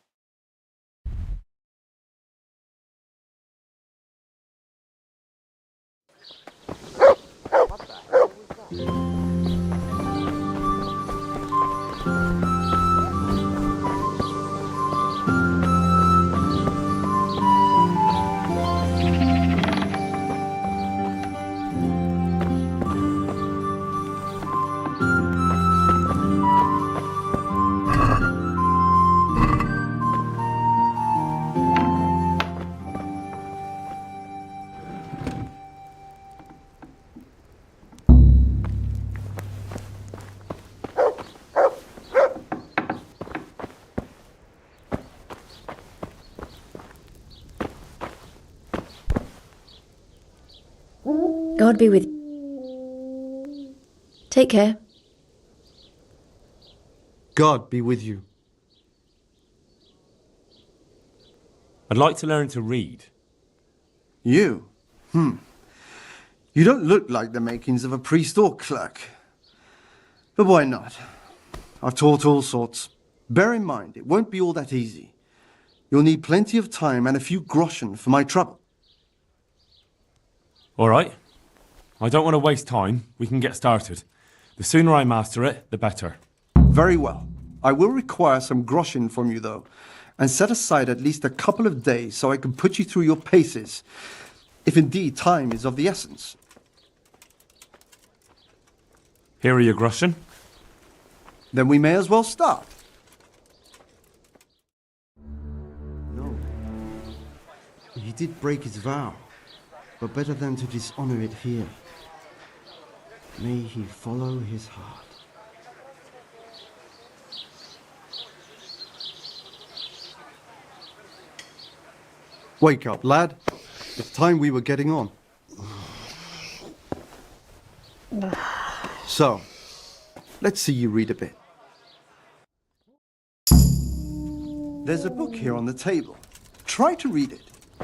Speaker 13: God be with you. Take care.
Speaker 17: God be with you.
Speaker 1: I'd like to learn to read.
Speaker 17: You? You don't look like the makings of a priest or clerk. But why not? I've taught all sorts. Bear in mind, it won't be all that easy. You'll need plenty of time and a few groschen for my trouble.
Speaker 1: All right. I don't want to waste time. We can get started. The sooner I master it, the better.
Speaker 17: Very well. I will require some groschen from you, though, and set aside at least a couple of days so I can put you through your paces, if indeed time is of the essence.
Speaker 1: Here are your groschen.
Speaker 17: Then we may as well start. No. He did break his vow, but better than to dishonor it here. May he follow his heart. Wake up, lad. It's time we were getting on. So, let's see you read a bit. There's a book here on the table. Try to read it.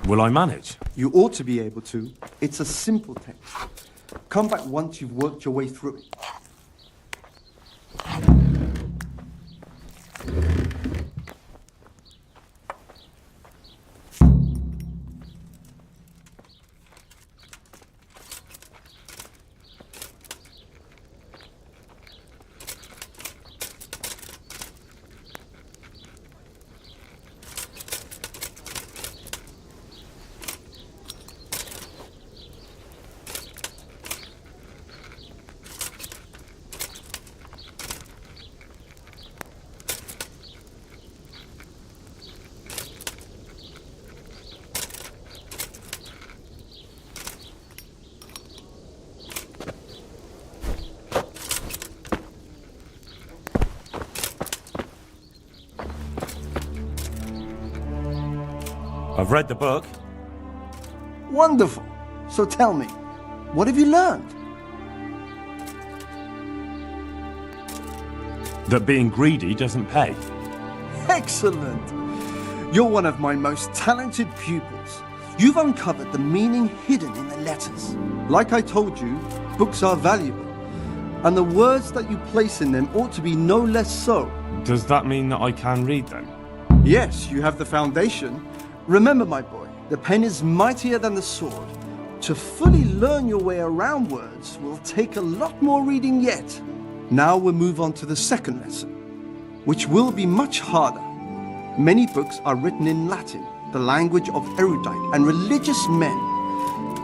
Speaker 1: Will I manage?
Speaker 17: You ought to be able to. It's a simple text. Come back once you've worked your way through it.
Speaker 1: I've read the book.
Speaker 17: Wonderful. So tell me, what have you learned?
Speaker 1: That being greedy doesn't pay.
Speaker 17: Excellent. You're one of my most talented pupils. You've uncovered the meaning hidden in the letters. Like I told you, books are valuable, and the words that you place in them ought to be no less so.
Speaker 1: Does that mean that I can read then?
Speaker 17: Yes, you have the foundation. Remember, my boy, the pen is mightier than the sword. To fully learn your way around words will take a lot more reading yet. Now we'll move on to the second lesson, which will be much harder. Many books are written in Latin, the language of erudite and religious men.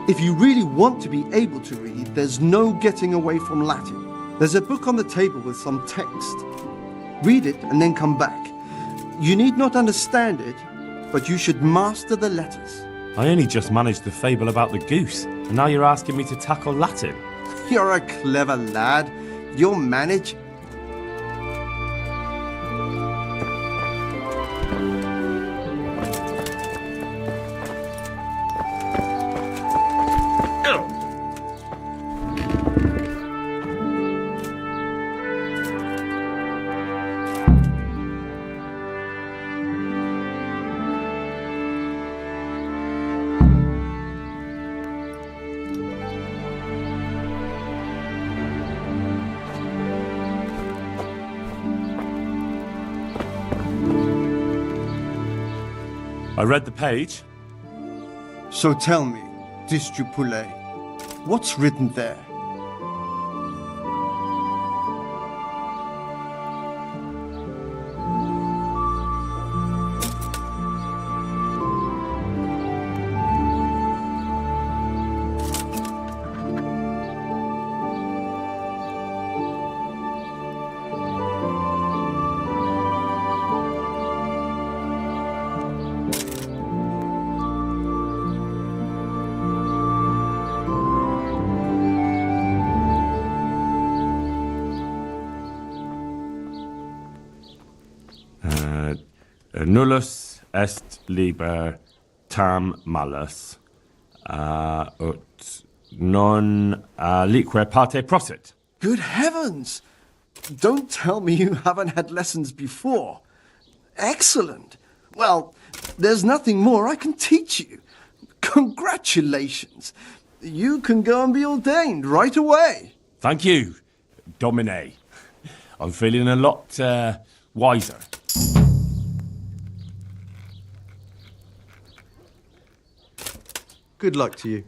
Speaker 17: If you really want to be able to read, there's no getting away from Latin. There's a book on the table with some text. Read it and then come back. You need not understand it, but you should master the letters.
Speaker 1: I only just managed the fable about the goose, and now you're asking me to tackle Latin.
Speaker 17: You're a clever lad. You'll manage.
Speaker 22: I read the page.
Speaker 17: So tell me, Distupule, what's written there?
Speaker 22: Nullus est liber tam malus, ut non lique parte prosit.
Speaker 17: Good heavens! Don't tell me you haven't had lessons before. Excellent. Well, there's nothing more I can teach you. Congratulations. You can go and be ordained right away.
Speaker 22: Thank you, Domine. I'm feeling a lot wiser.
Speaker 17: Good luck to you.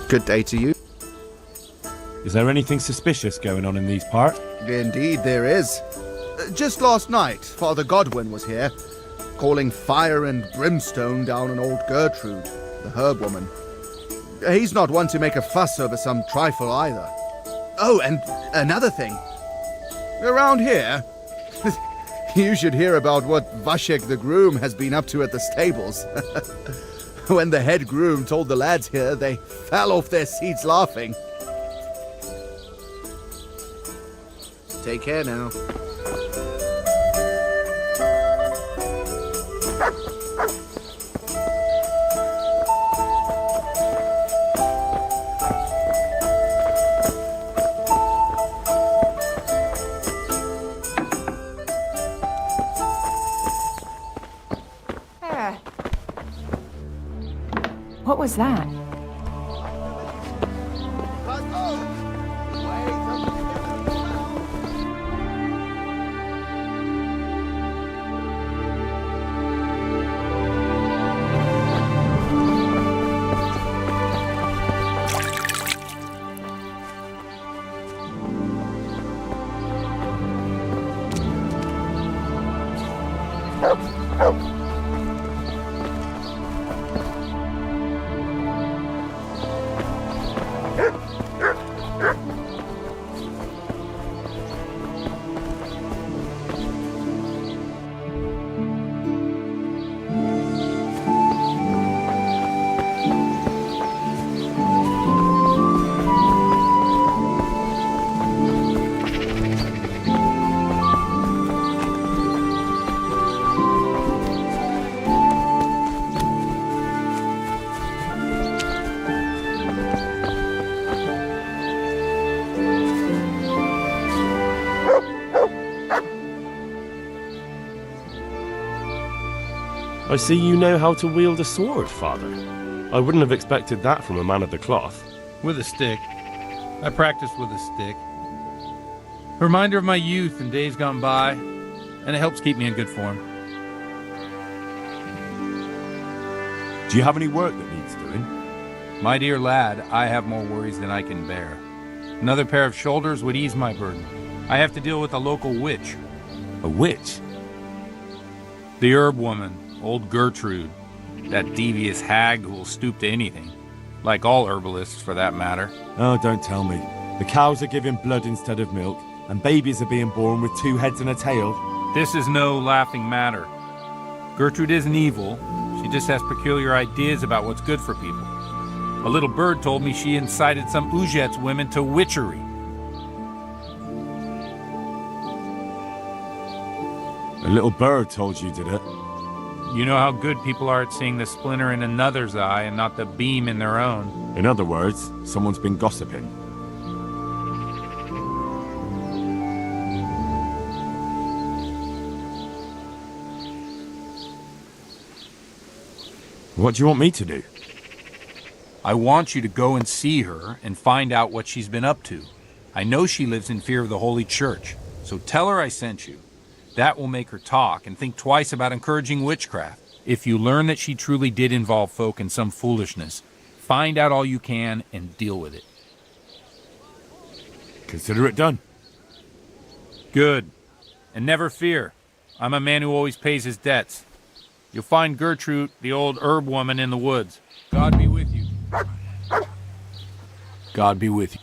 Speaker 11: Good day to you.
Speaker 22: Is there anything suspicious going on in these parts?
Speaker 11: Indeed there is. Just last night, Father Godwin was here, calling fire and brimstone down on old Gertrude, the herb woman. He's not one to make a fuss over some trifle either. Oh, and another thing. Around here, you should hear about what Vashek the groom has been up to at the stables. When the head groom told the lads here, they fell off their seats laughing. Take care now.
Speaker 16: What was that?
Speaker 4: I see you know how to wield a sword, Father. I wouldn't have expected that from a man of the cloth.
Speaker 16: With a stick. I practice with a stick. A reminder of my youth and days gone by, and it helps keep me in good form.
Speaker 22: Do you have any work that needs doing?
Speaker 16: My dear lad, I have more worries than I can bear. Another pair of shoulders would ease my burden. I have to deal with a local witch.
Speaker 22: A witch?
Speaker 16: The herb woman, old Gertrude. That devious hag who will stoop to anything. Like all herbalists, for that matter.
Speaker 22: Oh, don't tell me. The cows are giving blood instead of milk, and babies are being born with 2 heads and a tail.
Speaker 16: This is no laughing matter. Gertrude isn't evil. She just has peculiar ideas about what's good for people. A little bird told me she incited some Uzhets women to witchery.
Speaker 22: A little bird told you, did it?
Speaker 16: You know how good people are at seeing the splinter in another's eye and not the beam in their own.
Speaker 22: In other words, someone's been gossiping. What do you want me to do?
Speaker 16: I want you to go and see her and find out what she's been up to. I know she lives in fear of the Holy Church, so tell her I sent you. That will make her talk and think twice about encouraging witchcraft. If you learn that she truly did involve folk in some foolishness, find out all you can and deal with it.
Speaker 22: Consider it done.
Speaker 16: Good. And never fear. I'm a man who always pays his debts. You'll find Gertrude, the old herb woman, in the woods. God be with you. God be with you.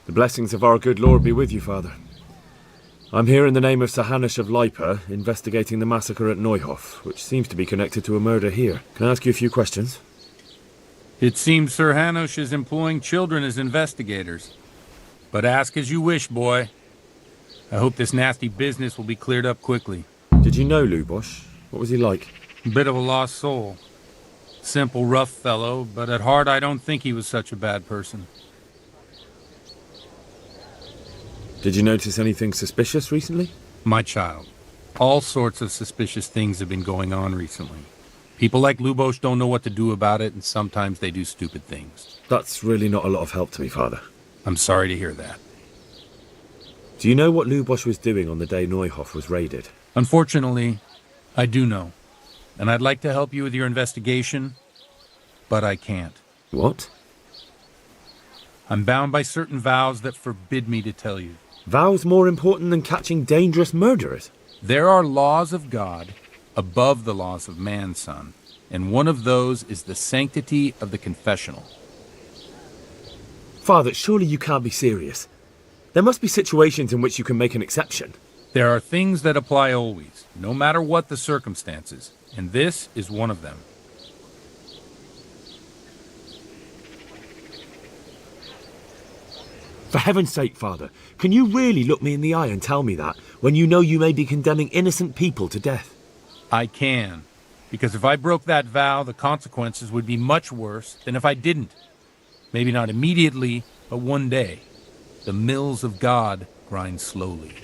Speaker 12: The blessings of our good Lord be with you, Father. I'm here in the name of Sir Hanush of Lipa, investigating the massacre at Neuhof, which seems to be connected to a murder here. Can I ask you a few questions?
Speaker 16: It seems Sir Hanush is employing children as investigators. But ask as you wish, boy. I hope this nasty business will be cleared up quickly.
Speaker 12: Did you know Lubosh? What was he like?
Speaker 16: Bit of a lost soul. Simple, rough fellow, but at heart I don't think he was such a bad person.
Speaker 12: Did you notice anything suspicious recently?
Speaker 16: My child, all sorts of suspicious things have been going on recently. People like Lubosh don't know what to do about it, and sometimes they do stupid things.
Speaker 12: That's really not a lot of help to me, Father.
Speaker 16: I'm sorry to hear that.
Speaker 12: Do you know what Lubosh was doing on the day Neuhof was raided?
Speaker 16: Unfortunately, I do know. And I'd like to help you with your investigation, but I can't.
Speaker 12: What?
Speaker 16: I'm bound by certain vows that forbid me to tell you.
Speaker 12: Vows more important than catching dangerous murderers?
Speaker 16: There are laws of God above the laws of man, son. And one of those is the sanctity of the confessional.
Speaker 12: Father, surely you can't be serious. There must be situations in which you can make an exception.
Speaker 16: There are things that apply always, no matter what the circumstances. And this is one of them.
Speaker 12: For heaven's sake, Father, can you really look me in the eye and tell me that, when you know you may be condemning innocent people to death?
Speaker 16: I can. Because if I broke that vow, the consequences would be much worse than if I didn't. Maybe not immediately, but one day. The mills of God grind slowly.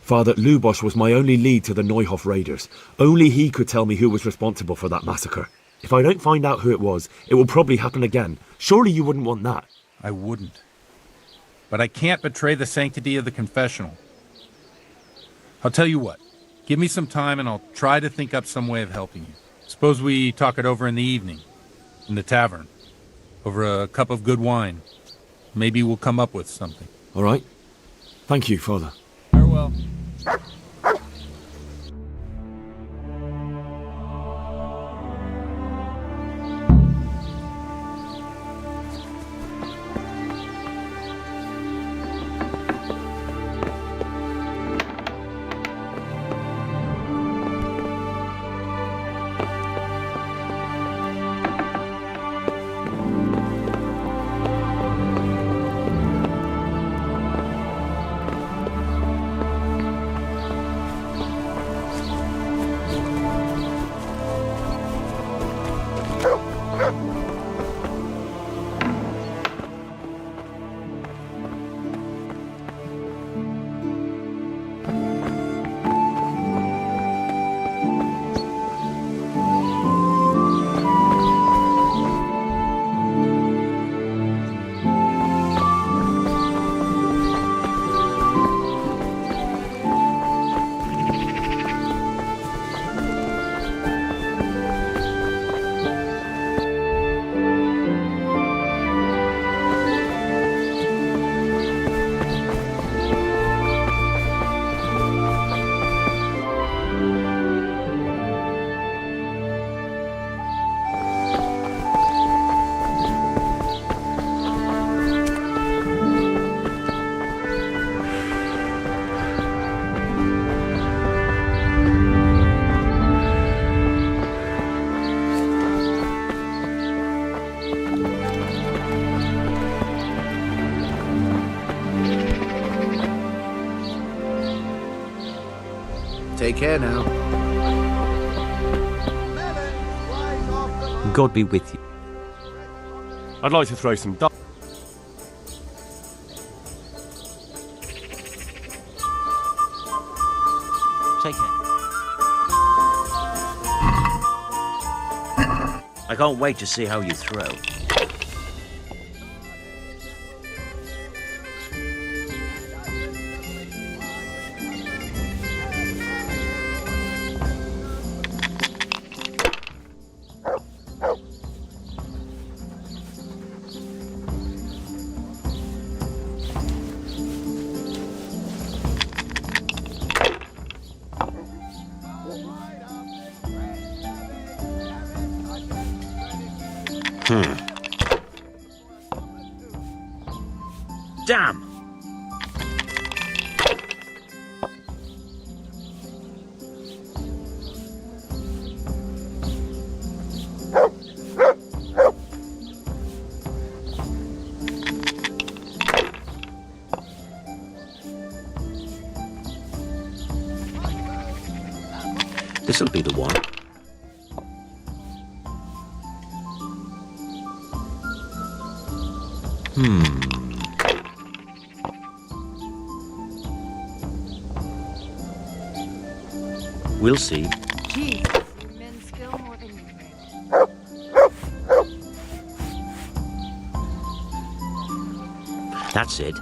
Speaker 12: Father, Lubosh was my only lead to the Neuhof raiders. Only he could tell me who was responsible for that massacre. If I don't find out who it was, it will probably happen again. Surely you wouldn't want that.
Speaker 16: I wouldn't. But I can't betray the sanctity of the confessional. I'll tell you what. Give me some time and I'll try to think up some way of helping you. Suppose we talk it over in the evening. In the tavern. Over a cup of good wine. Maybe we'll come up with something.
Speaker 12: All right. Thank you, Father.
Speaker 16: Farewell.
Speaker 11: Take care now.
Speaker 19: God be with you.
Speaker 22: I'd like to throw some
Speaker 19: Take care. I can't wait to see how you throw. Damn! This'll be the one. We'll see.
Speaker 2: Jesus, you men skill more than you think.
Speaker 19: That's it.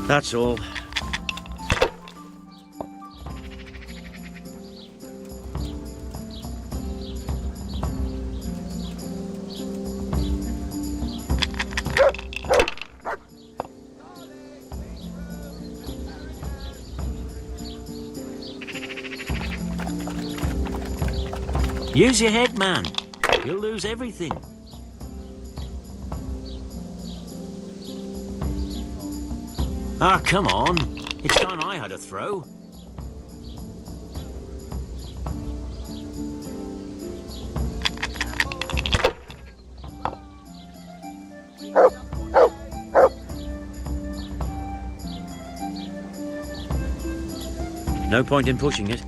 Speaker 19: That's all. Use your head, man. You'll lose everything. Ah, come on. It's time I had a throw. No point in pushing it.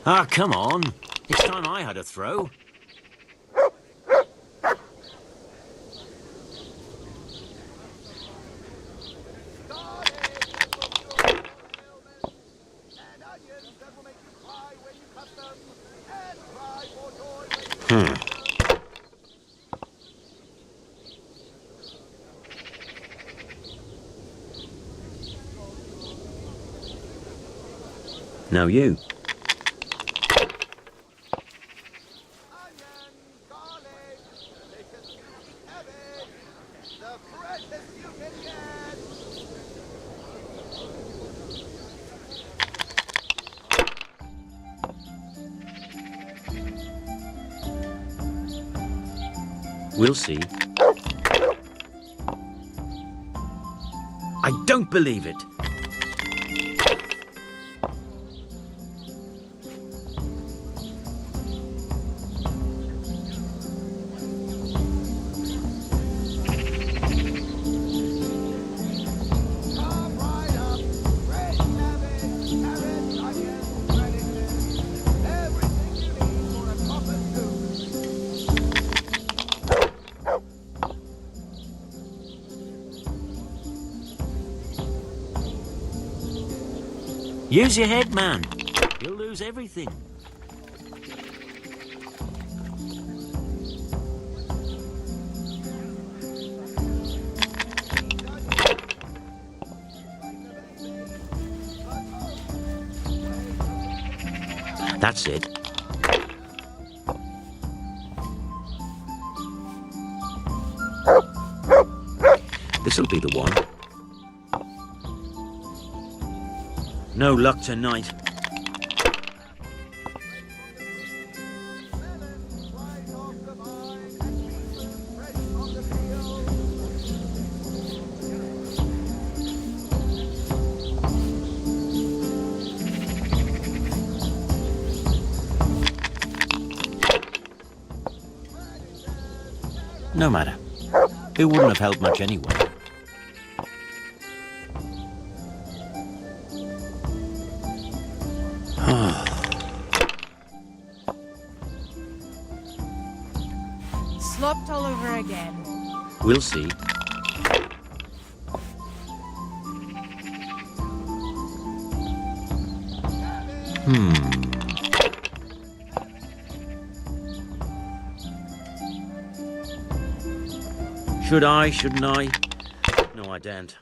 Speaker 19: Ah, come on. It's time I had a throw. Now you. We'll see. I don't believe it. Use your head, man. You'll lose everything. That's it. This'll be the one. No luck tonight. No matter. It wouldn't have helped much anyway.
Speaker 2: Slopped all over again.
Speaker 19: We'll see. Should I, shouldn't I? No, I daren't.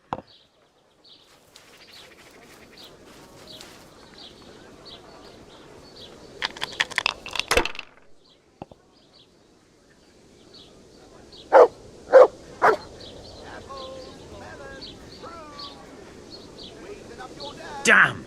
Speaker 19: Damn!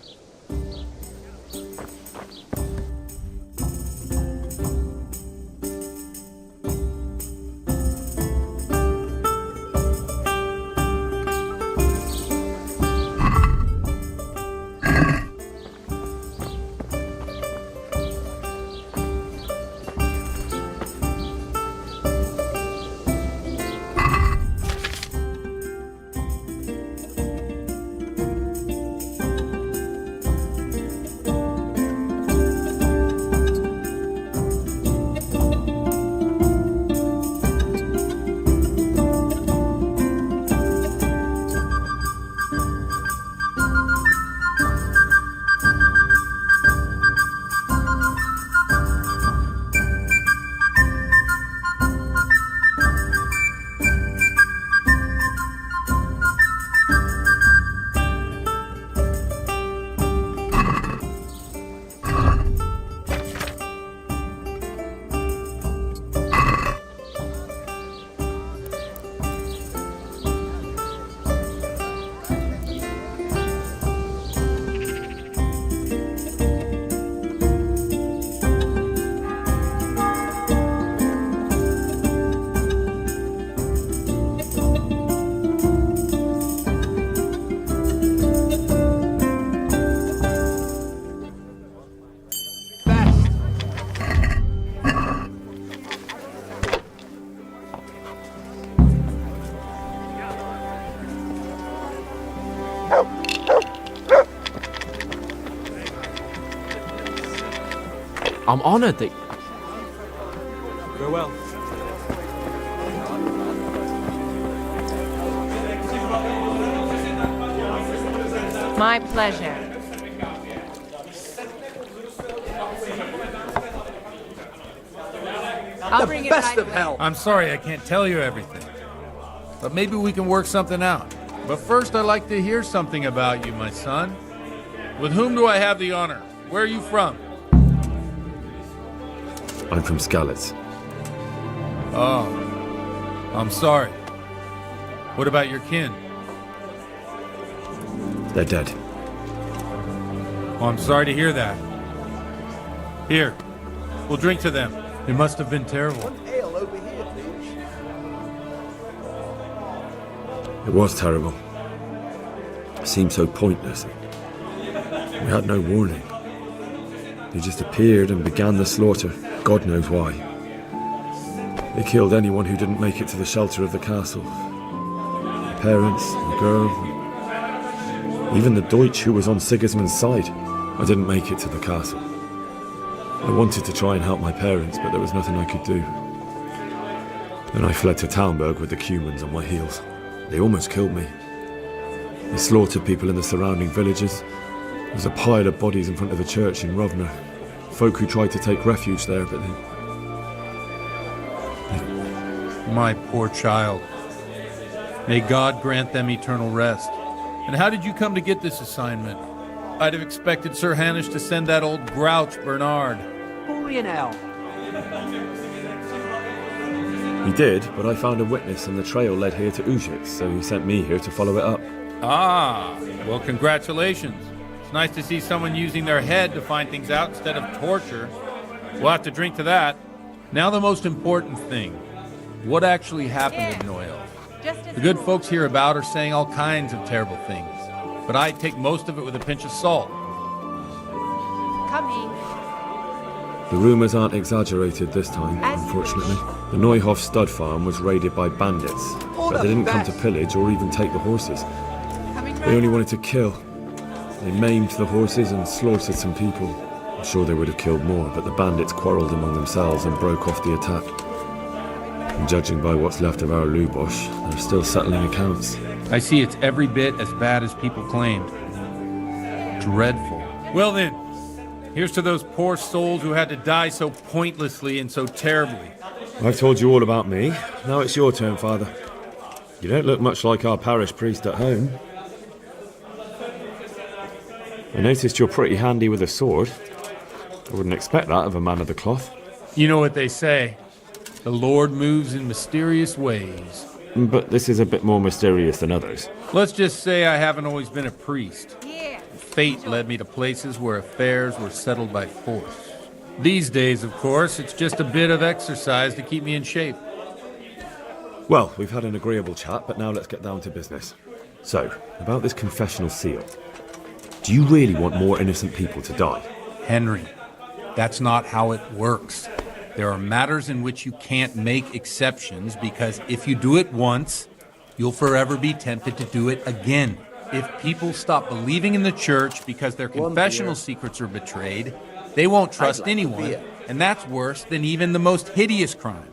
Speaker 8: I'm honored that...
Speaker 20: Farewell.
Speaker 2: My pleasure. I'll bring it right away.
Speaker 16: I'm sorry I can't tell you everything. But maybe we can work something out. But first I'd like to hear something about you, my son. With whom do I have the honor? Where are you from?
Speaker 12: I'm from Skalitz.
Speaker 16: Oh, I'm sorry. What about your kin?
Speaker 12: They're dead.
Speaker 16: Oh, I'm sorry to hear that. Here, we'll drink to them. It must have been terrible.
Speaker 3: Ale over here, please.
Speaker 12: It was terrible. It seemed so pointless. We had no warning. They just appeared and began the slaughter. God knows why. They killed anyone who didn't make it to the shelter of the castle. The parents, the girl, even the Deutsch who was on Sigismund's side. I didn't make it to the castle. I wanted to try and help my parents, but there was nothing I could do. Then I fled to Talmberg with the Cumans on my heels. They almost killed me. They slaughtered people in the surrounding villages. There was a pile of bodies in front of the church in Rovna. Folk who tried to take refuge there, but they...
Speaker 16: My poor child. May God grant them eternal rest. And how did you come to get this assignment? I'd have expected Sir Hanush to send that old grouch Bernard.
Speaker 10: Holy and hell.
Speaker 12: He did, but I found a witness and the trail led here to Ujits, so he sent me here to follow it up.
Speaker 16: Ah, well, congratulations. It's nice to see someone using their head to find things out instead of torture. We'll have to drink to that. Now the most important thing. What actually happened in Noel? The good folks hereabout are saying all kinds of terrible things, but I take most of it with a pinch of salt.
Speaker 2: Coming.
Speaker 1: The rumours aren't exaggerated this time, unfortunately. The Neuhoff stud farm was raided by bandits, but they didn't come to pillage or even take the horses. They only wanted to kill. They maimed the horses and slaughtered some people. I'm sure they would have killed more, but the bandits quarrelled among themselves and broke off the attack. And judging by what's left of our Lubosh, they're still settling accounts.
Speaker 16: I see it's every bit as bad as people claimed. Dreadful. Well then, here's to those poor souls who had to die so pointlessly and so terribly.
Speaker 1: I've told you all about me. Now it's your turn, Father. You don't look much like our parish priest at home. I noticed you're pretty handy with a sword. I wouldn't expect that of a man of the cloth.
Speaker 16: You know what they say. The Lord moves in mysterious ways.
Speaker 1: But this is a bit more mysterious than others.
Speaker 16: Let's just say I haven't always been a priest. Fate led me to places where affairs were settled by force. These days, of course, it's just a bit of exercise to keep me in shape.
Speaker 1: Well, we've had an agreeable chat, but now let's get down to business. So, about this confessional seal. Do you really want more innocent people to die?
Speaker 16: Henry, that's not how it works. There are matters in which you can't make exceptions because if you do it once, you'll forever be tempted to do it again. If people stop believing in the church because their confessional secrets are betrayed, they won't trust anyone, and that's worse than even the most hideous crime.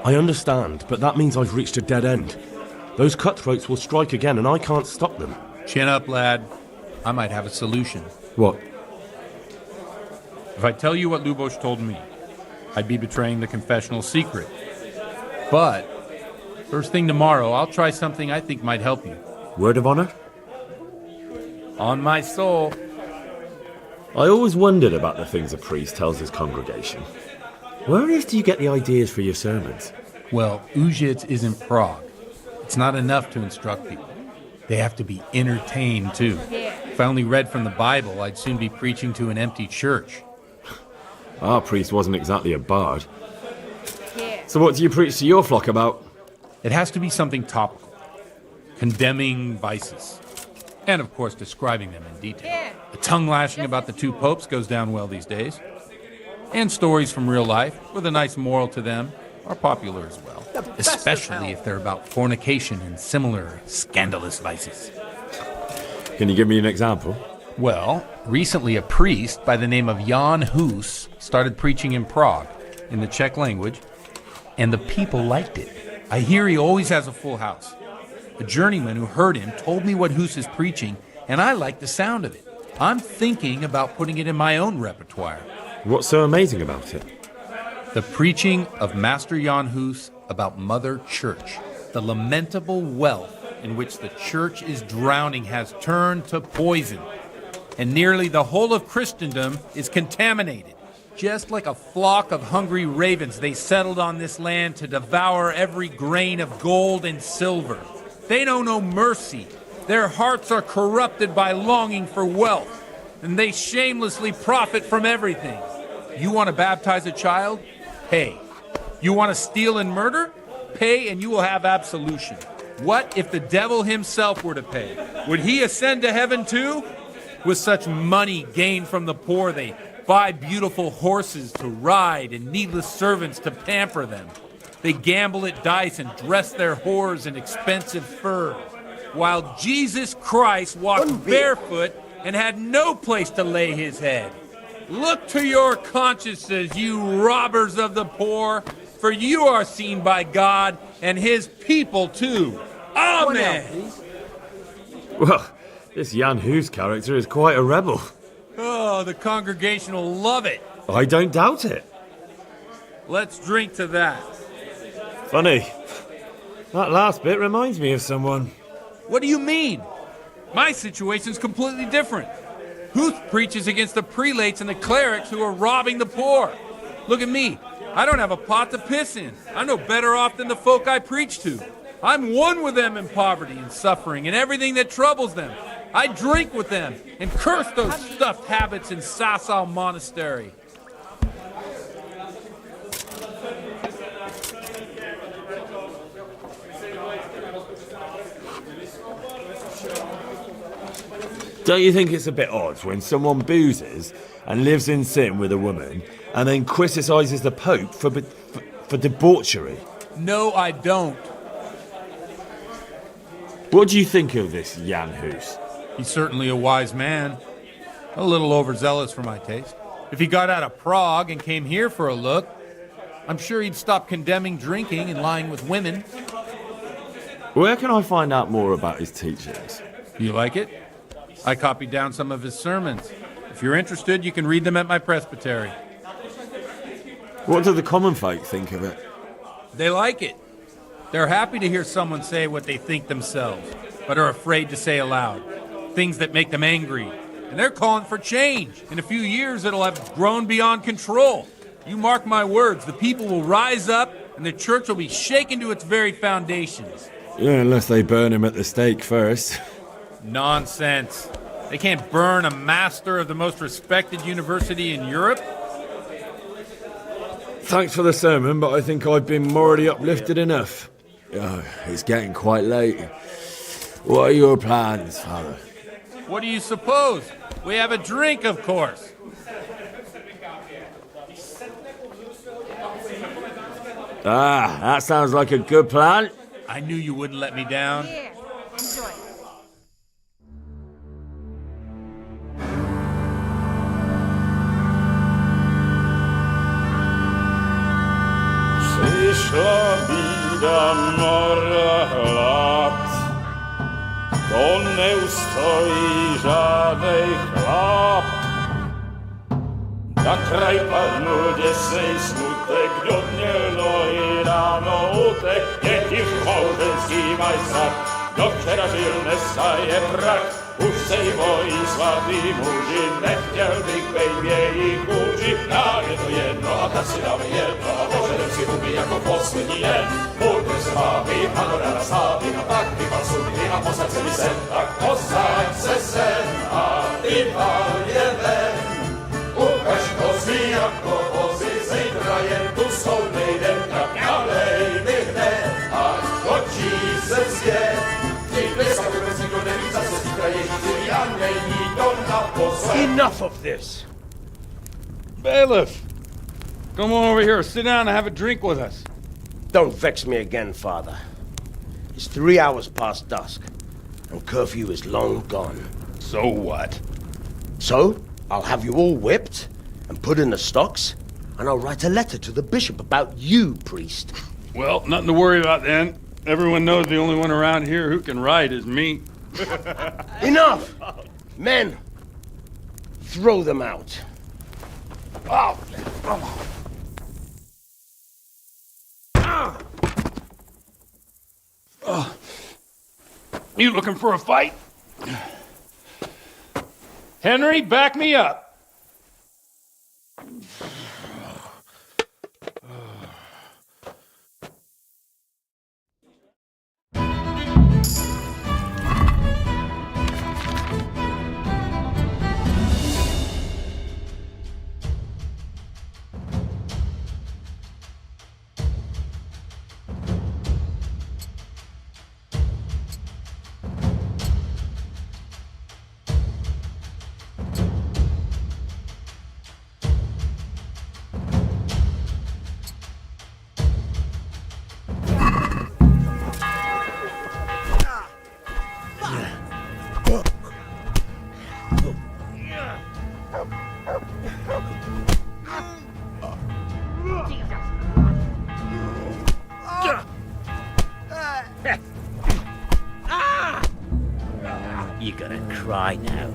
Speaker 12: I understand, but that means I've reached a dead end. Those cutthroats will strike again, and I can't stop them.
Speaker 16: Chin up, lad. I might have a solution.
Speaker 1: What?
Speaker 16: If I tell you what Lubosh told me, I'd be betraying the confessional secret. But first thing tomorrow, I'll try something I think might help you.
Speaker 1: Word of honor?
Speaker 16: On my soul.
Speaker 1: I always wondered about the things a priest tells his congregation. Where on earth do you get the ideas for your sermons?
Speaker 16: Well, Ujits isn't Prague. It's not enough to instruct people. They have to be entertained, too. If I only read from the Bible, I'd soon be preaching to an empty church.
Speaker 1: Our priest wasn't exactly a bard. So what do you preach to your flock about?
Speaker 16: It has to be something topical. Condemning vices. And, of course, describing them in detail. The tongue-lashing about the two popes goes down well these days. And stories from real life, with a nice moral to them, are popular as well. Especially if they're about fornication and similar scandalous vices.
Speaker 1: Can you give me an example?
Speaker 16: Well, recently a priest by the name of Jan Hus started preaching in Prague, in the Czech language, and the people liked it. I hear he always has a full house. A journeyman who heard him told me what Hus is preaching, and I like the sound of it. I'm thinking about putting it in my own repertoire.
Speaker 1: What's so amazing about it?
Speaker 16: The preaching of Master Jan Hus about Mother Church. The lamentable wealth in which the church is drowning has turned to poison. And nearly the whole of Christendom is contaminated. Just like a flock of hungry ravens, they settled on this land to devour every grain of gold and silver. They know no mercy. Their hearts are corrupted by longing for wealth, and they shamelessly profit from everything. You want to baptize a child? Pay. You want to steal and murder? Pay and you will have absolution. What if the devil himself were to pay? Would he ascend to heaven too? With such money gained from the poor, they buy beautiful horses to ride and needless servants to pamper them. They gamble at dice and dress their whores in expensive fur, while Jesus Christ walked barefoot and had no place to lay his head. Look to your consciences, you robbers of the poor, for you are seen by God and his people too. Amen.
Speaker 1: Well, this Jan Hus character is quite a rebel.
Speaker 16: Oh, the congregation will love it.
Speaker 1: I don't doubt it.
Speaker 16: Let's drink to that.
Speaker 1: Funny. That last bit reminds me of someone.
Speaker 16: What do you mean? My situation's completely different. Huth preaches against the prelates and the clerics who are robbing the poor. Look at me. I don't have a pot to piss in. I'm no better off than the folk I preach to. I'm one with them in poverty and suffering and everything that troubles them. I drink with them and curse those stuffed habits in Sasau Monastery.
Speaker 1: Don't you think it's a bit odd when someone boozes and lives in sin with a woman and then criticises the Pope for debauchery?
Speaker 16: No, I don't.
Speaker 1: What do you think of this Jan Hus?
Speaker 16: He's certainly a wise man. A little overzealous for my taste. If he got out of Prague and came here for a look, I'm sure he'd stop condemning drinking and lying with women.
Speaker 1: Where can I find out more about his teachings?
Speaker 16: You like it? I copied down some of his sermons. If you're interested, you can read them at my presbytery.
Speaker 1: What do the common folk think of it?
Speaker 16: They like it. They're happy to hear someone say what they think themselves, but are afraid to say aloud. Things that make them angry. And they're calling for change. In a few years, it'll have grown beyond control. You mark my words, the people will rise up, and the church will be shaken to its very foundations.
Speaker 1: Yeah, unless they burn him at the stake first.
Speaker 16: Nonsense. They can't burn a master of the most respected university in Europe.
Speaker 1: Thanks for the sermon, but I think I've been morally uplifted enough. Oh, it's getting quite late. What are your plans, Father?
Speaker 16: What do you suppose? We have a drink, of course.
Speaker 1: Ah, that sounds like a good plan.
Speaker 16: I knew you wouldn't let me down.
Speaker 2: Here, enjoy.
Speaker 10: Przyszła bida mora lat, to nie ustoi żadnej chlap. Na kraj padł desej smutek, dodnielo i rano utek, jakiż małżeński majstak, do wczera żylne staje prach. Už sejmoj svatý muži, nechtěl bych bejbě jich kůži. Nám je to jedno a tak si dáme jedno a požadem si huby jako poslední den. Buďme se vámi, panorama stávy a tak vypal sudy a posaď se mi sem. Tak posaď se sem a vypal je ven. Ukaž kozy jako vozy, zítra jen tu soudnej den. Tak nalej mi hned a točí se svět.
Speaker 16: Enough of this! Bailiff! Come on over here, sit down and have a drink with us.
Speaker 6: Don't vex me again, Father. It's 3 hours past dusk, and curfew is long gone.
Speaker 16: So what?
Speaker 6: So, I'll have you all whipped and put in the stocks, and I'll write a letter to the bishop about you, priest.
Speaker 16: Well, nothing to worry about then. Everyone knows the only one around here who can write is me.
Speaker 6: Enough! Men, throw them out. Oh.
Speaker 16: You looking for a fight? Henry, back me up.
Speaker 19: You're gonna cry now.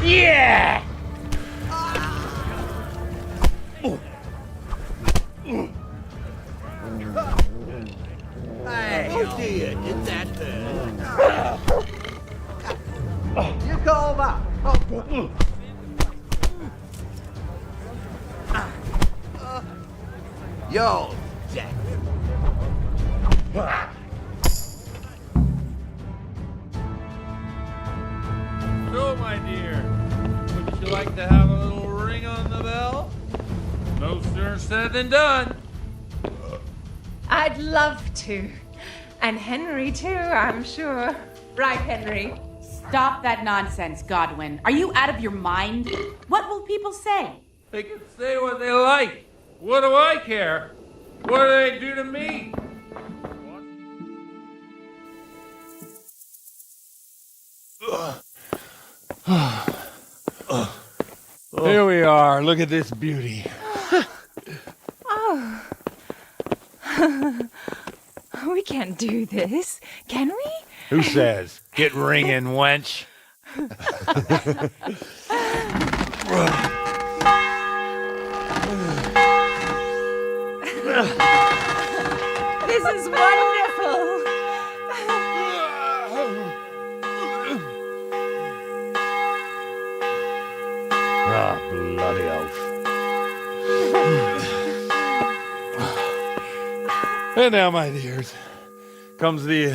Speaker 16: Yeah!
Speaker 6: Hey, oh dear, did that hurt?
Speaker 14: that? You're dead.
Speaker 10: So, my dear, would you like to have a little ring on the bell? No sooner said than done.
Speaker 2: I'd love to. And Henry, too, I'm sure. Right, Henry?
Speaker 7: Stop that nonsense, Godwin. Are you out of your mind? What will people say?
Speaker 10: They can say what they like. What do I care? What do they do to me? Here we are. Look at this beauty.
Speaker 2: Oh. We can't do this, can we?
Speaker 10: Who says? Get ringing, wench.
Speaker 2: This is wonderful.
Speaker 10: Ah, bloody oath. And now, my dears, comes the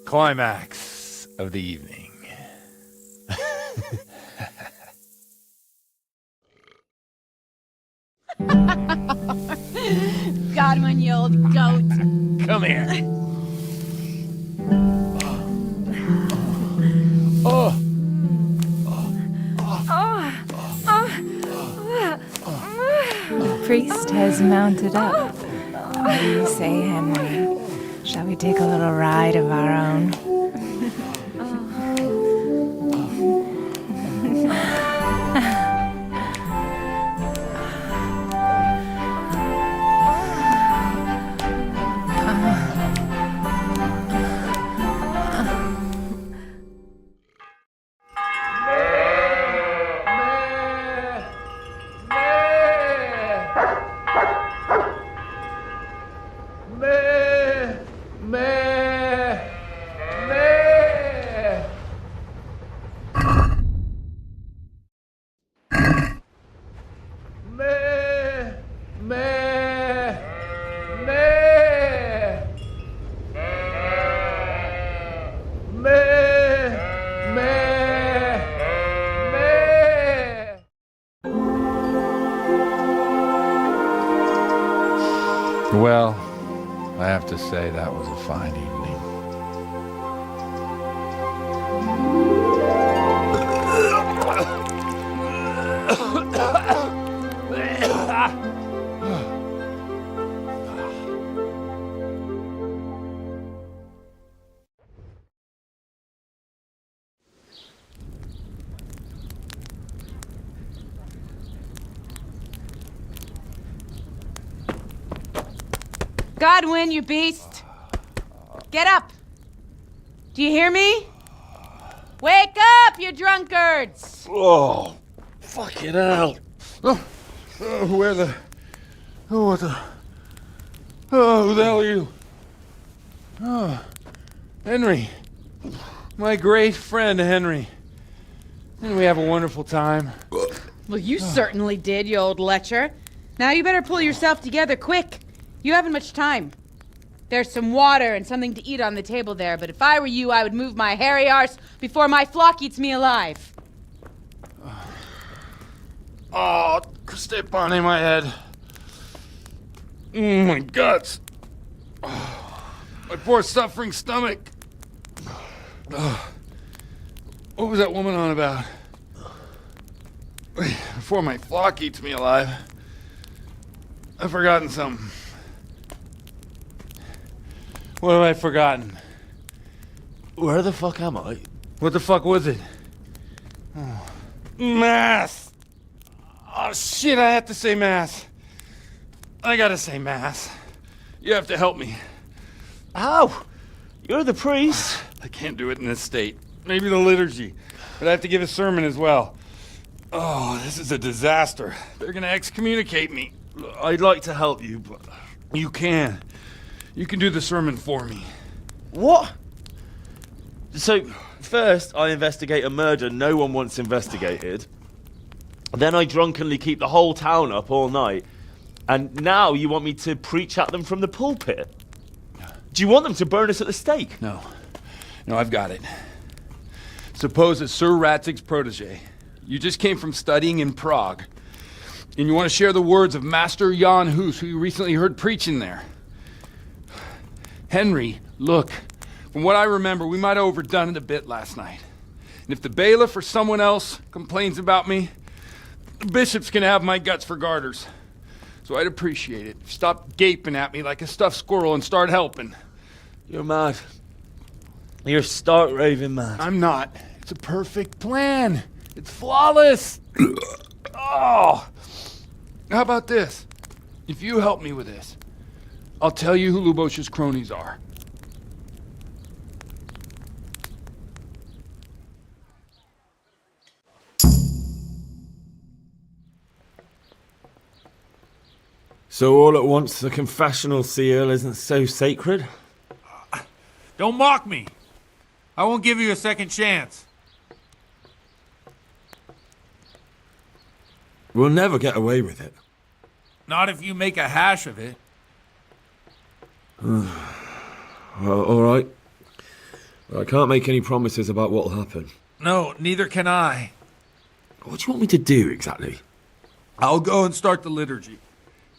Speaker 10: climax of the evening.
Speaker 7: Godwin, you old goat.
Speaker 10: Come here. Oh.
Speaker 2: The priest has mounted up. What do you say, Henry? Shall we take a little ride of our own?
Speaker 10: Well, I have to say that was a fine evening.
Speaker 7: Godwin, you beast! Get up! Do you hear me? Wake up, you drunkards!
Speaker 10: Oh, fucking hell. Where the... Oh, what the... Oh, who the hell are you? Oh, Henry. My great friend, Henry. Didn't we have a wonderful time?
Speaker 7: Well, you certainly did, you old lecher. Now you better pull yourself together quick. You haven't much time. There's some water and something to eat on the table there, but if I were you, I would move my hairy arse before my flock eats me alive.
Speaker 10: Oh, step on in my head. My guts. Oh, my poor suffering stomach. Oh, what was that woman on about? Before my flock eats me alive. I've forgotten something. What have I forgotten?
Speaker 12: Where the fuck am I?
Speaker 10: What the fuck was it? Oh. Mass! Oh shit, I have to say mass. I gotta say mass. You have to help me.
Speaker 12: How? You're the priest.
Speaker 10: I can't do it in this state. Maybe the liturgy. But I have to give a sermon as well. Oh, this is a disaster. They're gonna excommunicate me.
Speaker 12: I'd like to help you, but...
Speaker 10: You can. You can do the sermon for me.
Speaker 12: What? So,
Speaker 9: First, I investigate a murder no one wants investigated. Then I drunkenly keep the whole town up all night. And now you want me to preach at them from the pulpit? Do you want them to burn us at the stake?
Speaker 18: No. No, I've got it. Suppose as Sir Ratzig's protege, you just came from studying in Prague, and you want to share the words of Master Jan Hus, who you recently heard preaching there. Henry, look, from what I remember, we might have overdone it a bit last night. And if the bailiff or someone else complains about me, the bishop's gonna have my guts for garters. So I'd appreciate it if you stopped gaping at me like a stuffed squirrel and start helping.
Speaker 9: You're mad. You're stark raving mad.
Speaker 18: I'm not. It's a perfect plan. It's flawless. Oh. How about this? If you help me with this, I'll tell you who Lubosh's cronies are.
Speaker 1: So all at once the confessional seal isn't so sacred?
Speaker 16: Don't mock me. I won't give you a second chance.
Speaker 1: We'll never get away with it.
Speaker 16: Not if you make a hash of it.
Speaker 1: Well, all right. I can't make any promises about what'll happen.
Speaker 16: No, neither can I.
Speaker 1: What do you want me to do exactly?
Speaker 16: I'll go and start the liturgy.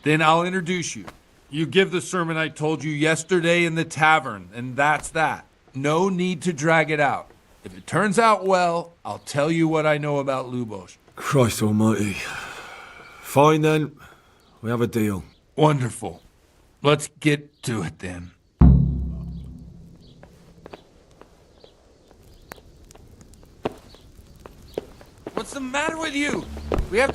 Speaker 16: Then I'll introduce you. You give the sermon I told you yesterday in the tavern, and that's that. No need to drag it out. If it turns out well, I'll tell you what I know about Lubosh.
Speaker 1: Christ almighty. Fine then. We have a deal.
Speaker 16: Wonderful. Let's get to it then. What's the matter with you? We have...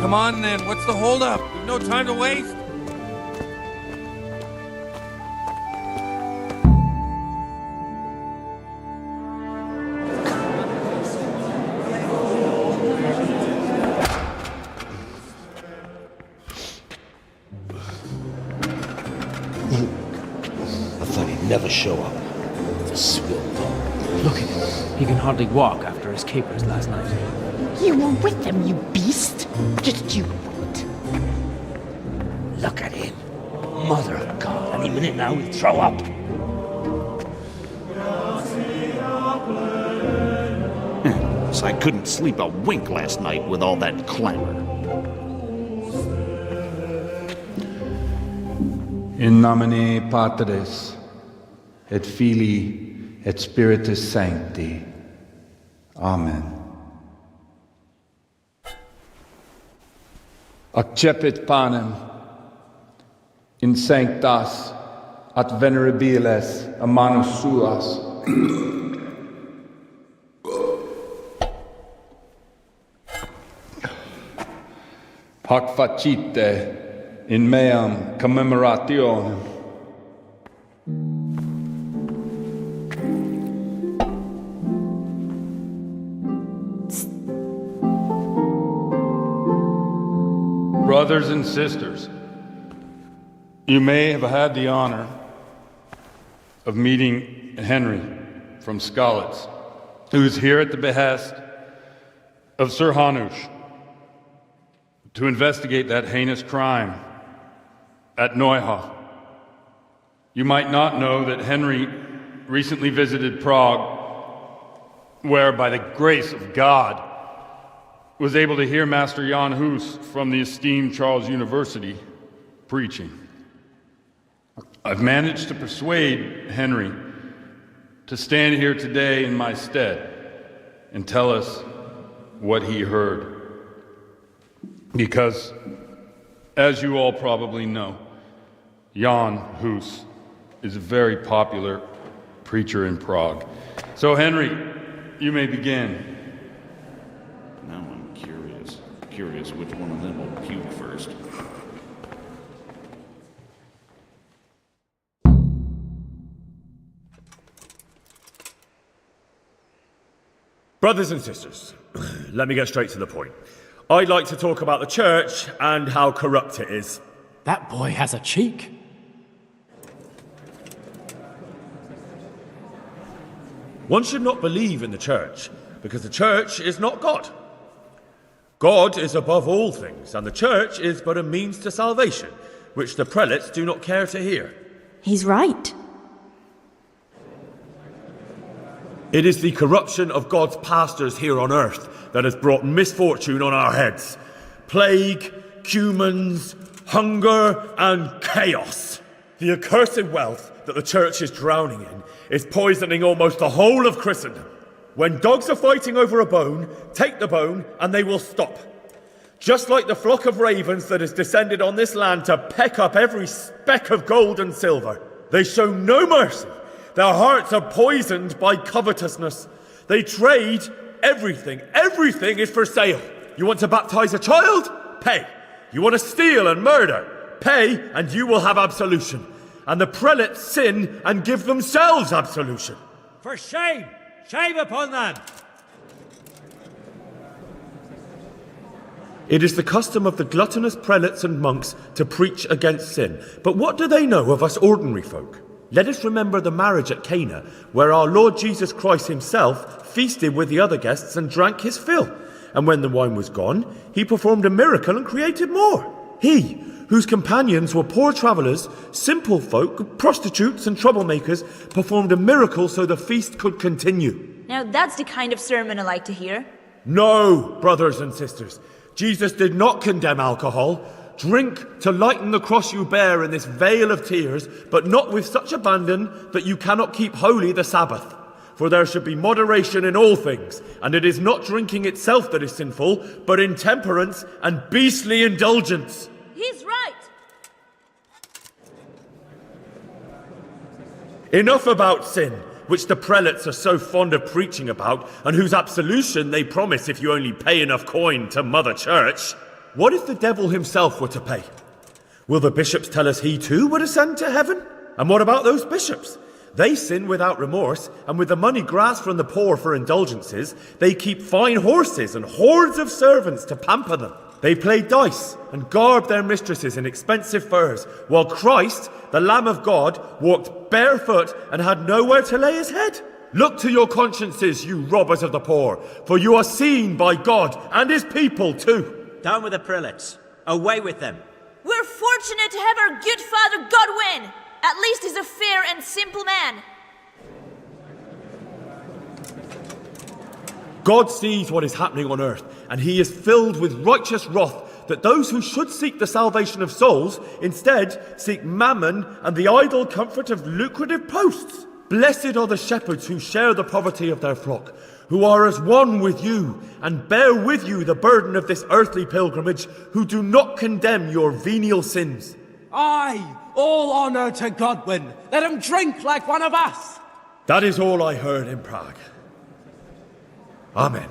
Speaker 16: Come on then, what's the holdup? We've no time to waste.
Speaker 6: I thought he'd never show up. The swill dog.
Speaker 23: Look at him. He can hardly walk after his capers last night.
Speaker 24: You were with them, you beast! Just you wait. Look at him. Mother of God, any minute now he'll throw up.
Speaker 25: So I couldn't sleep a wink last night with all that clamor.
Speaker 26: In nomine Patris, et Filii, et Spiritus Sancti. Amen. Accepit panem in sanctas at venerabiles a manus suas. Hac facite in meam commemorationem. Brothers and sisters, you may have had the honor of meeting Henry from Skalitz, who is here at the behest of Sir Hanush to investigate that heinous crime at Neuhof. You might not know that Henry recently visited Prague, where, by the grace of God, was able to hear Master Jan Hus from the esteemed Charles University preaching. I've managed to persuade Henry to stand here today in my stead and tell us what he heard. Because, as you all probably know, Jan Hus is a very popular preacher in Prague. So, Henry, you may begin.
Speaker 25: Now I'm curious which one of them will puke first.
Speaker 22: Brothers and sisters, let me get straight to the point. I'd like to talk about the church and how corrupt it is.
Speaker 23: That boy has a cheek.
Speaker 22: One should not believe in the church, because the church is not God. God is above all things, and the church is but a means to salvation, which the prelates do not care to hear.
Speaker 4: He's right.
Speaker 22: It is the corruption of God's pastors here on earth that has brought misfortune on our heads. Plague, cumens, hunger, and chaos. The accursed wealth that the church is drowning in is poisoning almost the whole of Christendom. When dogs are fighting over a bone, take the bone and they will stop. Just like the flock of ravens that has descended on this land to peck up every speck of gold and silver. They show no mercy. Their hearts are poisoned by covetousness. They trade everything. Everything is for sale. You want to baptize a child? Pay. You want to steal and murder? Pay, and you will have absolution. And the prelates sin and give themselves absolution.
Speaker 19: For shame! Shame upon them!
Speaker 22: It is the custom of the gluttonous prelates and monks to preach against sin. But what do they know of us ordinary folk? Let us remember the marriage at Cana, where our Lord Jesus Christ himself feasted with the other guests and drank his fill. And when the wine was gone, he performed a miracle and created more. He, whose companions were poor travellers, simple folk, prostitutes and troublemakers, performed a miracle so the feast could continue.
Speaker 4: Now that's the kind of sermon I like to hear.
Speaker 22: No, brothers and sisters. Jesus did not condemn alcohol. Drink to lighten the cross you bear in this vale of tears, but not with such abandon that you cannot keep holy the Sabbath. For there should be moderation in all things, and it is not drinking itself that is sinful, but intemperance and beastly indulgence.
Speaker 4: He's right!
Speaker 22: Enough about sin, which the prelates are so fond of preaching about, and whose absolution they promise if you only pay enough coin to Mother Church. What if the devil himself were to pay? Will the bishops tell us he too would ascend to heaven? And what about those bishops? They sin without remorse, and with the money grasped from the poor for indulgences, they keep fine horses and hordes of servants to pamper them. They play dice and garb their mistresses in expensive furs, while Christ, the Lamb of God, walked barefoot and had nowhere to lay his head. Look to your consciences, you robbers of the poor, for you are seen by God and his people too.
Speaker 19: Down with the prelates. Away with them.
Speaker 4: We're fortunate to have our good father Godwin. At least he's a fair and simple man.
Speaker 22: God sees what is happening on earth, and he is filled with righteous wrath that those who should seek the salvation of souls instead seek mammon and the idle comfort of lucrative posts. Blessed are the shepherds who share the poverty of their flock, who are as one with you and bear with you the burden of this earthly pilgrimage, who do not condemn your venial sins.
Speaker 5: Aye, all honour to Godwin. Let him drink like one of us.
Speaker 22: That is all I heard in Prague. Amen.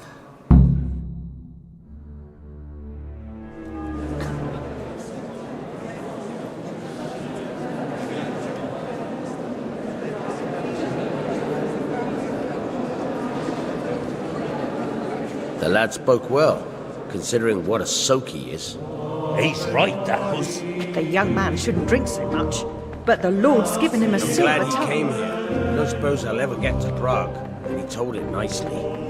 Speaker 6: The lad spoke well, considering what a soak he is.
Speaker 25: He's right, that Hus.
Speaker 13: The young man shouldn't drink so much, but the Lord's given him a
Speaker 6: I'm
Speaker 13: silver
Speaker 6: glad he
Speaker 13: tongue.
Speaker 6: came here. I don't suppose I'll ever get to Prague, and he told it nicely.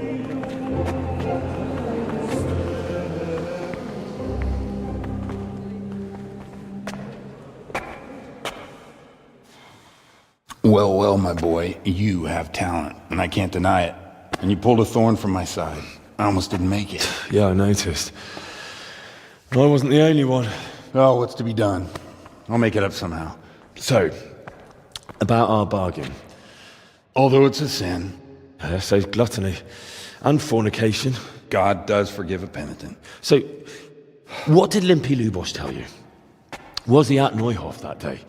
Speaker 18: Well, well, my boy, you have talent, and I can't deny it. And you pulled a thorn from my side. I almost didn't make it.
Speaker 1: Yeah, I noticed. I wasn't the only one.
Speaker 18: Oh, what's to be done? I'll make it up somehow.
Speaker 1: So, about our bargain.
Speaker 18: Although it's a sin.
Speaker 1: So's gluttony. And fornication.
Speaker 18: God does forgive a penitent.
Speaker 1: So, what did Limpy Lubos tell you? Was he at Neuhof that day?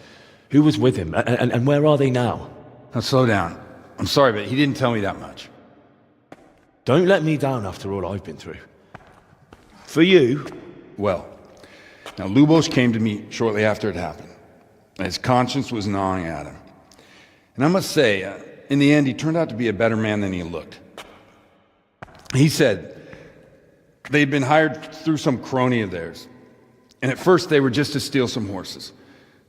Speaker 1: Who was with him? And where are they now?
Speaker 18: Now slow down. I'm sorry, but he didn't tell me that much.
Speaker 1: Don't let me down after all I've been through. For you...
Speaker 18: Well, now Lubos came to me shortly after it happened. His conscience was gnawing at him. And I must say, in the end, he turned out to be a better man than he looked. He said they'd been hired through some crony of theirs. And at first they were just to steal some horses.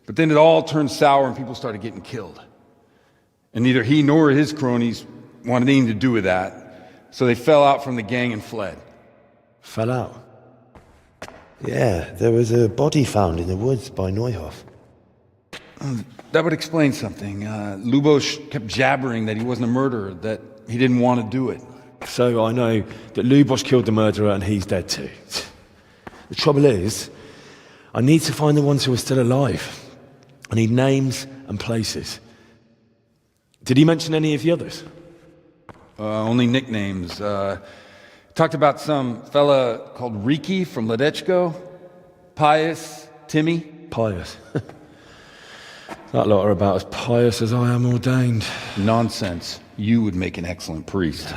Speaker 18: But then it all turned sour and people started getting killed. And neither he nor his cronies wanted anything to do with that. So they fell out from the gang and fled.
Speaker 12: Fell out? Yeah, there was a body found in the woods by Neuhof.
Speaker 18: That would explain something. Lubos kept jabbering that he wasn't a murderer, that he didn't want to do it.
Speaker 1: So I know that Lubos killed the murderer and he's dead too. The trouble is, I need to find the ones who are still alive. I need names and places. Did he mention any of the others?
Speaker 18: Only nicknames. Talked about some fella called Riki from Ledechko, Pius, Timmy.
Speaker 1: Pius. That lot are about as pious as I am ordained.
Speaker 18: Nonsense. You would make an excellent priest.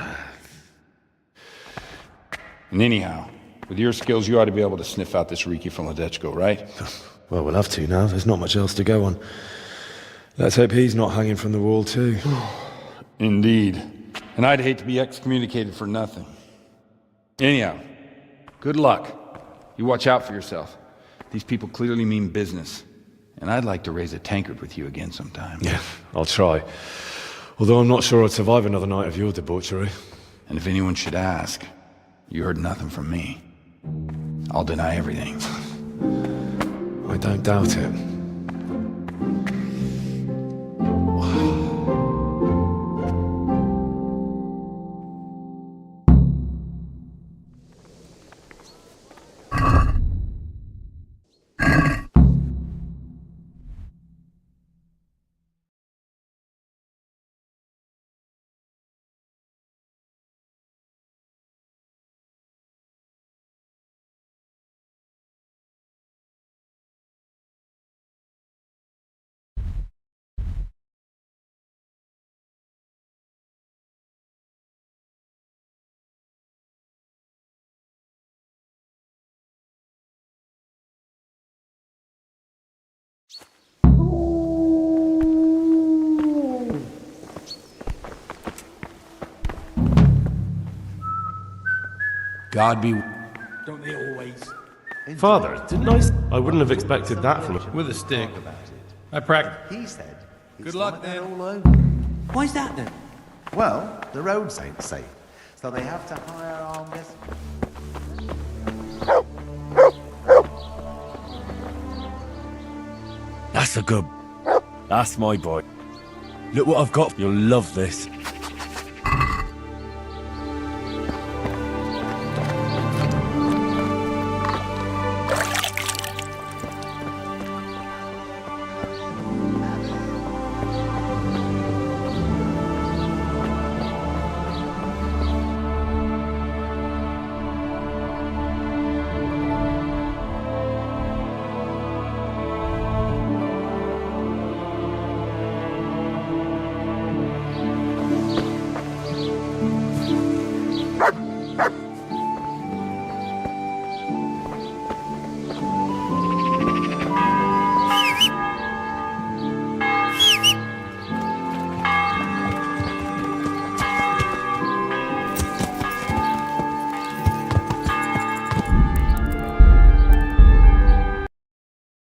Speaker 18: And anyhow, with your skills, you ought to be able to sniff out this Riki from Ledechko, right?
Speaker 1: Well, we'll have to now. There's not much else to go on. Let's hope he's not hanging from the wall too.
Speaker 18: Indeed. And I'd hate to be excommunicated for nothing. Anyhow, good luck. You watch out for yourself. These people clearly mean business. And I'd like to raise a tankard with you again sometime.
Speaker 1: Yeah, I'll try. Although I'm not sure I'd survive another night of your debauchery.
Speaker 18: And if anyone should ask, you heard nothing from me. I'll deny everything.
Speaker 1: I don't doubt it.
Speaker 18: God be...
Speaker 5: Don't they always?
Speaker 8: Father, didn't I wouldn't have expected that from a...
Speaker 5: With a stick. I practice.
Speaker 3: He said.
Speaker 5: Good luck, then.
Speaker 3: All over.
Speaker 11: Why's that then?
Speaker 3: Well, the roads ain't safe, so they have to hire armed
Speaker 1: That's a good... That's my boy. Look what I've got. You'll love this.